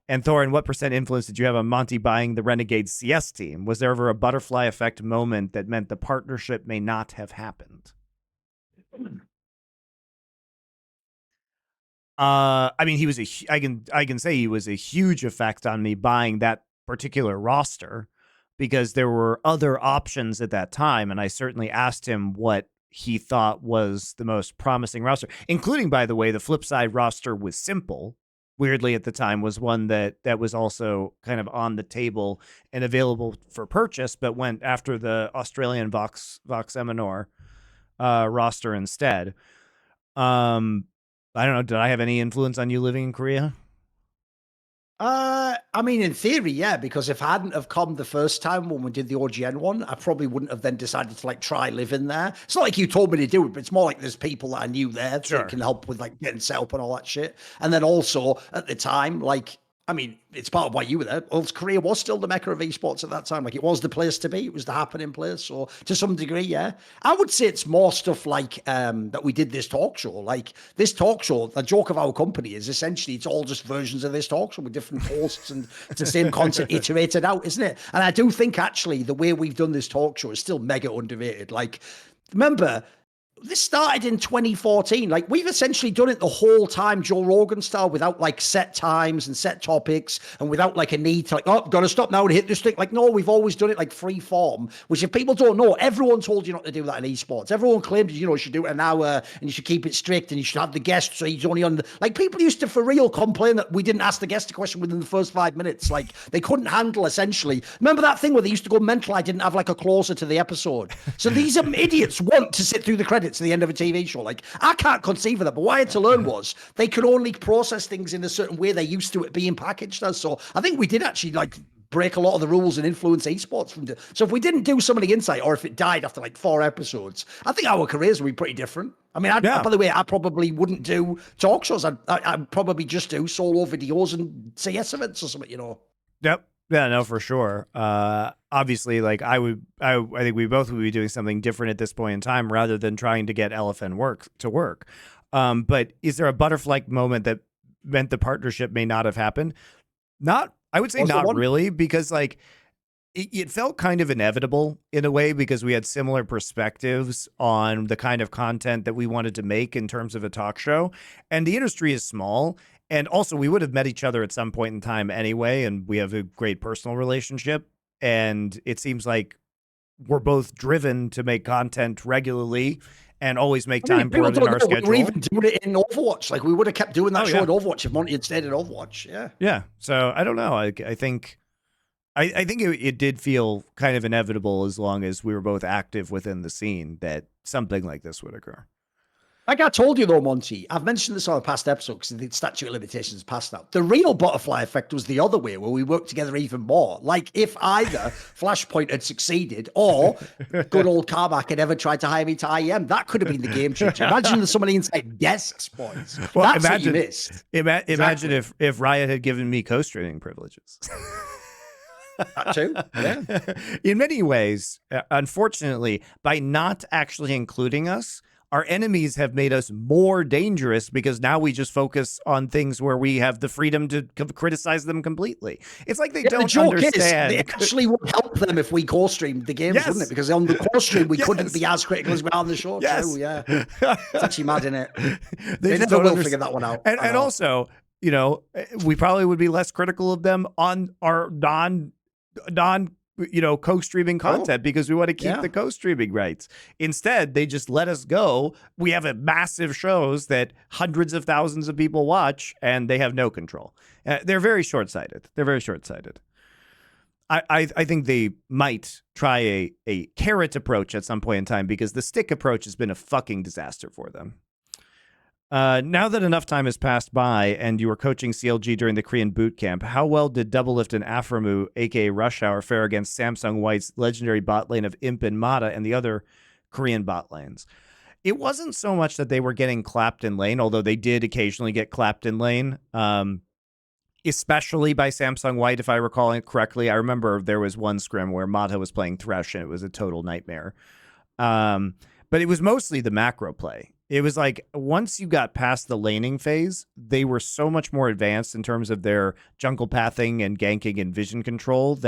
And Thorin, what % influence did you have on Monty buying the Renegade CS team? Was there ever a butterfly effect moment that meant the partnership may not have happened? I mean, I can say he was a huge effect on me buying that particular roster, because there were other options at that time, and I certainly asked him what he thought was the most promising roster, including, by the way, the flip side roster was Simple. Weirdly, at the time, was one that was also kind of on the table and available for purchase, but went after the Australian Vox Eminor roster instead. I don't know. Did I have any influence on you living in Korea? I mean, in theory, yeah, because if I hadn't have come the first time when we did the OGN one, I probably wouldn't have then decided to like try live in there. It's not like you told me to do it, but it's more like there's people that I knew there that can help with like getting set up and all that shit. And then also at the time, like, I mean, it's part of why you were there. Ulf's Korea was still the mecca of esports at that time. Like, it was the place to be. It was the happening place. So, to some degree, yeah. I would say it's more stuff like that we did this talk show. Like, this talk show, the joke of our company is essentially it's all just versions of this talk show with different hosts and it's the same content iterated out, isn't it? And I do think actually the way we've done this talk show is still mega underrated. Like, remember, this started in 2014. Like, we've essentially done it the whole time, Joe Rogan style, without like set times and set topics and without like a need to like, oh, gotta stop now and hit this thing. Like, no, we've always done it like free form, which if people don't know, everyone told you not to do that in esports. Everyone claimed, you should do it an hour and you should keep it strict and you should have the guest. So he's only on the, like, people used to for real complain that we didn't ask the guest a question within the first 5 minutes. Like, they couldn't handle essentially. Remember that thing where they used to go mental? I didn't have like a closer to the episode. So these idiots want to sit through the credits to the end of a TV show. Like, I can't conceive of that. But what I had to learn was they could only process things in a certain way they're used to it being packaged as. So I think we did actually like break a lot of the rules and influence esports from so if we didn't do some of the insight or if it died after like 4 episodes, I think our careers would be pretty different. I mean, by the way, I probably wouldn't do talk shows. I'd probably just do solo videos and CS events or something, Yep. Yeah, no, for sure. Obviously, like I think we both would be doing something different at this point in time rather than trying to get LFN to work. But is there a butterfly moment that meant the partnership may not have happened? I would say not really, because like it felt kind of inevitable in a way because we had similar perspectives on the kind of content that we wanted to make in terms of a talk show. And the industry is small. And also, we would have met each other at some point in time anyway, and we have a great personal relationship. And it seems like we're both driven to make content regularly and always make time for it in our schedule. We were even doing it in Overwatch. Like, we would have kept doing that show in Overwatch if Monte had stayed in Overwatch. Yeah. Yeah. So I don't know. I think it did feel kind of inevitable as long as we were both active within the scene that something like this would occur. Like I told you though, Monte, I've mentioned this on a past episode because the statute of limitations passed now. The real butterfly effect was the other way, where we worked together even more. Like if either Flashpoint had succeeded or good old Carmack had ever tried to hire me to IEM, that could have been the game changer. Imagine some of the inside desks, boys. Well, that's what you missed. Imagine if Riot had given me co-streaming privileges. That too, yeah. In many ways, unfortunately, by not actually including us, our enemies have made us more dangerous because now we just focus on things where we have the freedom to criticize them completely. It's like they don't understand. It actually would help them if we co-streamed the games, wouldn't it? Because on the co-stream, we couldn't be as critical as we are on the show. Yes. Too, yeah. It's actually mad, isn't it? They never will figure that one out. And also, we probably would be less critical of them on our non co-streaming content because we want to keep the co-streaming rights. Instead, they just let us go. We have a massive shows that hundreds of thousands of people watch, and they have no control. They're very short-sighted. I think they might try a carrot approach at some point in time because the stick approach has been a fucking disaster for them. Now that enough time has passed by and you were coaching CLG during the Korean boot camp, how well did Doublelift and Aframu, aka Rush Hour, fare against Samsung White's legendary bot lane of Imp and Mata and the other Korean bot lanes? It wasn't so much that they were getting clapped in lane, although they did occasionally get clapped in lane, especially by Samsung White, if I recall it correctly. I remember there was one scrim where Mata was playing Thresh and it was a total nightmare. But it was mostly the macro play. It was like once you got past the laning phase, they were so much more advanced in terms of their jungle pathing and ganking and vision control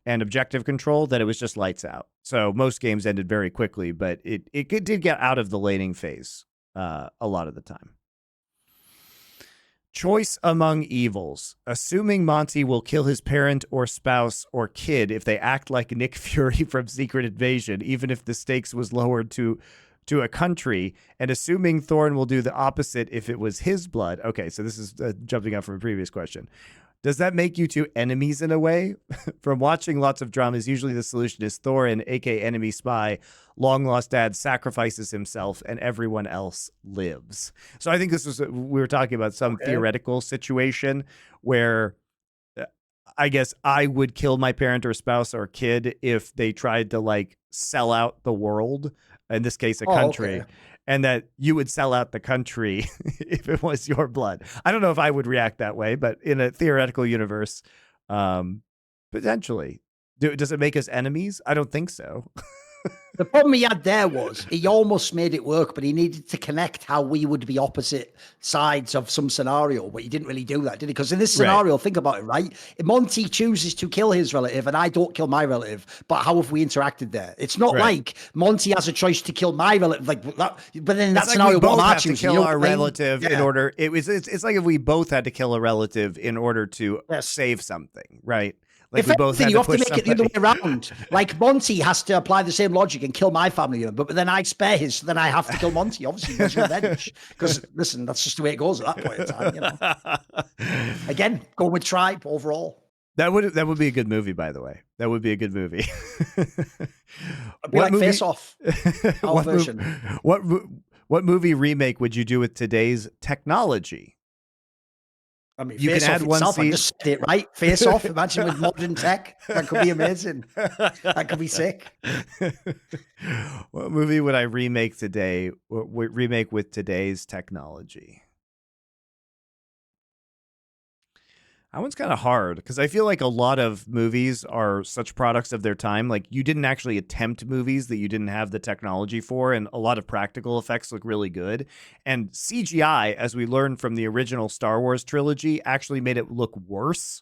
and objective control that it was just lights out. So most games ended very quickly, but it did get out of the laning phase a lot of the time. Choice among evils. Assuming Monte will kill his parent or spouse or kid if they act like Nick Fury from Secret Invasion, even if the stakes was lowered to a country, and assuming Thorin will do the opposite if it was his blood. Okay, so this is jumping out from a previous question. Does that make you two enemies in a way? From watching lots of dramas, usually the solution is Thorin, aka enemy spy, long lost dad sacrifices himself and everyone else lives. So I think we were talking about some theoretical situation where I guess I would kill my parent or spouse or kid if they tried to like sell out the world, in this case, a Oh, country, okay. and that you would sell out the country if it was your blood. I don't know if I would react that way, but in a theoretical universe, potentially. Does it make us enemies? I don't think so. The problem he had there was he almost made it work, but he needed to connect how we would be opposite sides of some scenario, but he didn't really do that, did he? Because in this Right. scenario, think about it, right? Monty chooses to kill his relative and I don't kill my relative, but how have we interacted there? It's not Right. like Monty has a choice to kill my relative, like that, but then in that It's like scenario, we both what am I have to choosing? kill You know our what I mean? relative in Yeah. order. It's like if we both had to kill a relative in order to Yes. save something, right? Like If we both anything, had you to have to push make it the other somebody. way around. Like Monty has to apply the same logic and kill my family member, but then I spare his, so then I have to kill Monty. Obviously, there's revenge. Because listen, that's just the way it goes at that point in time. You know. Again, go with tribe overall. That would be a good movie, by the way. That would be a good movie. It'd be like Face Off, our what version. what movie remake would you do with today's technology? I mean, You Face can Off add one itself, I scene. just said it right. Face Off. Imagine with modern tech, that could be amazing. That could be sick. What movie would I remake today? Remake with today's technology? That one's kind of hard because I feel like a lot of movies are such products of their time. Like you didn't actually attempt movies that you didn't have the technology for, and a lot of practical effects look really good. And CGI, as we learned from the original Star Wars trilogy, actually made it look worse.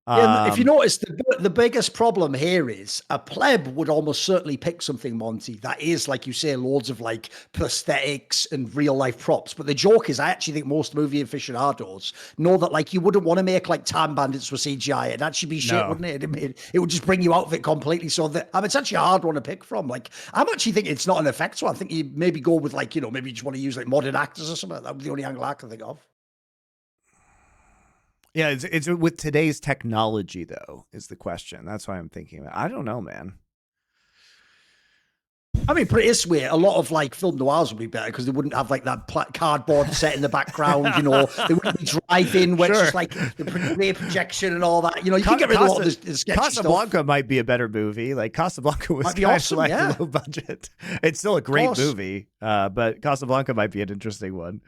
Yeah, and if you notice, the biggest problem here is a pleb would almost certainly pick something, Monty, that is, like you say, loads of like prosthetics and real life props. But the joke is, I actually think most movie aficionados know that like you wouldn't want to make like Time Bandits for CGI. It'd actually be shit, No. wouldn't it? It would just bring you out of it completely. So it's actually a hard one to pick from. Like, I'm actually thinking it's not an effects one. I think you maybe go with like, maybe you just want to use like modern actors or something. That was the only angle I can think of. Yeah, it's with today's technology, though, is the question. That's why I'm thinking about it. I don't know, man. I mean, put it this way, a lot of like film noirs would be better because they wouldn't have like that cardboard set in the background, They wouldn't be driving where it's just like the rear projection and all that. You can get rid of a lot of the sketchy Casablanca stuff. might be a better movie. Like Casablanca was Might be kind awesome, of like yeah. low budget. It's still a great course. movie, but Casablanca might be an interesting one.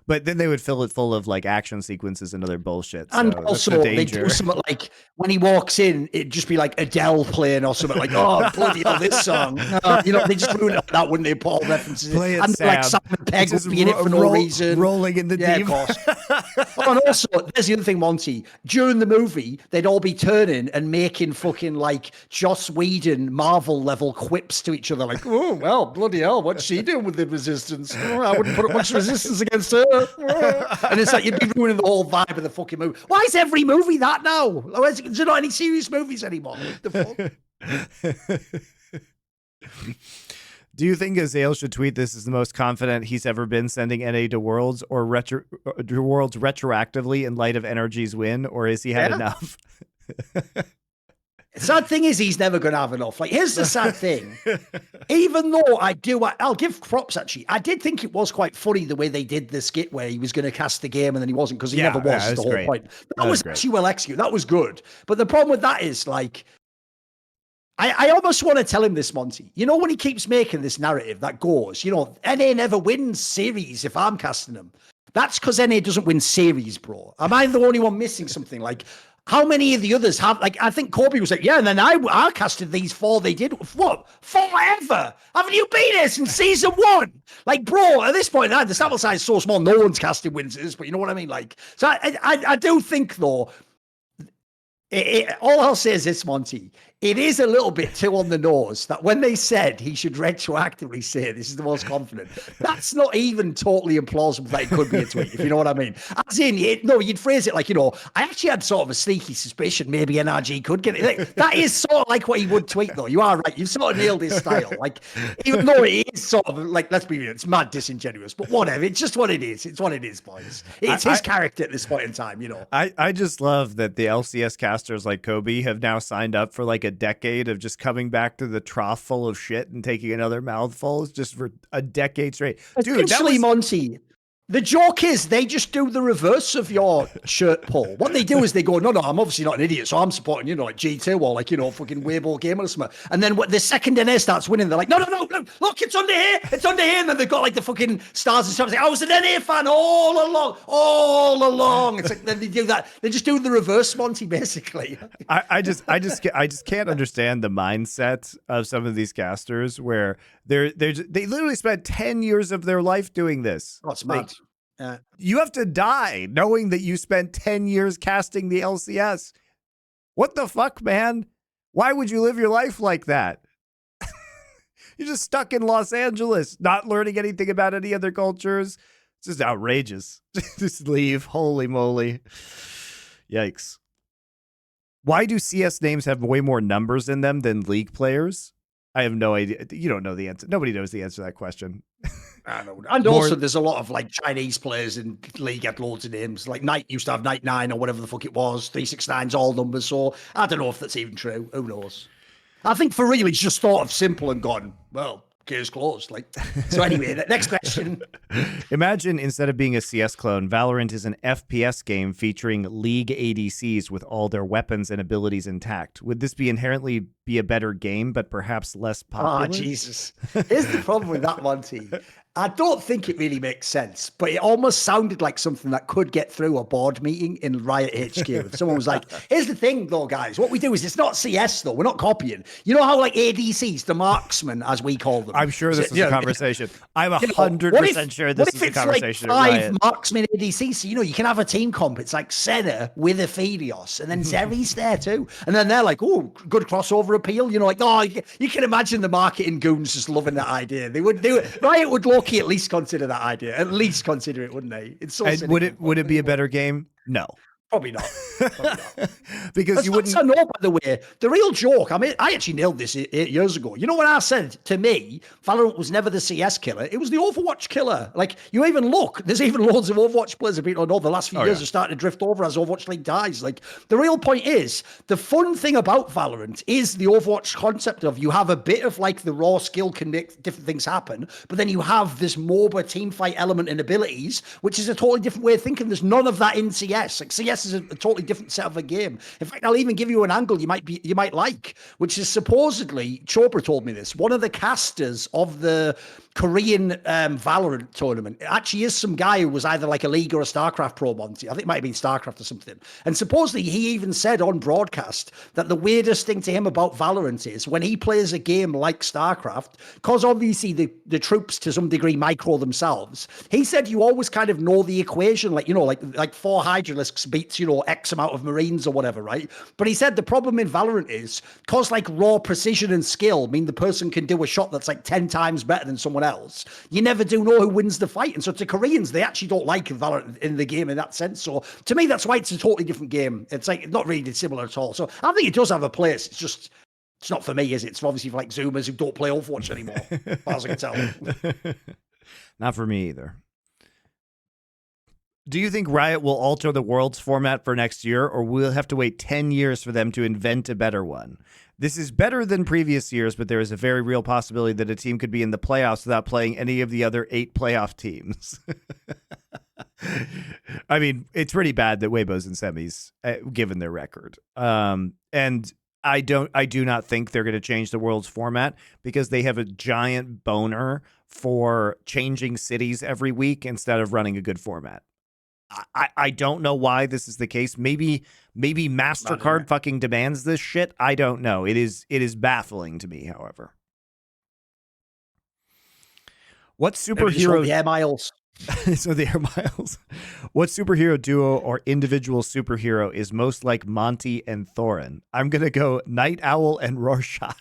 But then they would fill it full of like action sequences and other bullshit. So And that's also, the they danger. do something like when he walks in, it'd just be like Adele playing or something like, oh, bloody hell, this song. They just ruin it like that, wouldn't they? Put all references. Play it, and Sam. like Simon Pegg It's would be in it for no reason. Rolling in the Yeah, deep. of course. Oh, and also, there's the other thing, Monty. During the movie, they'd all be turning and making fucking like Joss Whedon Marvel level quips to each other, like, oh, well, bloody hell, what's she doing with the resistance? Oh, I wouldn't put up much resistance against her. Oh. And it's like you'd be ruining the whole vibe of the fucking movie. Why is every movie that now? Is there not any serious movies anymore? What the fuck? Do you think Azale should tweet this as the most confident he's ever been sending NA to Worlds or Worlds retroactively in light of NRG's win, or has he had enough? Sad thing is, he's never going to have enough. Like, here's the sad thing. Even though I'll give props, actually. I did think it was quite funny the way they did the skit where he was going to cast the game and then he wasn't, because he never was, is the whole point. That was actually well executed. That was good. But the problem with that is, like, I almost want to tell him this, Monty. When he keeps making this narrative that goes, NA never wins series if I'm casting him. That's because NA doesn't win series, bro. Am I the only one missing something? Like, how many of the others have, like, I think Chovy was like, yeah, and then I casted these 4 they did. What? Forever? Haven't you been here since season 1? Like, bro, at this point, the sample size is so small, no one's casting wins at this point. You know what I mean? Like, so I do think, though, all I'll say is this, Monty. It is a little bit too on the nose that when they said he should retroactively say this is the most confident, that's not even totally implausible that it could be a tweet, if you know what I mean. As in, you'd phrase it like, I actually had sort of a sneaky suspicion maybe NRG could get it. Like, that is sort of like what he would tweet, though. You are right. You've sort of nailed his style. Like, even though it is sort of like, let's be real, it's mad disingenuous, but whatever. It's just what it is. It's what it is, boys. It's his character at this point in time, I just love that the LCS casters like Kobe have now signed up for like a decade of just coming back to the trough full of shit and taking another mouthful just for a decade straight. Dude, Monty, The joke is they just do the reverse of your shirt pull. What they do is they go, no, I'm obviously not an idiot, so I'm supporting, like G2 or fucking Weibo Gamer or something. And then the second NA starts winning, they're like, no, look, it's under here. And then they've got like the fucking stars and stuff. Like, I was an NA fan all along. It's like, then they do that. They just do the reverse Monty, basically. I just can't understand the mindset of some of these casters where they literally spent 10 years of their life doing this. Oh, it's mad. You have to die knowing that you spent 10 years casting the LCS. What the fuck, man? Why would you live your life like that? You're just stuck in Los Angeles, not learning anything about any other cultures. It's just outrageous. Just leave. Holy moly. Yikes. Why do CS names have way more numbers in them than League players? I have no idea. You don't know the answer. Nobody knows the answer to that question. I know. And also, there's a lot of like Chinese players in League get loads of names. Like Knight used to have Knight 9 or whatever the fuck it was. 369's all numbers. So I don't know if that's even true. Who knows? I think for real, he's just thought of simple and gone, well, case closed. Like, so anyway, the next question. Imagine instead of being a CS clone, Valorant is an FPS game featuring League ADCs with all their weapons and abilities intact. Would this be inherently be a better game, but perhaps less popular? Oh, Jesus. Here's the problem with that, Monty. I don't think it really makes sense, but it almost sounded like something that could get through a board meeting in Riot HQ. If someone was like, here's the thing, though, guys. What we do is it's not CS, though. We're not copying. You know how, like, ADCs, the marksmen, as we call them. I'm sure this is a conversation. I'm 100% sure this is a conversation. What if it's like 5 marksmen ADCs? So, you can have a team comp. It's like Senna with a Aphelios, and then Zeri's there, too. And then they're like, oh, good crossover appeal. Like, oh, you can imagine the marketing goons just loving that idea. They would do it. Riot would low-key at least consider that idea. At least consider it, wouldn't they? It's so cynical. Would it be a better game? No. Probably not. Because you wouldn't. I know, by the way, the real joke. I mean, I actually nailed this 8 years ago. You know what I said? To me, Valorant was never the CS killer. It was the Overwatch killer. Like, you even look, there's even loads of Overwatch players that people don't know the last few years are starting to drift over as Overwatch League dies. Like, the real point is, the fun thing about Valorant is the Overwatch concept of you have a bit of like the raw skill can make different things happen, but then you have this MOBA team fight element and abilities, which is a totally different way of thinking. There's none of that in CS. Like, CS is a totally different set of a game. In fact, I'll even give you an angle you might like, which is supposedly, Chopra told me this, one of the casters of the Korean Valorant tournament actually is some guy who was either like a League or a StarCraft pro, Monty. I think it might have been StarCraft or something. And supposedly he even said on broadcast that the weirdest thing to him about Valorant is when he plays a game like StarCraft, because obviously the troops to some degree micro themselves, he said you always kind of know the equation, like 4 Hydralisks beats, X amount of Marines or whatever, right? But he said the problem in Valorant is because like raw precision and skill mean the person can do a shot that's like 10 times better than someone else. You never do know who wins the fight. And so to Koreans, they actually don't like Valorant in the game in that sense. So to me, that's why it's a totally different game. It's like not really dissimilar at all. So I think it does have a place. It's not for me, is it? It's obviously for like Zoomers who don't play Overwatch anymore, as far as I can tell. Not for me either. Do you think Riot will alter the Worlds format for next year, or will have to wait 10 years for them to invent a better one? This is better than previous years, but there is a very real possibility that a team could be in the playoffs without playing any of the other 8 playoff teams. I mean, it's pretty bad that Weibo's in semis, given their record. And I do not think they're going to change the Worlds format because they have a giant boner for changing cities every week instead of running a good format. I don't know why this is the case. Maybe MasterCard fucking demands this shit. I don't know. It is baffling to me, however. What superhero? The air miles. So the air miles. What superhero duo or individual superhero is most like Monte and Thorin? I'm gonna go Night Owl and Rorschach.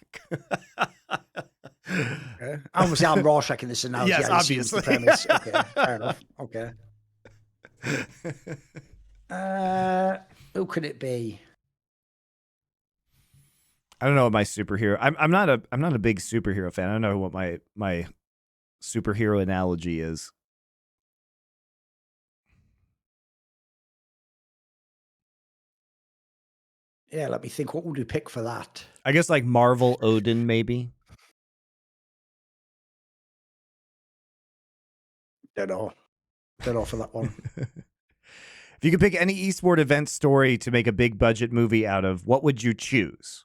Okay. Obviously, I'm Rorschach in this analogy. Yes, obviously. Okay, fair enough. Okay. Who could it be? I don't know what my superhero. I'm not a big superhero fan. I don't know what my superhero analogy is. Yeah, let me think. What would we pick for that? I guess like Marvel Odin, maybe. Don't know. bit off of that one. If you could pick any esport event story to make a big budget movie out of, what would you choose?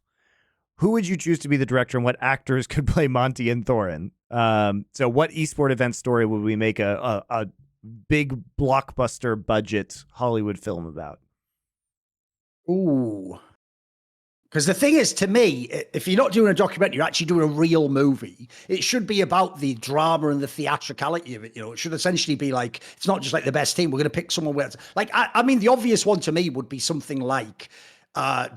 Who would you choose to be the director, and what actors could play Monte and Thorin? So what esport event story would we make a big blockbuster budget Hollywood film about? Ooh. Because the thing is, to me, if you're not doing a documentary, you're actually doing a real movie. It should be about the drama and the theatricality of it. You know, it should essentially be like, it's not just like the best team. We're going to pick someone where it's like, I mean, the obvious one to me would be something like,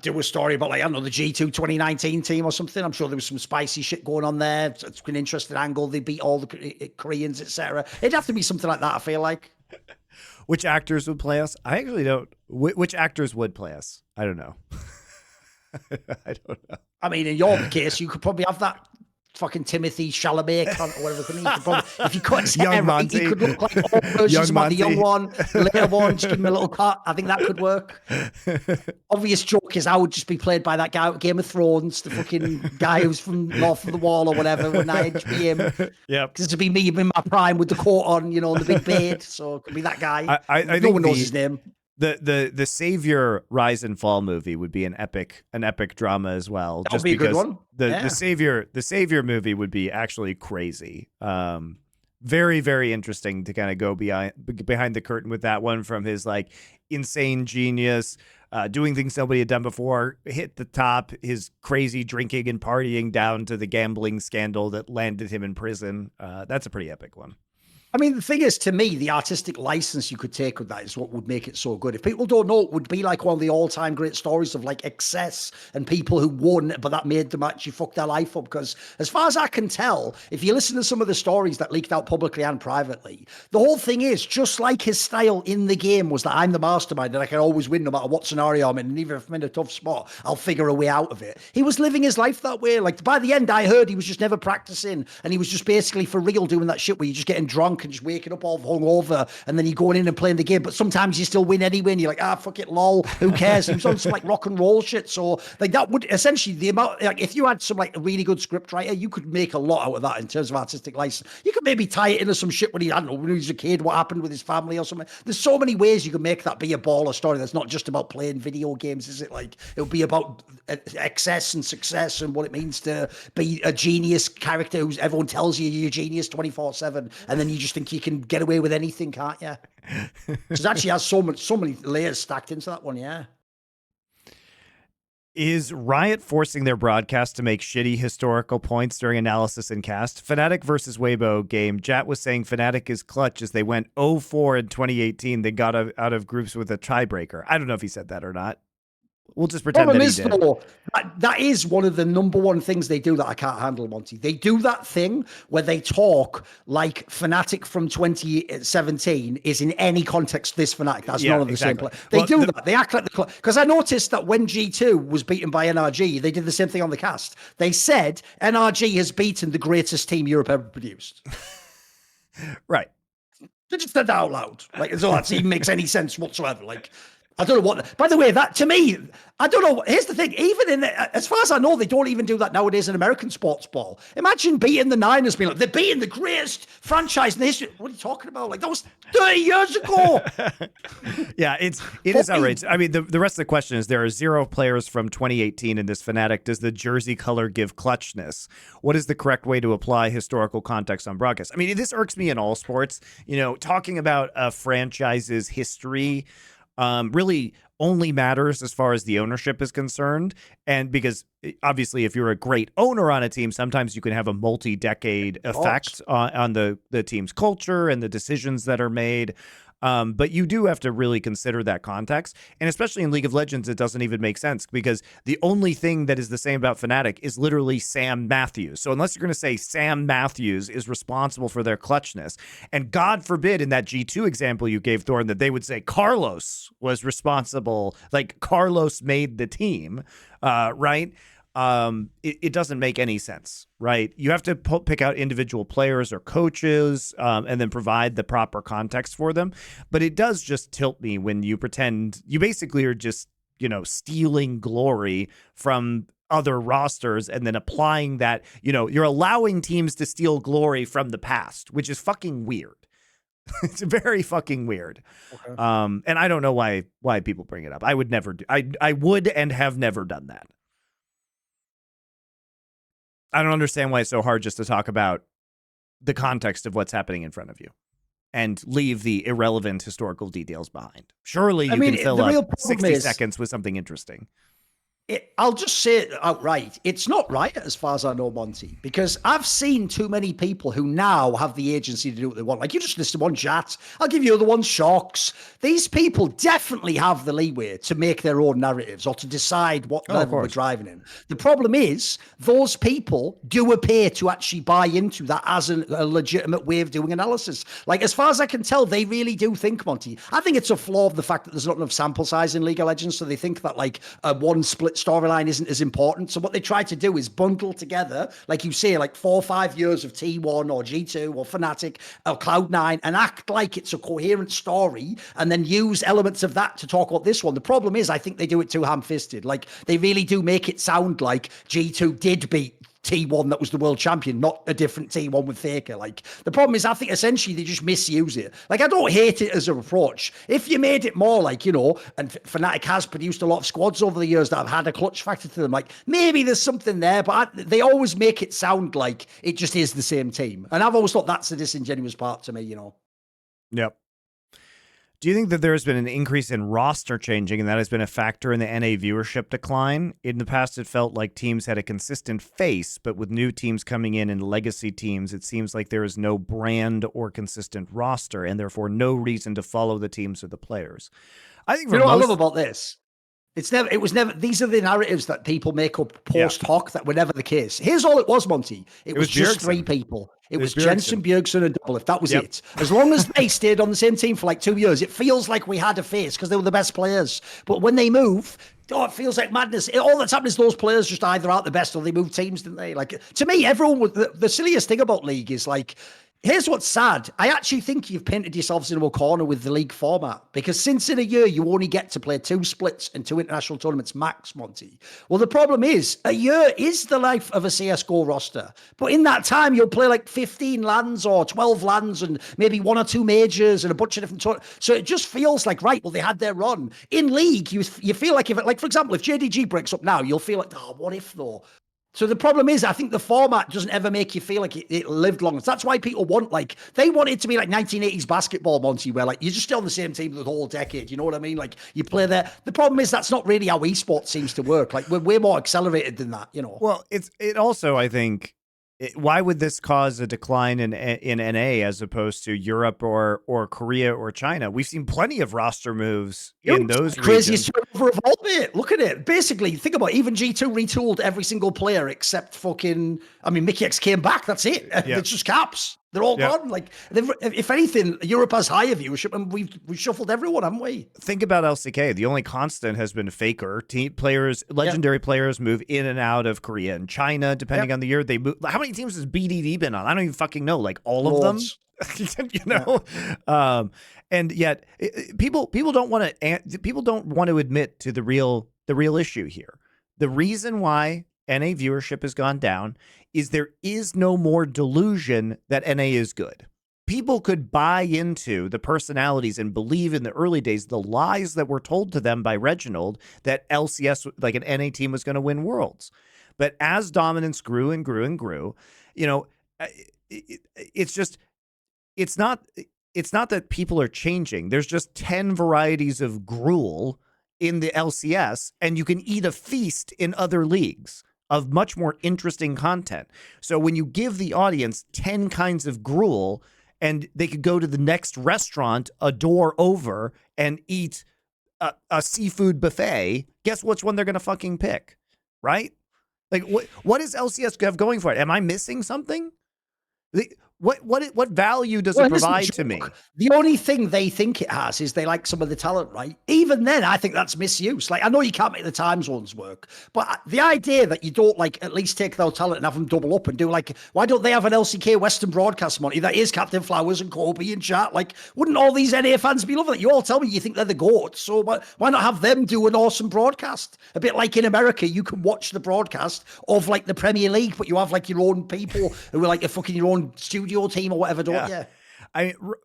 do a story about, like, I don't know, the G2 2019 team or something. I'm sure there was some spicy shit going on there. It's an interesting angle. They beat all the Koreans, etc. It'd have to be something like that, I feel like. Which actors would play us? I actually don't. Which actors would play us? I don't know. I don't know. I mean, in your case, you could probably have that fucking Timothy Chalamet or whatever. If you cut his hair right, he could look like all versions of the young one, the later one, just give him a little cut. I think that could work. Obvious joke is I would just be played by that guy at Game of Thrones, the fucking guy who's from North of the Wall or whatever. Wouldn't I just be him? Yeah, because it'd be me in my prime with the coat on, you know, and the big beard. So it could be that guy. I no think one knows his name. The Savior Rise and Fall movie would be an epic drama as well. That would be a good one. The Savior movie would be actually crazy. Very, very interesting to kind of go behind the curtain with that one, from his like insane genius, doing things nobody had done before, hit the top, his crazy drinking and partying, down to the gambling scandal that landed him in prison. That's a pretty epic one. I mean, the thing is, to me, the artistic license you could take with that is what would make it so good. If people don't know, it would be like one of the all-time great stories of like excess and people who won, but that made them actually fuck their life up. Because as far as I can tell, if you listen to some of the stories that leaked out publicly and privately, the whole thing is just like his style in the game was that I'm the mastermind and I can always win no matter what scenario I'm in. And even if I'm in a tough spot, I'll figure a way out of it. He was living his life that way. Like by the end, I heard he was just never practicing and he was just basically for real doing that shit where you're just getting drunk and just waking up all hungover, and then you're going in and playing the game, but sometimes you still win anyway, and you're like, fuck it, lol, who cares? He was on some like rock and roll shit. So like that would essentially, the amount, like if you had some like a really good script writer, you could make a lot out of that in terms of artistic license. You could maybe tie it into some shit when he, I don't know, when he was a kid, what happened with his family or something. There's so many ways you could make that be a baller story that's not just about playing video games, is it? Like it would be about excess and success and what it means to be a genius character who's everyone tells you you're a genius 24/7, and then you just think you can get away with anything, can't you? Because actually has so many layers stacked into that one. Yeah. Is Riot forcing their broadcast to make shitty historical points during analysis and cast? Fnatic versus Weibo game. Jat was saying Fnatic is clutch as they went 0-4 in 2018. They got out of groups with a tiebreaker. I don't know if he said that or not. We'll just pretend that he did. Though, that is one of the number one things they do that I can't handle, Monty. They do that thing where they talk like Fnatic from 2017 is in any context this Fnatic. That's none of the same play. They do that. They act like the club. Because I noticed that when G2 was beaten by NRG, they did the same thing on the cast. They said NRG has beaten the greatest team Europe ever produced. Right. They just said that out loud. Like, as though that even makes any sense whatsoever. Like, I don't know what, by the way, that to me, I don't know. Here's the thing. Even in, as far as I know, they don't even do that nowadays in American sports ball. Imagine beating the Niners, being like, they're beating the greatest franchise in history. What are you talking about? Like, that was 30 years ago. Yeah, it is outrageous. I mean, the rest of the question is there are 0 players from 2018 in this Fnatic. Does the jersey color give clutchness? What is the correct way to apply historical context on broadcast? I mean, this irks me in all sports. You know, talking about a franchise's history really only matters as far as the ownership is concerned. And because obviously if you're a great owner on a team, sometimes you can have a multi-decade effect on the team's culture and the decisions that are made. But you do have to really consider that context. And especially in League of Legends, it doesn't even make sense because the only thing that is the same about Fnatic is literally Sam Matthews. So unless you're going to say Sam Matthews is responsible for their clutchness, and God forbid in that G2 example you gave, Thorin, that they would say Carlos was responsible, like Carlos made the team, right? It doesn't make any sense, right? You have to pick out individual players or coaches and then provide the proper context for them. But it does just tilt me when you pretend you basically are just, you know, stealing glory from other rosters and then applying that, you know, you're allowing teams to steal glory from the past, which is fucking weird. It's very fucking weird. Okay. And I don't know why people bring it up. I would never do. I would and have never done that. I don't understand why it's so hard just to talk about the context of what's happening in front of you and leave the irrelevant historical details behind. Surely you can fill up 60 seconds with something interesting. I'll just say it outright. It's not right, as far as I know, Monty, because I've seen too many people who now have the agency to do what they want. Like you just listed one chat. I'll give you other ones, Sharks. These people definitely have the leeway to make their own narratives or to decide what level we're driving in. The problem is those people do appear to actually buy into that as a legitimate way of doing analysis. Like, as far as I can tell, they really do think, Monty. I think it's a flaw of the fact that there's not enough sample size in League of Legends, so they think that like a one split storyline isn't as important. So what they try to do is bundle together, like you say, like 4 or 5 years of T1 or G2 or Fnatic or Cloud9 and act like it's a coherent story and then use elements of that to talk about this one. The problem is I think they do it too ham-fisted. Like they really do make it sound like G2 did beat T1 that was the world champion, not a different T1 with Faker. Like the problem is I think essentially they just misuse it. Like I don't hate it as an approach. If you made it more like, you know, and Fnatic has produced a lot of squads over the years that have had a clutch factor to them, like maybe there's something there, but they always make it sound like it just is the same team. And I've always thought that's the disingenuous part to me, you know. Yep. Do you think that there has been an increase in roster changing and that has been a factor in the NA viewership decline? In the past, it felt like teams had a consistent face, but with new teams coming in and legacy teams, it seems like there is no brand or consistent roster and therefore no reason to follow the teams or the players. I think you know what I love about this? It was never, these are the narratives that people make up post hoc that were never the case. Here's all it was, Monty. It was just 3 people. It was Jensen, Bjergsen, and Doublelift. That was it. As long as they stayed on the same team for like 2 years, it feels like we had a face because they were the best players. But when they move, it feels like madness. All that's happened is those players just either aren't the best or they move teams, didn't they? Like, to me, everyone would, the silliest thing about League is like, here's what's sad. I actually think you've painted yourselves into a corner with the league format because since in a year you only get to play 2 splits and 2 international tournaments max, Monty. Well, the problem is a year is the life of a CSGO roster. But in that time, you'll play like 15 LANs or 12 LANs and maybe 1 or 2 majors and a bunch of different tournaments. So it just feels like, right, well, they had their run. In League, you feel like, if, like, for example, if JDG breaks up now, you'll feel like, oh, what if though? So the problem is, I think the format doesn't ever make you feel like it lived long. That's why people want, like, they want it to be like 1980s basketball, Monty, where like you're just still on the same team the whole decade. You know what I mean? Like you play there. The problem is that's not really how esports seems to work. Like we're way more accelerated than that, you know? Well, it also, I think, why would this cause a decline in NA as opposed to Europe or Korea or China? We've seen plenty of roster moves in those craziest regions. turnover of all, mate. Look at it. Basically, think about it. Even G2 retooled every single player except fucking, I mean, Mickey X came back. That's it. It's just caps. They're all gone. Like, if anything, Europe has higher viewership, and we've shuffled everyone, haven't we? Think about LCK. The only constant has been Faker. Team players, legendary players, move in and out of Korea and China depending on the year. They move. How many teams has BDD been on? I don't even fucking know. Like all of them. You know, and yet people don't want to admit to the real issue here. The reason why NA viewership has gone down is there is no more delusion that NA is good. People could buy into the personalities and believe in the early days the lies that were told to them by Reginald that LCS, like an NA team, was going to win Worlds. But as dominance grew and grew and grew, you know, it's not that people are changing. There's just 10 varieties of gruel in the LCS, and you can eat a feast in other leagues of much more interesting content. So when you give the audience 10 kinds of gruel and they could go to the next restaurant a door over and eat a seafood buffet, guess which one they're going to fucking pick, right? Like what does LCS have going for it? Am I missing something? What value does it provide to me? The only thing they think it has is they like some of the talent, right? Even then, I think that's misuse. Like, I know you can't make the time zones work, but the idea that you don't like at least take their talent and have them double up and do like, why don't they have an LCK Western broadcast money that is Captain Flowers and Kobe and chat? Like, wouldn't all these NA fans be loving it? You all tell me you think they're the GOATs, so why not have them do an awesome broadcast? A bit like in America, you can watch the broadcast of like the Premier League, but you have like your own people who are like your fucking your own studio team or whatever, don't you?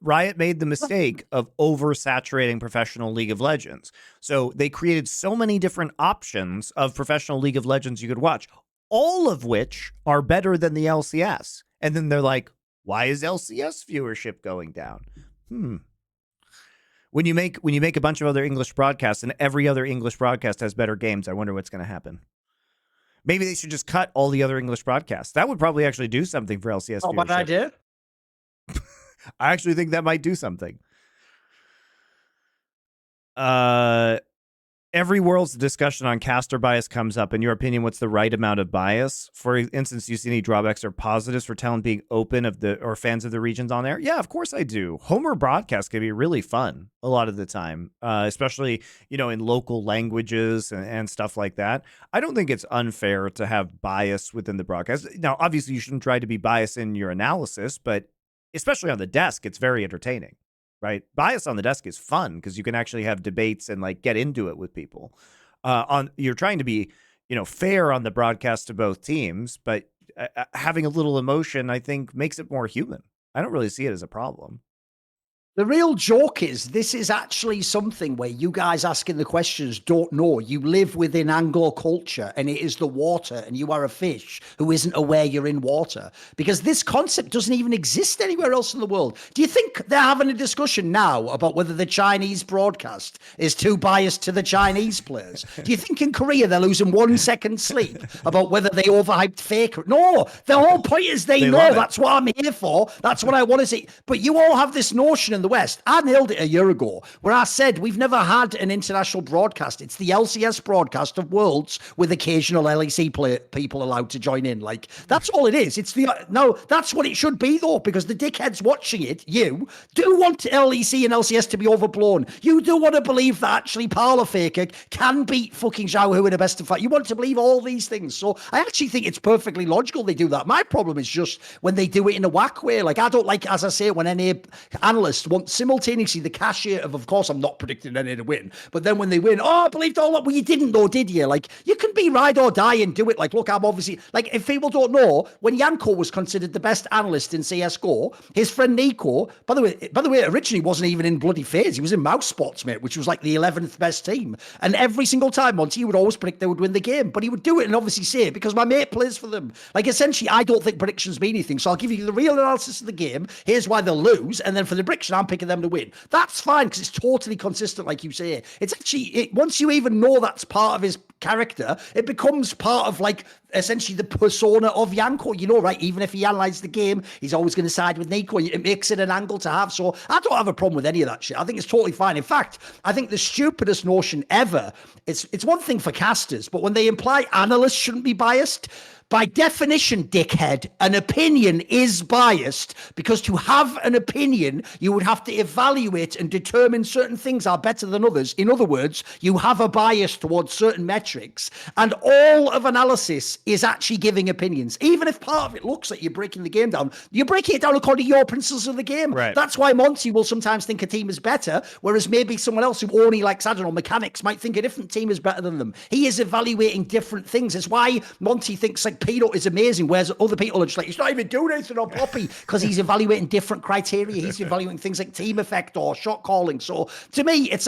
Riot made the mistake of oversaturating professional League of Legends. So they created so many different options of professional League of Legends you could watch, all of which are better than the LCS. And then they're like, why is LCS viewership going down? When you make a bunch of other English broadcasts and every other English broadcast has better games, I wonder what's going to happen. Maybe they should just cut all the other English broadcasts. That would probably actually do something for LCS viewership. Bad idea. I actually think that might do something. Every World's discussion on caster bias comes up. In your opinion, what's the right amount of bias? For instance, do you see any drawbacks or positives for talent being open or fans of the regions on air? Yeah, of course I do. Homer broadcasts can be really fun a lot of the time, especially, in local languages and stuff like that. I don't think it's unfair to have bias within the broadcast. Now, obviously, you shouldn't try to be biased in your analysis, but especially on the desk, it's very entertaining. Right, bias on the desk is fun because you can actually have debates and get into it with people. You're trying to be, fair on the broadcast to both teams, but having a little emotion, I think, makes it more human. I don't really see it as a problem. The real joke is this is actually something where you guys asking the questions don't know. You live within Anglo culture and it is the water and you are a fish who isn't aware you're in water because this concept doesn't even exist anywhere else in the world. Do you think they're having a discussion now about whether the Chinese broadcast is too biased to the Chinese players? Do you think in Korea they're losing 1 second sleep about whether they overhyped Faker? No, the whole point is they know that's what I'm here for. That's what I want to see. But you all have this notion in the West. I nailed it a year ago where I said we've never had an international broadcast. It's the LCS broadcast of Worlds with occasional LEC people allowed to join in. That's all it is. That's what it should be though, because the dickheads watching it, you do want LEC and LCS to be overblown. You do want to believe that actually Parlour Faker can beat fucking Zhao Hu in a best of five. You want to believe all these things. So I actually think it's perfectly logical they do that. My problem is just when they do it in a whack way. I don't like, as I say, when any analyst wants simultaneously the cachet of course, I'm not predicting any to win, but then when they win, I believed all that. Well, you didn't though, did you? You can be ride or die and do it. Look, I'm obviously, if people don't know, when Yanko was considered the best analyst in CSGO, his friend Nico, by the way, originally wasn't even in bloody FaZe. He was in Mouse Spots, mate, which was the 11th best team. And every single time, Monty, he would always predict they would win the game, but he would do it and obviously say it because my mate plays for them. Essentially, I don't think predictions mean anything. So I'll give you the real analysis of the game. Here's why they'll lose. And then for the prediction, I'm picking them to win. That's fine because it's totally consistent, like you say. It's actually, once you even know that's part of his character, it becomes part of essentially the persona of Yanko, right? Even if he analyzes the game, he's always going to side with Nico. It makes it an angle to have. So I don't have a problem with any of that shit. I think it's totally fine. In fact, I think the stupidest notion ever, it's one thing for casters, but when they imply analysts shouldn't be biased, by definition, dickhead, an opinion is biased because to have an opinion, you would have to evaluate and determine certain things are better than others. In other words, you have a bias towards certain metrics, and all of analysis is actually giving opinions. Even if part of it looks like you're breaking the game down, you're breaking it down according to your principles of the game. Right. That's why Monty will sometimes think a team is better, whereas maybe someone else who only likes, I don't know, mechanics might think a different team is better than them. He is evaluating different things. It's why Monty thinks Peanut is amazing, whereas other people are just he's not even doing anything on Poppy because he's evaluating different criteria. He's evaluating things like team effect or shot calling. So to me, it's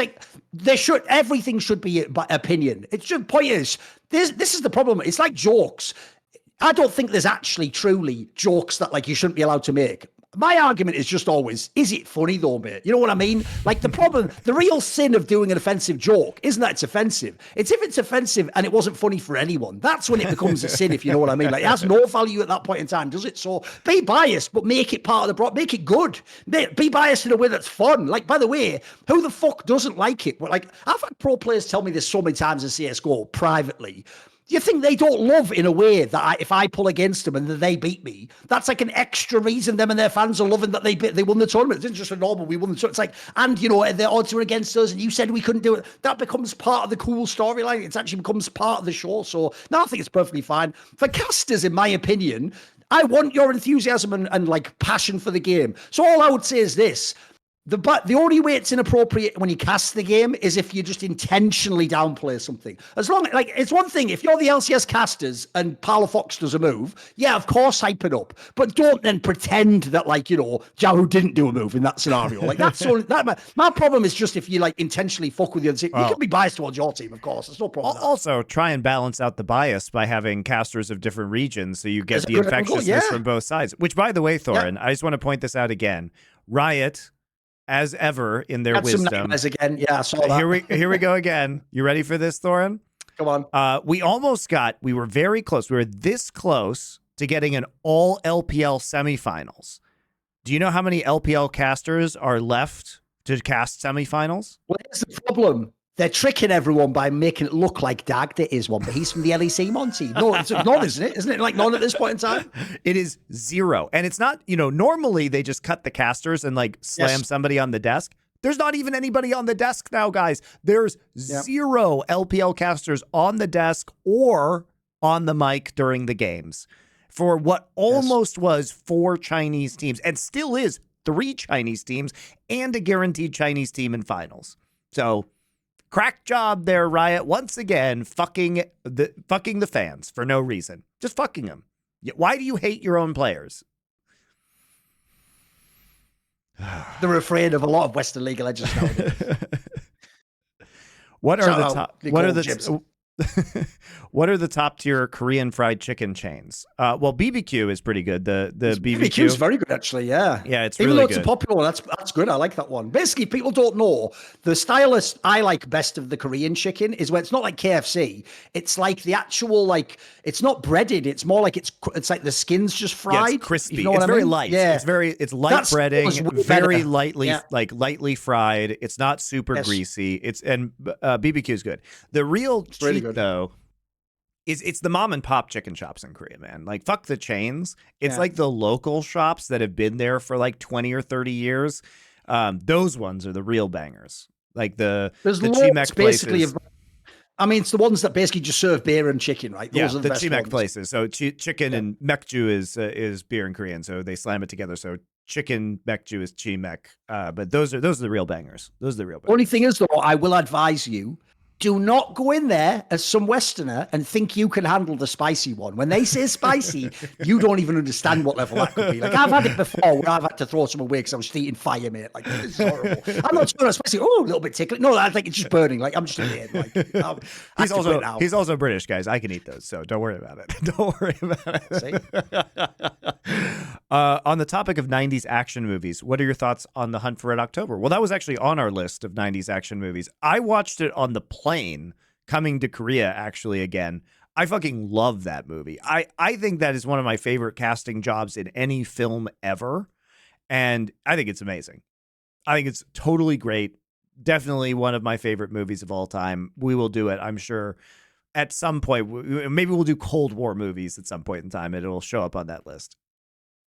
everything should be opinion. It's just point is this is the problem. It's like jokes. I don't think there's actually truly jokes that you shouldn't be allowed to make. My argument is just always, is it funny though, mate? You know what I mean? The problem, the real sin of doing an offensive joke isn't that it's offensive. It's if it's offensive and it wasn't funny for anyone. That's when it becomes a sin, if you know what I mean. It has no value at that point in time, does it? So be biased, but make it part of the make it good. Be biased in a way that's fun. By the way, who the fuck doesn't like it? But I've had pro players tell me this so many times in CSGO privately. Do you think they don't love in a way that if I pull against them and they beat me, that's an extra reason them and their fans are loving that they won the tournament? It's just a normal, we won the tournament. It's and the odds were against us and you said we couldn't do it. That becomes part of the cool storyline. It actually becomes part of the show. So no, I think it's perfectly fine. For casters, in my opinion, I want your enthusiasm and passion for the game. So all I would say is this. But the only way it's inappropriate when you cast the game is if you just intentionally downplay something. As long like it's one thing if you're the LCS casters and Paolo Fox does a move, yeah, of course hype it up, but don't then pretend that like Jaru didn't do a move in that scenario. Like that's only, that my problem is just if you like intentionally fuck with the other team. You can be biased towards your team, of course. There's no problem. Also, try and balance out the bias by having casters of different regions, so you get the infectiousness from both sides. Which, by the way, Thorin, I just want to point this out again. Riot, as ever in their wisdom. Again. Yeah, I saw that. Here we go again. You ready for this, Thorin? Come on. We were very close. We were this close to getting an all LPL semifinals. Do you know how many LPL casters are left to cast semifinals? Well, here's the problem. They're tricking everyone by making it look like Dade is one, but he's from the LEC, Monty. No, it's none, isn't it? Isn't it like none at this point in time? It is 0. And it's not, normally they just cut the casters and like slam somebody on the desk. There's not even anybody on the desk now, guys. There's 0 LPL casters on the desk or on the mic during the games for what almost was 4 Chinese teams and still is 3 Chinese teams and a guaranteed Chinese team in finals. So crack job there, Riot. Once again, fucking the fans for no reason. Just fucking them. Why do you hate your own players? They're afraid of a lot of Western League legends nowadays. What are the top tier Korean fried chicken chains? Well, BBQ is pretty good. The BBQ is very good, actually. Yeah, it's even really though it's a popular one, that's good. I like that one. Basically, people don't know the stylist I like best of the Korean chicken is where it's not like KFC. It's like the actual it's not breaded. It's more like it's like the skin's just fried. Yeah, it's crispy. You know it's what very I mean? light. Yeah, it's light breading, very lightly lightly fried. It's not super greasy. And BBQ is good. The real cheat though. It's the mom and pop chicken shops in Korea, man. Like, fuck the chains. It's like the local shops that have been there for like 20 or 30 years. Those ones are the real bangers. Like the Chimek places. It's the ones that basically just serve beer and chicken, right? Those are the best Chimek places. So chicken and mekju is beer in Korean, so they slam it together. So chicken mekju is chimek. But those are the real bangers. Those are the real bangers. Only thing is, though, I will advise you. Do not go in there as some Westerner and think you can handle the spicy one. When they say spicy, you don't even understand what level that could be. Like, I've had it before where I've had to throw some away because I was eating fire, mate. Like, this is horrible. I'm not sure it's spicy. Oh, a little bit tickly. No, I think it's just burning. Like, I'm just in the end. He's also British, guys. I can eat those, so don't worry about it. Don't worry about it. On the topic of 90s action movies, what are your thoughts on The Hunt for Red October? Well, that was actually on our list of 90s action movies. I watched it on the plane coming to Korea, actually, again. I fucking love that movie. I think that is one of my favorite casting jobs in any film ever, and I think it's amazing. I think it's totally great. Definitely one of my favorite movies of all time. We will do it, I'm sure, at some point. Maybe we'll do Cold War movies at some point in time, and it'll show up on that list.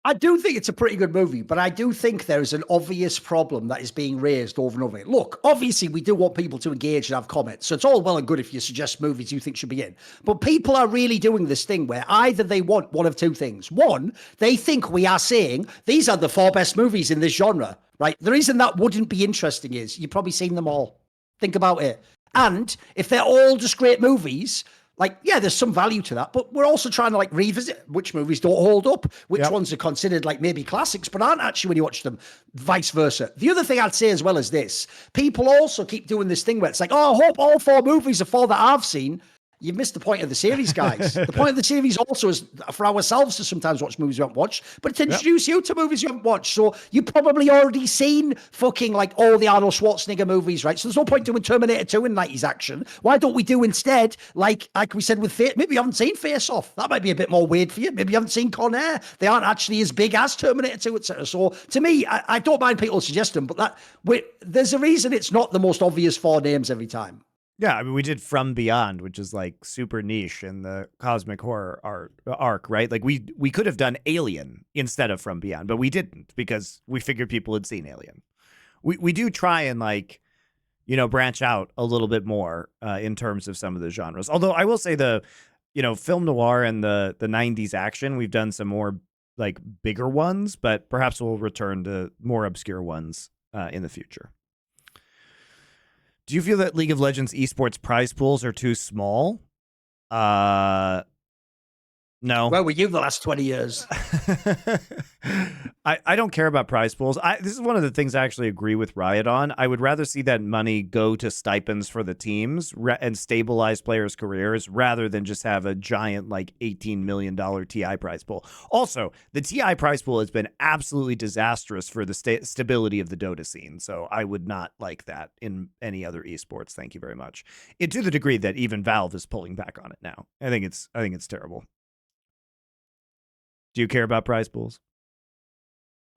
I do think it's a pretty good movie, but I do think there is an obvious problem that is being raised over and over again. Look, obviously, we do want people to engage and have comments, so it's all well and good if you suggest movies you think should be in. But people are really doing this thing where either they want one of two things. One, they think we are saying these are the 4 best movies in this genre, right? The reason that wouldn't be interesting is you've probably seen them all. Think about it. And if they're all just great movies, like, yeah, there's some value to that, but we're also trying to like revisit which movies don't hold up, which ones are considered like maybe classics, but aren't actually when you watch them, vice versa. The other thing I'd say as well as this, people also keep doing this thing where it's like, oh, I hope all 4 movies are 4 that I've seen. You've missed the point of the series, guys. The point of the series also is for ourselves to sometimes watch movies we haven't watched, but to introduce you to movies you haven't watched. So you've probably already seen fucking like all the Arnold Schwarzenegger movies, right? So there's no point doing Terminator 2 in 90s action. Why don't we do instead, like we said with maybe you haven't seen Face Off. That might be a bit more weird for you. Maybe you haven't seen Con Air. They aren't actually as big as Terminator 2, etc. So to me, I don't mind people suggest them, but there's a reason it's not the most obvious 4 names every time. Yeah, I mean, we did From Beyond, which is like super niche in the cosmic horror arc, right? Like we could have done Alien instead of From Beyond, but we didn't because we figured people had seen Alien. We do try and like, branch out a little bit more in terms of some of the genres. Although I will say the film noir and the 90s action, we've done some more like bigger ones, but perhaps we'll return to more obscure ones in the future. Do you feel that League of Legends esports prize pools are too small? No. Where were you the last 20 years? I don't care about prize pools. This is one of the things I actually agree with Riot on. I would rather see that money go to stipends for the teams and stabilize players' careers rather than just have a giant like $18 million TI prize pool. Also, the TI prize pool has been absolutely disastrous for the stability of the Dota scene. So I would not like that in any other esports. Thank you very much. To the degree that even Valve is pulling back on it now. I think it's terrible. Do you care about prize pools?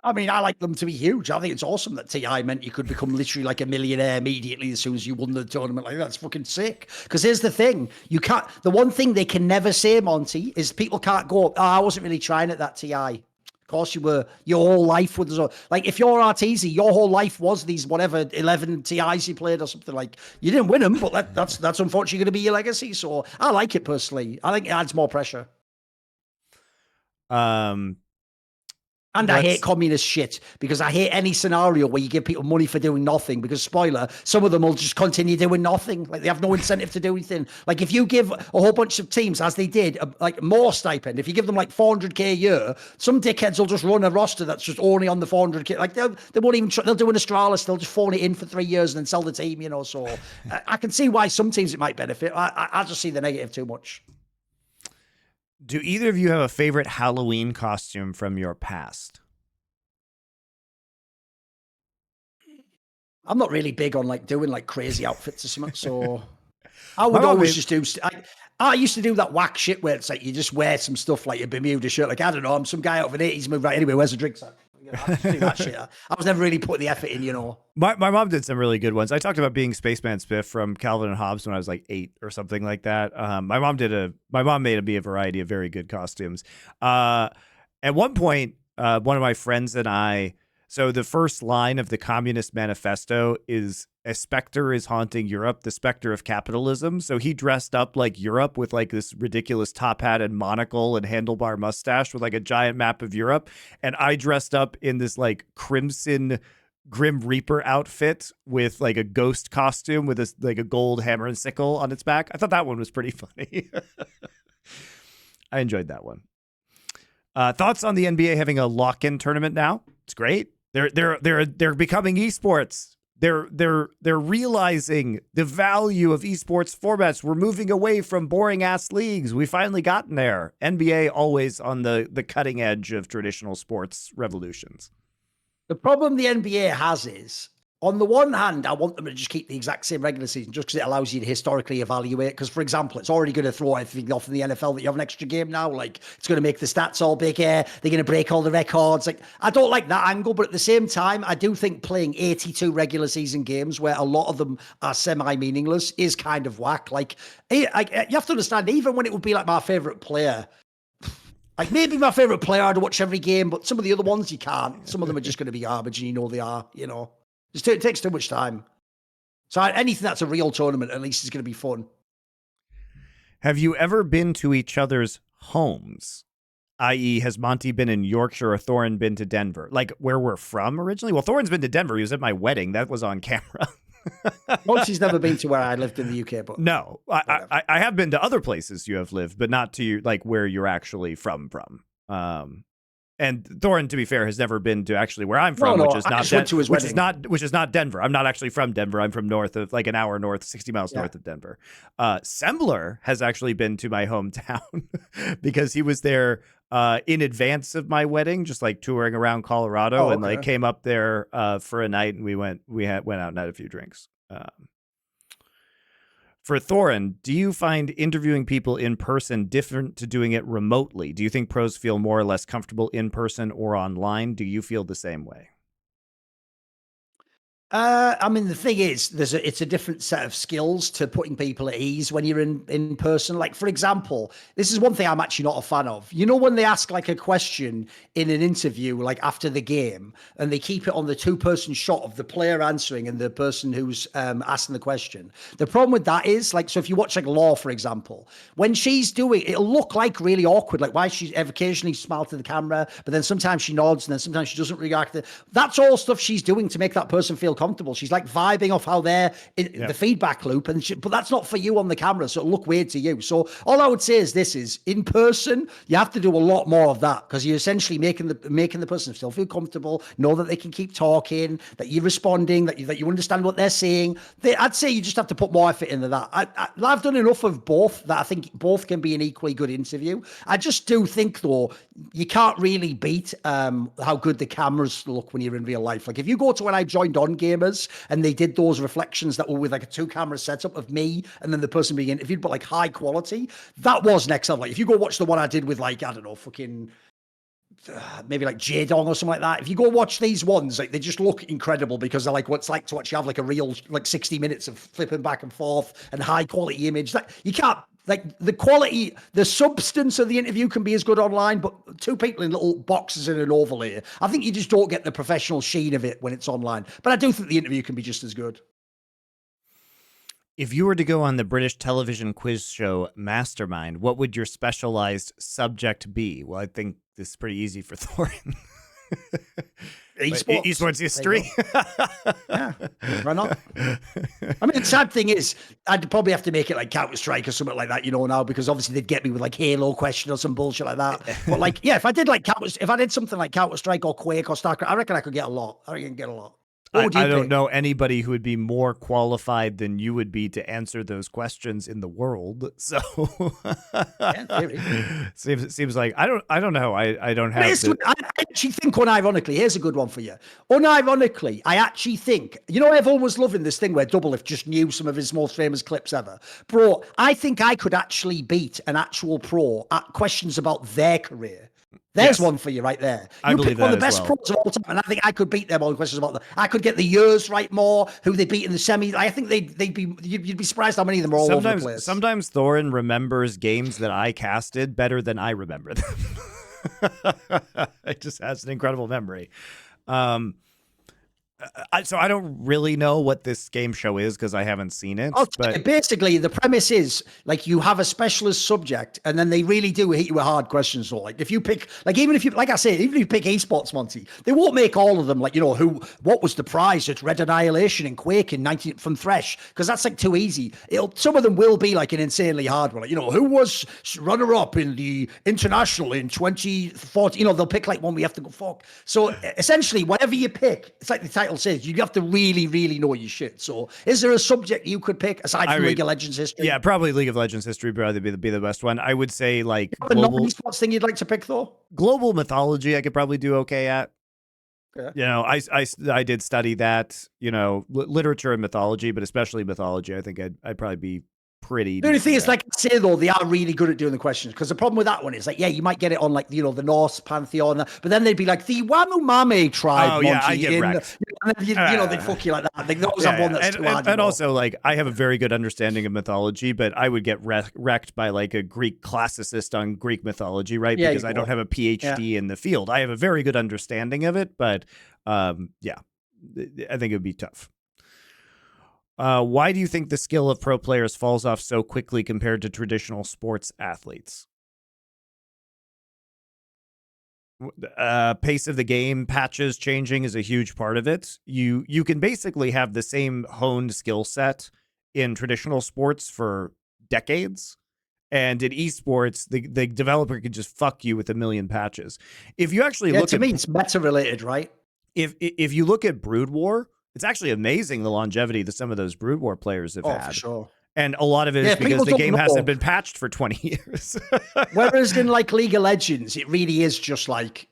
I mean, I like them to be huge. I think it's awesome that TI meant you could become literally like a millionaire immediately as soon as you won the tournament. Like, that's fucking sick. Because here's the thing. The one thing they can never say, Monty, is people can't go, I wasn't really trying at that TI. Of course you were. Your whole life was, like, if you're Arteezy, your whole life was these, whatever, 11 TIs you played or something. Like, you didn't win them, but that's unfortunately going to be your legacy. So I like it personally. I think it adds more pressure. And I hate communist shit because I hate any scenario where you give people money for doing nothing because, spoiler, some of them will just continue doing nothing. Like, they have no incentive to do anything. Like, if you give a whole bunch of teams, as they did, like more stipend, if you give them like 400k a year, some dickheads will just run a roster that's just only on the 400k. Like, they won't even, they'll do an Astralis, they'll just phone it in for 3 years and then sell the team, you know. So I can see why some teams it might benefit. I just see the negative too much. Do either of you have a favorite Halloween costume from your past? I'm not really big on like doing like crazy outfits or something, so I would always just do. I used to do that whack shit where it's like you just wear some stuff like a Bermuda shirt. Like, I don't know, I'm some guy out of an 80s movie. Right, anyway, where's the drink sack? I just do that shit. I was never really putting the effort in, you know. My mom did some really good ones. I talked about being Spaceman Spiff from Calvin and Hobbes when I was like 8 or something like that. My mom made me a variety of very good costumes. At one point, one of my friends and I. So the first line of the Communist Manifesto is a specter is haunting Europe, the specter of capitalism. So he dressed up like Europe with like this ridiculous top hat and monocle and handlebar mustache with like a giant map of Europe. And I dressed up in this like crimson Grim Reaper outfit with like a ghost costume with this like a gold hammer and sickle on its back. I thought that one was pretty funny. I enjoyed that one. Thoughts on the NBA having a lock-in tournament now? It's great. They're becoming esports. They're realizing the value of esports formats. We're moving away from boring ass leagues. We finally gotten there. NBA always on the cutting edge of traditional sports revolutions. The problem the NBA has is, on the one hand, I want them to just keep the exact same regular season just because it allows you to historically evaluate. Because, for example, it's already going to throw everything off in the NFL that you have an extra game now. Like, it's going to make the stats all bigger. They're going to break all the records. Like, I don't like that angle. But at the same time, I do think playing 82 regular season games where a lot of them are semi-meaningless is kind of whack. Like, you have to understand, even when it would be like my favorite player, like maybe my favorite player, I'd watch every game, but some of the other ones you can't. Some of them are just going to be garbage, and you know they are, you know. It takes too much time. So anything that's a real tournament, at least, is going to be fun. Have you ever been to each other's homes? I.e., has Monty been in Yorkshire or Thorin been to Denver? Like where we're from originally? Well, Thorin's been to Denver. He was at my wedding. That was on camera. Monty's never been to where I lived in the UK, but no, I have been to other places you have lived, but not to like where you're actually from. And Thorin, to be fair, has never been to actually where I'm from, which is not Denver. I'm not actually from Denver. I'm from north of like an hour north, 60 miles north of Denver. Sembler has actually been to my hometown because he was there in advance of my wedding, just like touring around Colorado, and like came up there for a night, and we went out and had a few drinks. For Thorin, do you find interviewing people in person different to doing it remotely? Do you think pros feel more or less comfortable in person or online? Do you feel the same way? I mean, the thing is, it's a different set of skills to putting people at ease when you're in person. Like, for example, this is one thing I'm actually not a fan of. You know, when they ask like a question in an interview, like after the game, and they keep it on the two-person shot of the player answering and the person who's asking the question. The problem with that is, like, so if you watch like Law, for example, when she's doing, it'll look like really awkward. Like, why she occasionally smiles to the camera, but then sometimes she nods, and then sometimes she doesn't react. That's all stuff she's doing to make that person feel comfortable. She's like vibing off how they're in the feedback loop, but that's not for you on the camera, so it'll look weird to you. So all I would say is this: is in person, you have to do a lot more of that, because you're essentially making the person still feel comfortable, know that they can keep talking, that you're responding, that you understand what they're saying. I'd say you just have to put more effort into that. I've done enough of both that I think both can be an equally good interview. I just do think, though, you can't really beat how good the cameras look when you're in real life. Like, if you go to when I joined On Gamers and they did those reflections that were with like a 2-camera setup of me and then the person being interviewed, but like high quality, that was next level. Like, if you go watch the one I did with, like, I don't know, fucking maybe like JDG or something like that. If you go watch these ones, like, they just look incredible, because they're like what it's like to actually have like a real like 60 minutes of flipping back and forth and high quality image. That you can't, like, the quality, the substance of the interview can be as good online, but two people in little boxes in an overlay, I think you just don't get the professional sheen of it when it's online. But I do think the interview can be just as good. If you were to go on the British television quiz show Mastermind, what would your specialized subject be? Well, I think this is pretty easy for Thorin. Esports history. Yeah, why not? I mean, the sad thing is, I'd probably have to make it like Counter-Strike or something like that, you know, now, because obviously they'd get me with like Halo question or some bullshit like that. But like, yeah, if I did something like Counter-Strike or Quake or StarCraft, I reckon I could get a lot. I reckon I could get a lot. I don't know anybody who would be more qualified than you would be to answer those questions in the world. So seems like I don't know. I don't have. I actually think, unironically, here's a good one for you. Unironically, I actually think, you know, everyone was loving this thing where Doublelift just knew some of his most famous clips ever. Bro, I think I could actually beat an actual pro at questions about their career. There's one for you right there. You pick one of the best pros of all time, and I think I could beat them on questions about them. I could get the years right more, who they beat in the semi. I think you'd be surprised how many of them are all over the place. Sometimes Thorin remembers games that I casted better than I remember them. It just has an incredible memory. So I don't really know what this game show is because I haven't seen it. But basically, the premise is like you have a specialist subject, and then they really do hit you with hard questions. So, like, if you pick, like, even if you pick esports, Monty, they won't make all of them like, you know, what was the prize at Red Annihilation in Quake in 19 from Thresh, because that's like too easy. Some of them will be like an insanely hard one, like, you know, who was runner up in the international in 2014. You know, they'll pick like one we have to go fuck. So essentially, whatever you pick, it's like the title says, you have to really, really know your shit. So is there a subject you could pick aside from League of Legends history? Yeah, probably League of Legends history would probably be the best one. I would say like global esports thing you'd like to pick though? Global mythology I could probably do okay at. Yeah. You know, I did study that, you know, literature and mythology, but especially mythology. I think I'd probably be pretty. The only thing is, like I say though, they are really good at doing the questions, because the problem with that one is like, yeah, you might get it on like, you know, the Norse pantheon, but then they'd be like the Wamumame tribe. Oh yeah, I get wrecked. You know, they'd fuck you like that. They always have one that's too hard. And also, like, I have a very good understanding of mythology, but I would get wrecked by like a Greek classicist on Greek mythology, right? Yeah, because I don't have a PhD in the field. I have a very good understanding of it, but yeah, I think it would be tough. Why do you think the skill of pro players falls off so quickly compared to traditional sports athletes? Pace of the game, patches changing is a huge part of it. You can basically have the same honed skill set in traditional sports for decades, and in esports, the developer could just fuck you with a million patches. If you actually look to me, it's meta related, right? If you look at Brood War, it's actually amazing the longevity that some of those Brood War players have had. For sure. And a lot of it is because the game hasn't been patched for 20 years. Whereas in like League of Legends, it really is just like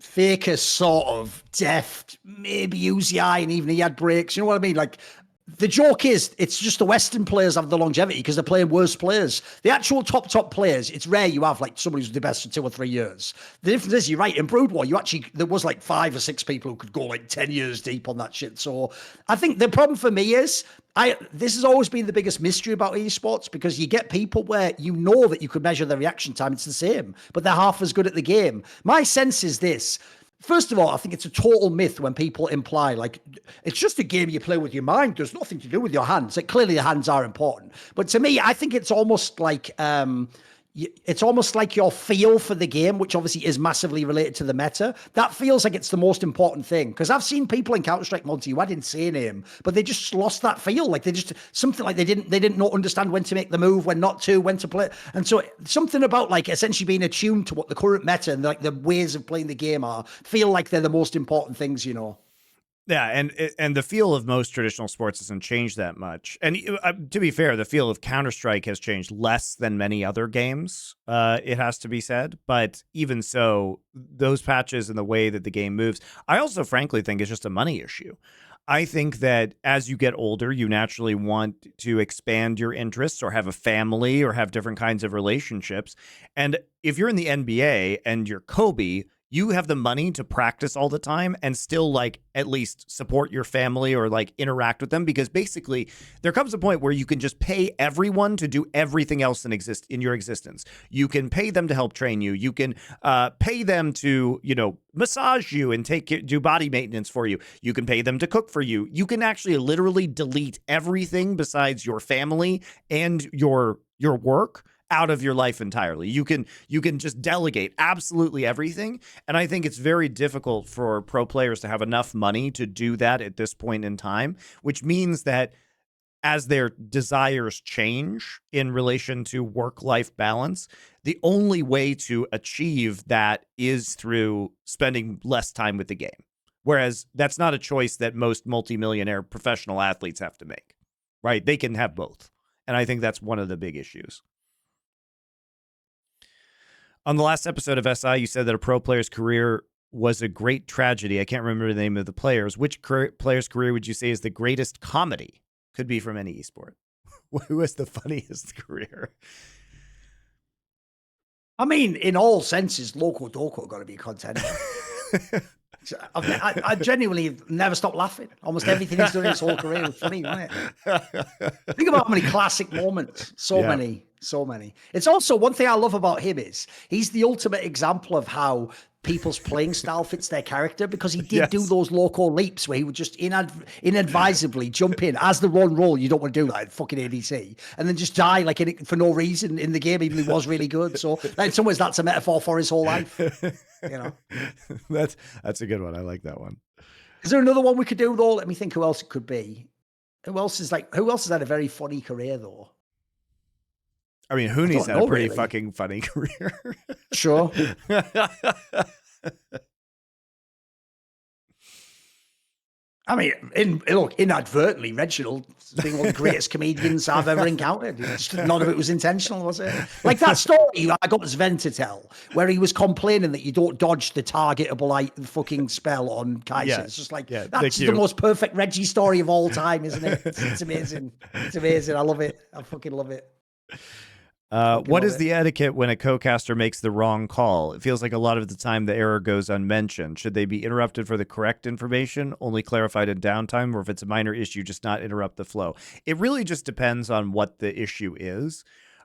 fakest sort of deft, maybe use the eye, and even he had breaks. You know what I mean? Like, The joke is, it's just the Western players have the longevity because they're playing worse players. The actual top players, it's rare you have like somebody who's the best for 2 or 3 years. The difference is, you're right, in Brood War, there was like 5 or 6 people who could go like 10 years deep on that shit. So I think the problem for me is, this has always been the biggest mystery about esports, because you get people where you know that you could measure their reaction time, it's the same, but they're half as good at the game. My sense is this. First of all, I think it's a total myth when people imply like it's just a game you play with your mind. There's nothing to do with your hands. Like, clearly the hands are important, but to me, I think it's almost like your feel for the game, which obviously is massively related to the meta. That feels like it's the most important thing, because I've seen people in Counter-Strike Monte who I didn't say name, but they just lost that feel. Like, they just something like they didn't not understand when to make the move, when not to, when to play. And so something about like essentially being attuned to what the current meta and like the ways of playing the game are, feel like they're the most important things, you know. Yeah, and the feel of most traditional sports hasn't changed that much. And to be fair, the feel of Counter-Strike has changed less than many other games, it has to be said. But even so, those patches and the way that the game moves, I also frankly think it's just a money issue. I think that as you get older, you naturally want to expand your interests or have a family or have different kinds of relationships. And if you're in the NBA and you're Kobe, you have the money to practice all the time and still like at least support your family or like interact with them, because basically there comes a point where you can just pay everyone to do everything else in your existence. You can pay them to help train you. You can pay them to, massage you and do body maintenance for you. You can pay them to cook for you. You can actually literally delete everything besides your family and your work out of your life entirely. You can just delegate absolutely everything. And I think it's very difficult for pro players to have enough money to do that at this point in time, which means that as their desires change in relation to work-life balance, the only way to achieve that is through spending less time with the game. Whereas that's not a choice that most multimillionaire professional athletes have to make, right? They can have both. And I think that's one of the big issues. On the last episode of SI, you said that a pro player's career was a great tragedy. I can't remember the name of the players. Which player's career would you say is the greatest comedy? Could be from any esport. Who has the funniest career? I mean, in all senses, Loco Doco got to be a contender. I genuinely never stopped laughing. Almost everything he's done in his whole career was funny, wasn't it? Think about how many classic moments. So many. It's also one thing I love about him is he's the ultimate example of how people's playing style fits their character, because he did do those local leaps where he would just inadvisably jump in as the one role you don't want to do, like fucking ADC, and then just die like for no reason in the game, even though he was really good. So in some ways, that's a metaphor for his whole life. That's a good one. I like that one. Is there another one we could do though? Let me think who else it could be. Who else has had a very funny career though? I mean, Hooney's had a pretty fucking funny career. Sure. I mean, inadvertently, Reginald's being one of the greatest comedians I've ever encountered. None of it was intentional, was it? Like that story I got Sven to tell, where he was complaining that you don't dodge the targetable fucking spell on Kaiser. Yeah, it's just like, that's the most perfect Reggie story of all time, isn't it? It's amazing. It's amazing. I love it. I fucking love it. What is the etiquette when a co-caster makes the wrong call? It feels like a lot of the time the error goes unmentioned. Should they be interrupted for the correct information, only clarified in downtime, or if it's a minor issue, just not interrupt the flow? It really just depends on what the issue is.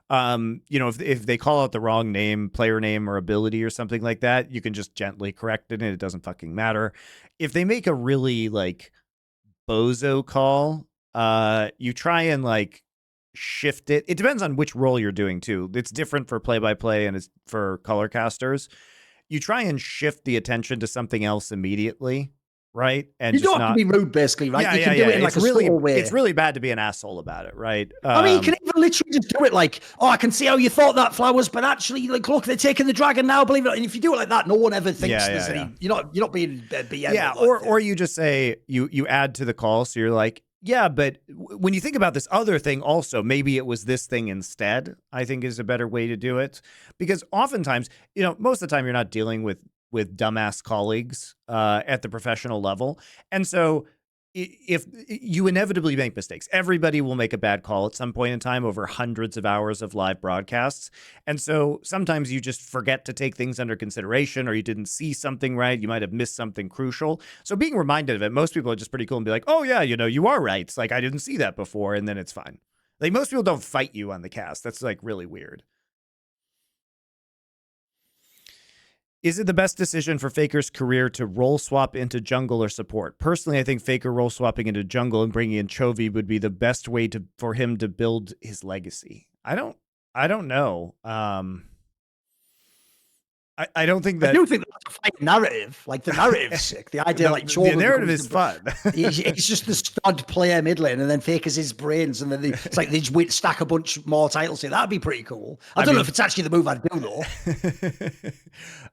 If they call out the wrong name, player name, or ability or something like that, you can just gently correct it and it doesn't fucking matter. If they make a really like bozo call, you try and like shift it. It depends on which role you're doing too. It's different for play-by-play and it's for color casters. You try and shift the attention to something else immediately, right? And you don't have to be rude, basically, right? You can do it in like a subtle way. It's really bad to be an asshole about it, right? I mean, you can even literally just do it like, I can see how you thought that flowers, but actually, like, look, they're taking the dragon now, believe it. And if you do it like that, no one ever thinks there's any. You're not being BM. Yeah, or you just say you add to the call, so you're like, yeah, but when you think about this other thing also, maybe it was this thing instead, I think is a better way to do it. Because oftentimes, most of the time you're not dealing with dumbass colleagues at the professional level. And so if you inevitably make mistakes, everybody will make a bad call at some point in time over hundreds of hours of live broadcasts. And so sometimes you just forget to take things under consideration, or you didn't see something right. You might have missed something crucial. So being reminded of it, most people are just pretty cool and be like, oh yeah, you are right. It's like, I didn't see that before. And then it's fine. Like most people don't fight you on the cast. That's like really weird. Is it the best decision for Faker's career to role swap into jungle or support? Personally, I think Faker role swapping into jungle and bringing in Chovy would be the best way for him to build his legacy. I don't know. I don't think that. I do think that's a fine narrative. Like the narrative's sick. The idea, like Chovy, the narrative is fun. He's just the stud player mid lane, and then Faker's his brains, and then it's like they just stack a bunch more titles here. That'd be pretty cool. I don't know if it's actually the move I'd do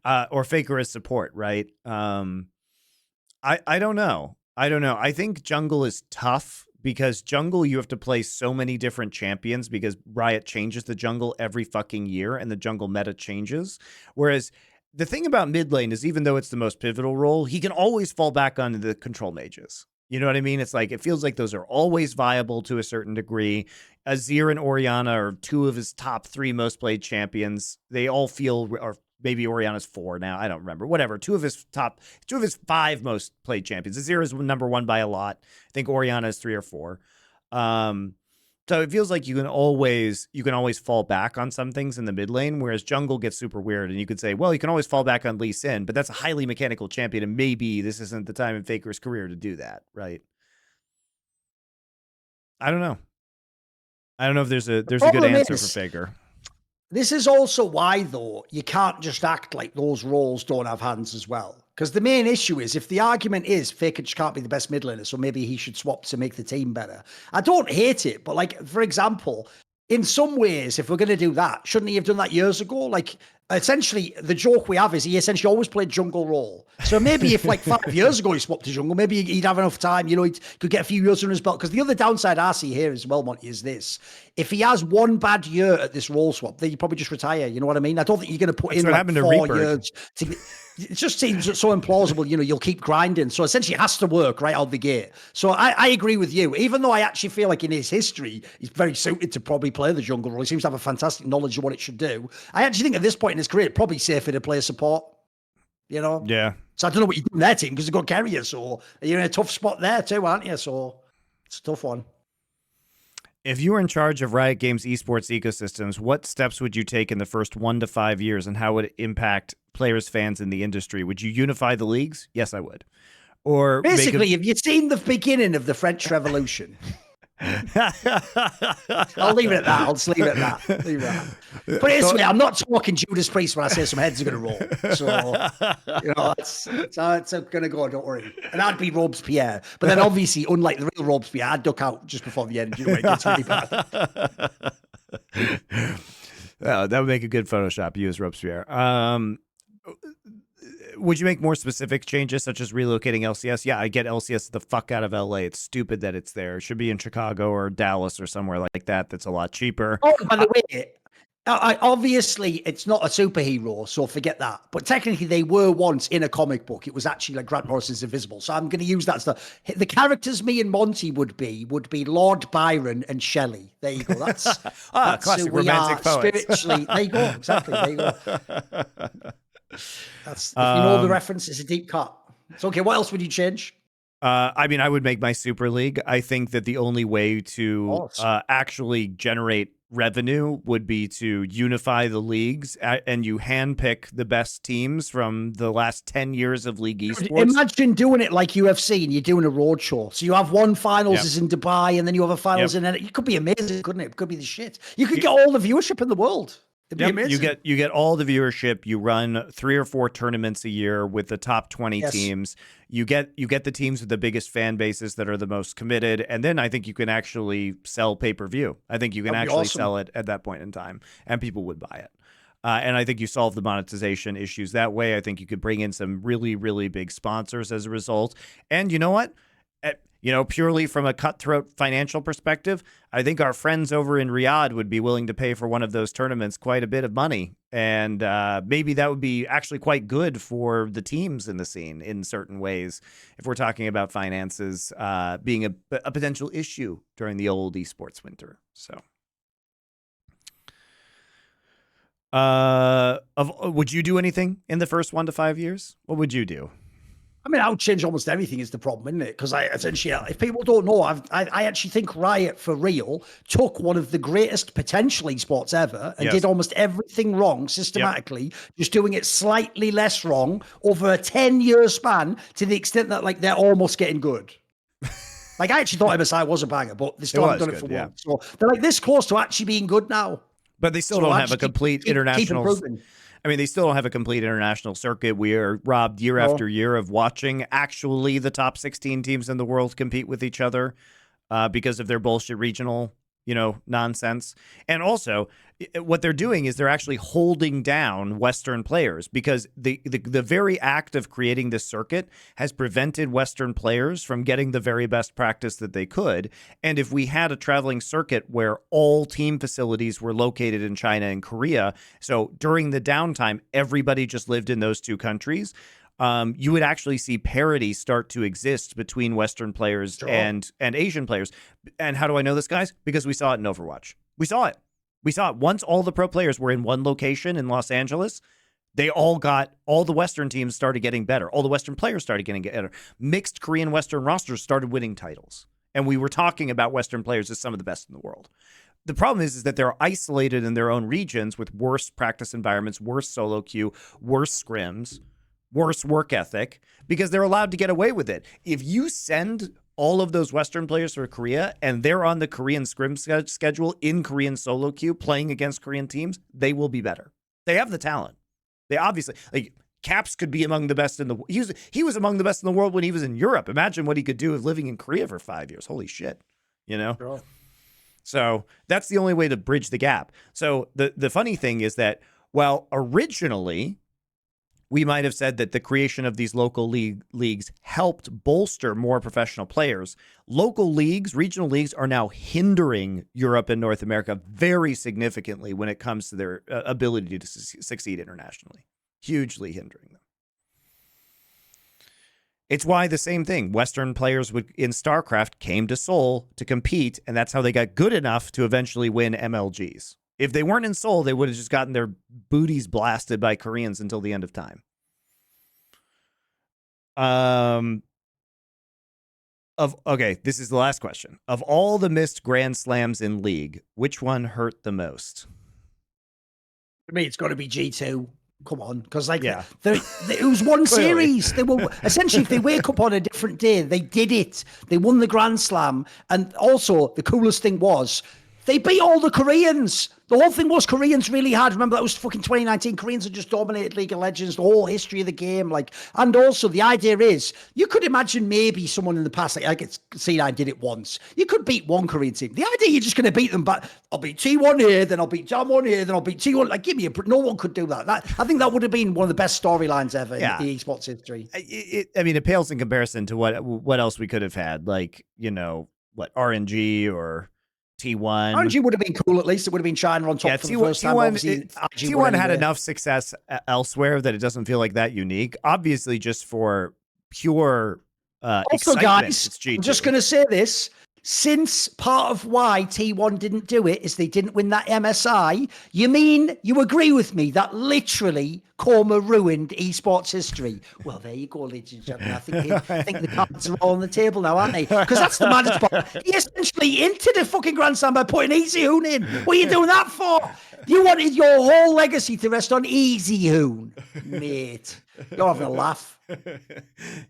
though. Or Faker as support, right? I don't know. I think jungle is tough. Because jungle, you have to play so many different champions because Riot changes the jungle every fucking year and the jungle meta changes. Whereas the thing about mid lane is even though it's the most pivotal role, he can always fall back on the control mages. You know what I mean? It's like, it feels like those are always viable to a certain degree. Azir and Orianna are two of his top 3 most played champions. They all feel, or maybe Oriana's 4 now. I don't remember. Whatever. Two of his 5 most played champions. Azir is number 1 by a lot. I think Oriana is 3 or 4. So it feels like you can always fall back on some things in the mid lane, whereas jungle gets super weird. And you could say, well, you can always fall back on Lee Sin, but that's a highly mechanical champion, and maybe this isn't the time in Faker's career to do that, right? I don't know. I don't know if there's a good answer for Faker. This is also why, though, you can't just act like those roles don't have hands as well. Because the main issue is, if the argument is Faker just can't be the best mid laner, so maybe he should swap to make the team better. I don't hate it, but like, for example, in some ways, if we're going to do that, shouldn't he have done that years ago? Like, essentially, the joke we have is he essentially always played jungle role. So maybe if like 5 years ago he swapped to jungle, maybe he'd have enough time, he could get a few years under his belt. Because the other downside I see here as well, Monty, is this. If he has one bad year at this role swap, then you probably just retire. You know what I mean? I don't think you're going to put in like 4 years. It just seems so implausible. You'll keep grinding. So essentially it has to work right out the gate. So I agree with you, even though I actually feel like in his history, he's very suited to probably play the jungle role. He seems to have a fantastic knowledge of what it should do. I actually think at this point in his career, it's probably safer to play support, Yeah. So I don't know what you do in their team because they've got carriers. So you're in a tough spot there too, aren't you? So it's a tough one. If you were in charge of Riot Games esports ecosystems, what steps would you take in the first 1 to 5 years, and how would it impact players, fans in the industry? Would you unify the leagues? Yes, I would. Or basically, have you seen the beginning of the French Revolution? I'll leave it at that. I'll just leave it at that. Leave it at that. But it's I'm not talking Judas Priest when I say some heads are going to roll. So, that's how it's going to go. Don't worry. And I'd be Robespierre. But then obviously, unlike the real Robespierre, I'd duck out just before the end. It gets really bad. That would make a good Photoshop. You as Robespierre. Would you make more specific changes, such as relocating LCS? Yeah, I get LCS the fuck out of LA. It's stupid that it's there. It should be in Chicago or Dallas or somewhere like that. That's a lot cheaper. Oh, by the way, obviously it's not a superhero, so forget that. But technically, they were once in a comic book. It was actually like Grant Morrison's Invisible. So I'm going to use that stuff. The characters me and Monty would be Lord Byron and Shelley. There you go. That's classic romantic poets. Spiritually. There you go. Exactly. There you go. That's, if you know the reference, it's a deep cut. It's okay. What else would you change? I mean, I would make my Super League. I think that the only way to actually generate revenue would be to unify the leagues and you handpick the best teams from the last 10 years of League esports. Imagine doing it like UFC and you're doing a road show. So you have one finals is in Dubai and then you have a finals in it. It could be amazing, couldn't it? It could be the shit. You could get all the viewership in the world. It'd be amazing. You get all the viewership. You run 3 or 4 tournaments a year with the top 20 teams. You get the teams with the biggest fan bases that are the most committed, and then I think you can actually sell pay-per-view. I think you can actually sell it at that point in time, and people would buy it. And I think you solve the monetization issues that way. I think you could bring in some really, really big sponsors as a result. And you know what? Purely from a cutthroat financial perspective, I think our friends over in Riyadh would be willing to pay for one of those tournaments quite a bit of money. And maybe that would be actually quite good for the teams in the scene in certain ways, if we're talking about finances being a potential issue during the old esports winter. So, would you do anything in the first 1 to 5 years? What would you do? I mean, I would change almost everything is the problem, isn't it? Because I essentially, if people don't know, I actually think Riot for real took one of the greatest potential esports ever and did almost everything wrong systematically, just doing it slightly less wrong over a 10-year span to the extent that like they're almost getting good. Like I actually thought MSI was a banger, but they still haven't done it for one. So they're like this close to actually being good now. But they still don't have a complete international. I mean, they still don't have a complete international circuit. We are robbed year after year of watching actually the top 16 teams in the world compete with each other because of their bullshit regional, nonsense. And also, what they're doing is they're actually holding down Western players because the very act of creating this circuit has prevented Western players from getting the very best practice that they could. And if we had a traveling circuit where all team facilities were located in China and Korea, so during the downtime, everybody just lived in those two countries, you would actually see parity start to exist between Western players and Asian players. And how do I know this, guys? Because we saw it in Overwatch. We saw it. Once all the pro players were in one location in Los Angeles, all the Western teams started getting better. All the Western players started getting better. Mixed Korean Western rosters started winning titles. And we were talking about Western players as some of the best in the world. The problem is that they're isolated in their own regions with worse practice environments, worse solo queue, worse scrims, worse work ethic, because they're allowed to get away with it. If you send all of those Western players for Korea and they're on the Korean scrim schedule in Korean solo queue playing against Korean teams, they will be better. They have the talent. They obviously, like, Caps could be among the best in the world. He was among the best in the world when he was in Europe. Imagine what he could do with living in Korea for 5 years. Holy shit, Sure. So that's the only way to bridge the gap. So the funny thing is that, well, originally, we might have said that the creation of these local leagues helped bolster more professional players. Local leagues, regional leagues, are now hindering Europe and North America very significantly when it comes to their ability to succeed internationally. Hugely hindering them. It's why the same thing. Western players in StarCraft came to Seoul to compete, and that's how they got good enough to eventually win MLGs. If they weren't in Seoul, they would have just gotten their booties blasted by Koreans until the end of time. Okay, this is the last question. Of all the missed Grand Slams in League, which one hurt the most? For me, it's got to be G2. Come on, because it was one series. They were essentially, if they wake up on a different day, they did it. They won the Grand Slam, and also the coolest thing was, they beat all the Koreans. The whole thing was Koreans really hard. Remember, that was fucking 2019. Koreans had just dominated League of Legends, the whole history of the game. And also the idea is, you could imagine maybe someone in the past, like C9 did it once. You could beat one Korean team. The idea you're just going to beat them, but I'll beat T1 here, then I'll beat Jam1 here, then I'll beat T1. Like, give me no one could do that. I think that would have been one of the best storylines ever in the esports history. It pales in comparison to what else we could have had, like, RNG or T1. RNG would have been cool, at least. It would have been China on top for the first time. T1 had enough success elsewhere that it doesn't feel like that unique. Obviously, just for pure also, guys, I'm just going to say this. Since part of why T1 didn't do it is they didn't win that MSI, you mean you agree with me that literally Coma ruined esports history? Well, there you go, ladies and gentlemen. I think the cards are all on the table now, aren't they? Because that's the maddest part. He essentially entered the fucking Grand Slam by putting Easy Hoon in. What are you doing that for? You wanted your whole legacy to rest on Easy Hoon, mate. You're having a laugh.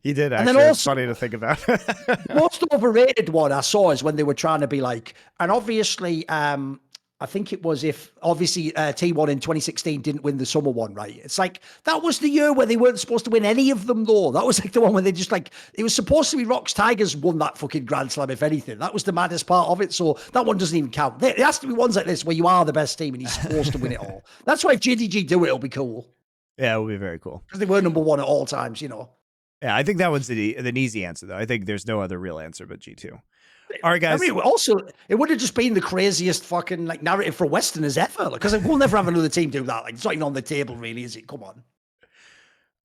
He did, actually. And then also, it's funny to think about. The most overrated one I saw is when they were trying to be like, and obviously, I think it was T1 in 2016 didn't win the summer one, right? It's like, that was the year where they weren't supposed to win any of them, though. That was like the one where they just like, it was supposed to be Rocks Tigers won that fucking Grand Slam, if anything. That was the maddest part of it. So that one doesn't even count. There has to be ones like this where you are the best team and you're supposed to win it all. That's why if JDG do it, it'll be cool. Yeah, it will be very cool. Because they were number one at all times, Yeah, I think that one's an easy answer, though. I think there's no other real answer but G2. All right, guys. I mean, also, it would have just been the craziest fucking like narrative for Westerners ever. Because we'll never have another team do that. Like, it's not even on the table, really, is it? Come on.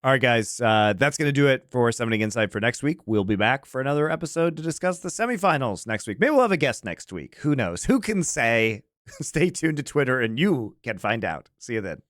All right, guys. That's going to do it for Summoning Insight for next week. We'll be back for another episode to discuss the semifinals next week. Maybe we'll have a guest next week. Who knows? Who can say? Stay tuned to Twitter and you can find out. See you then.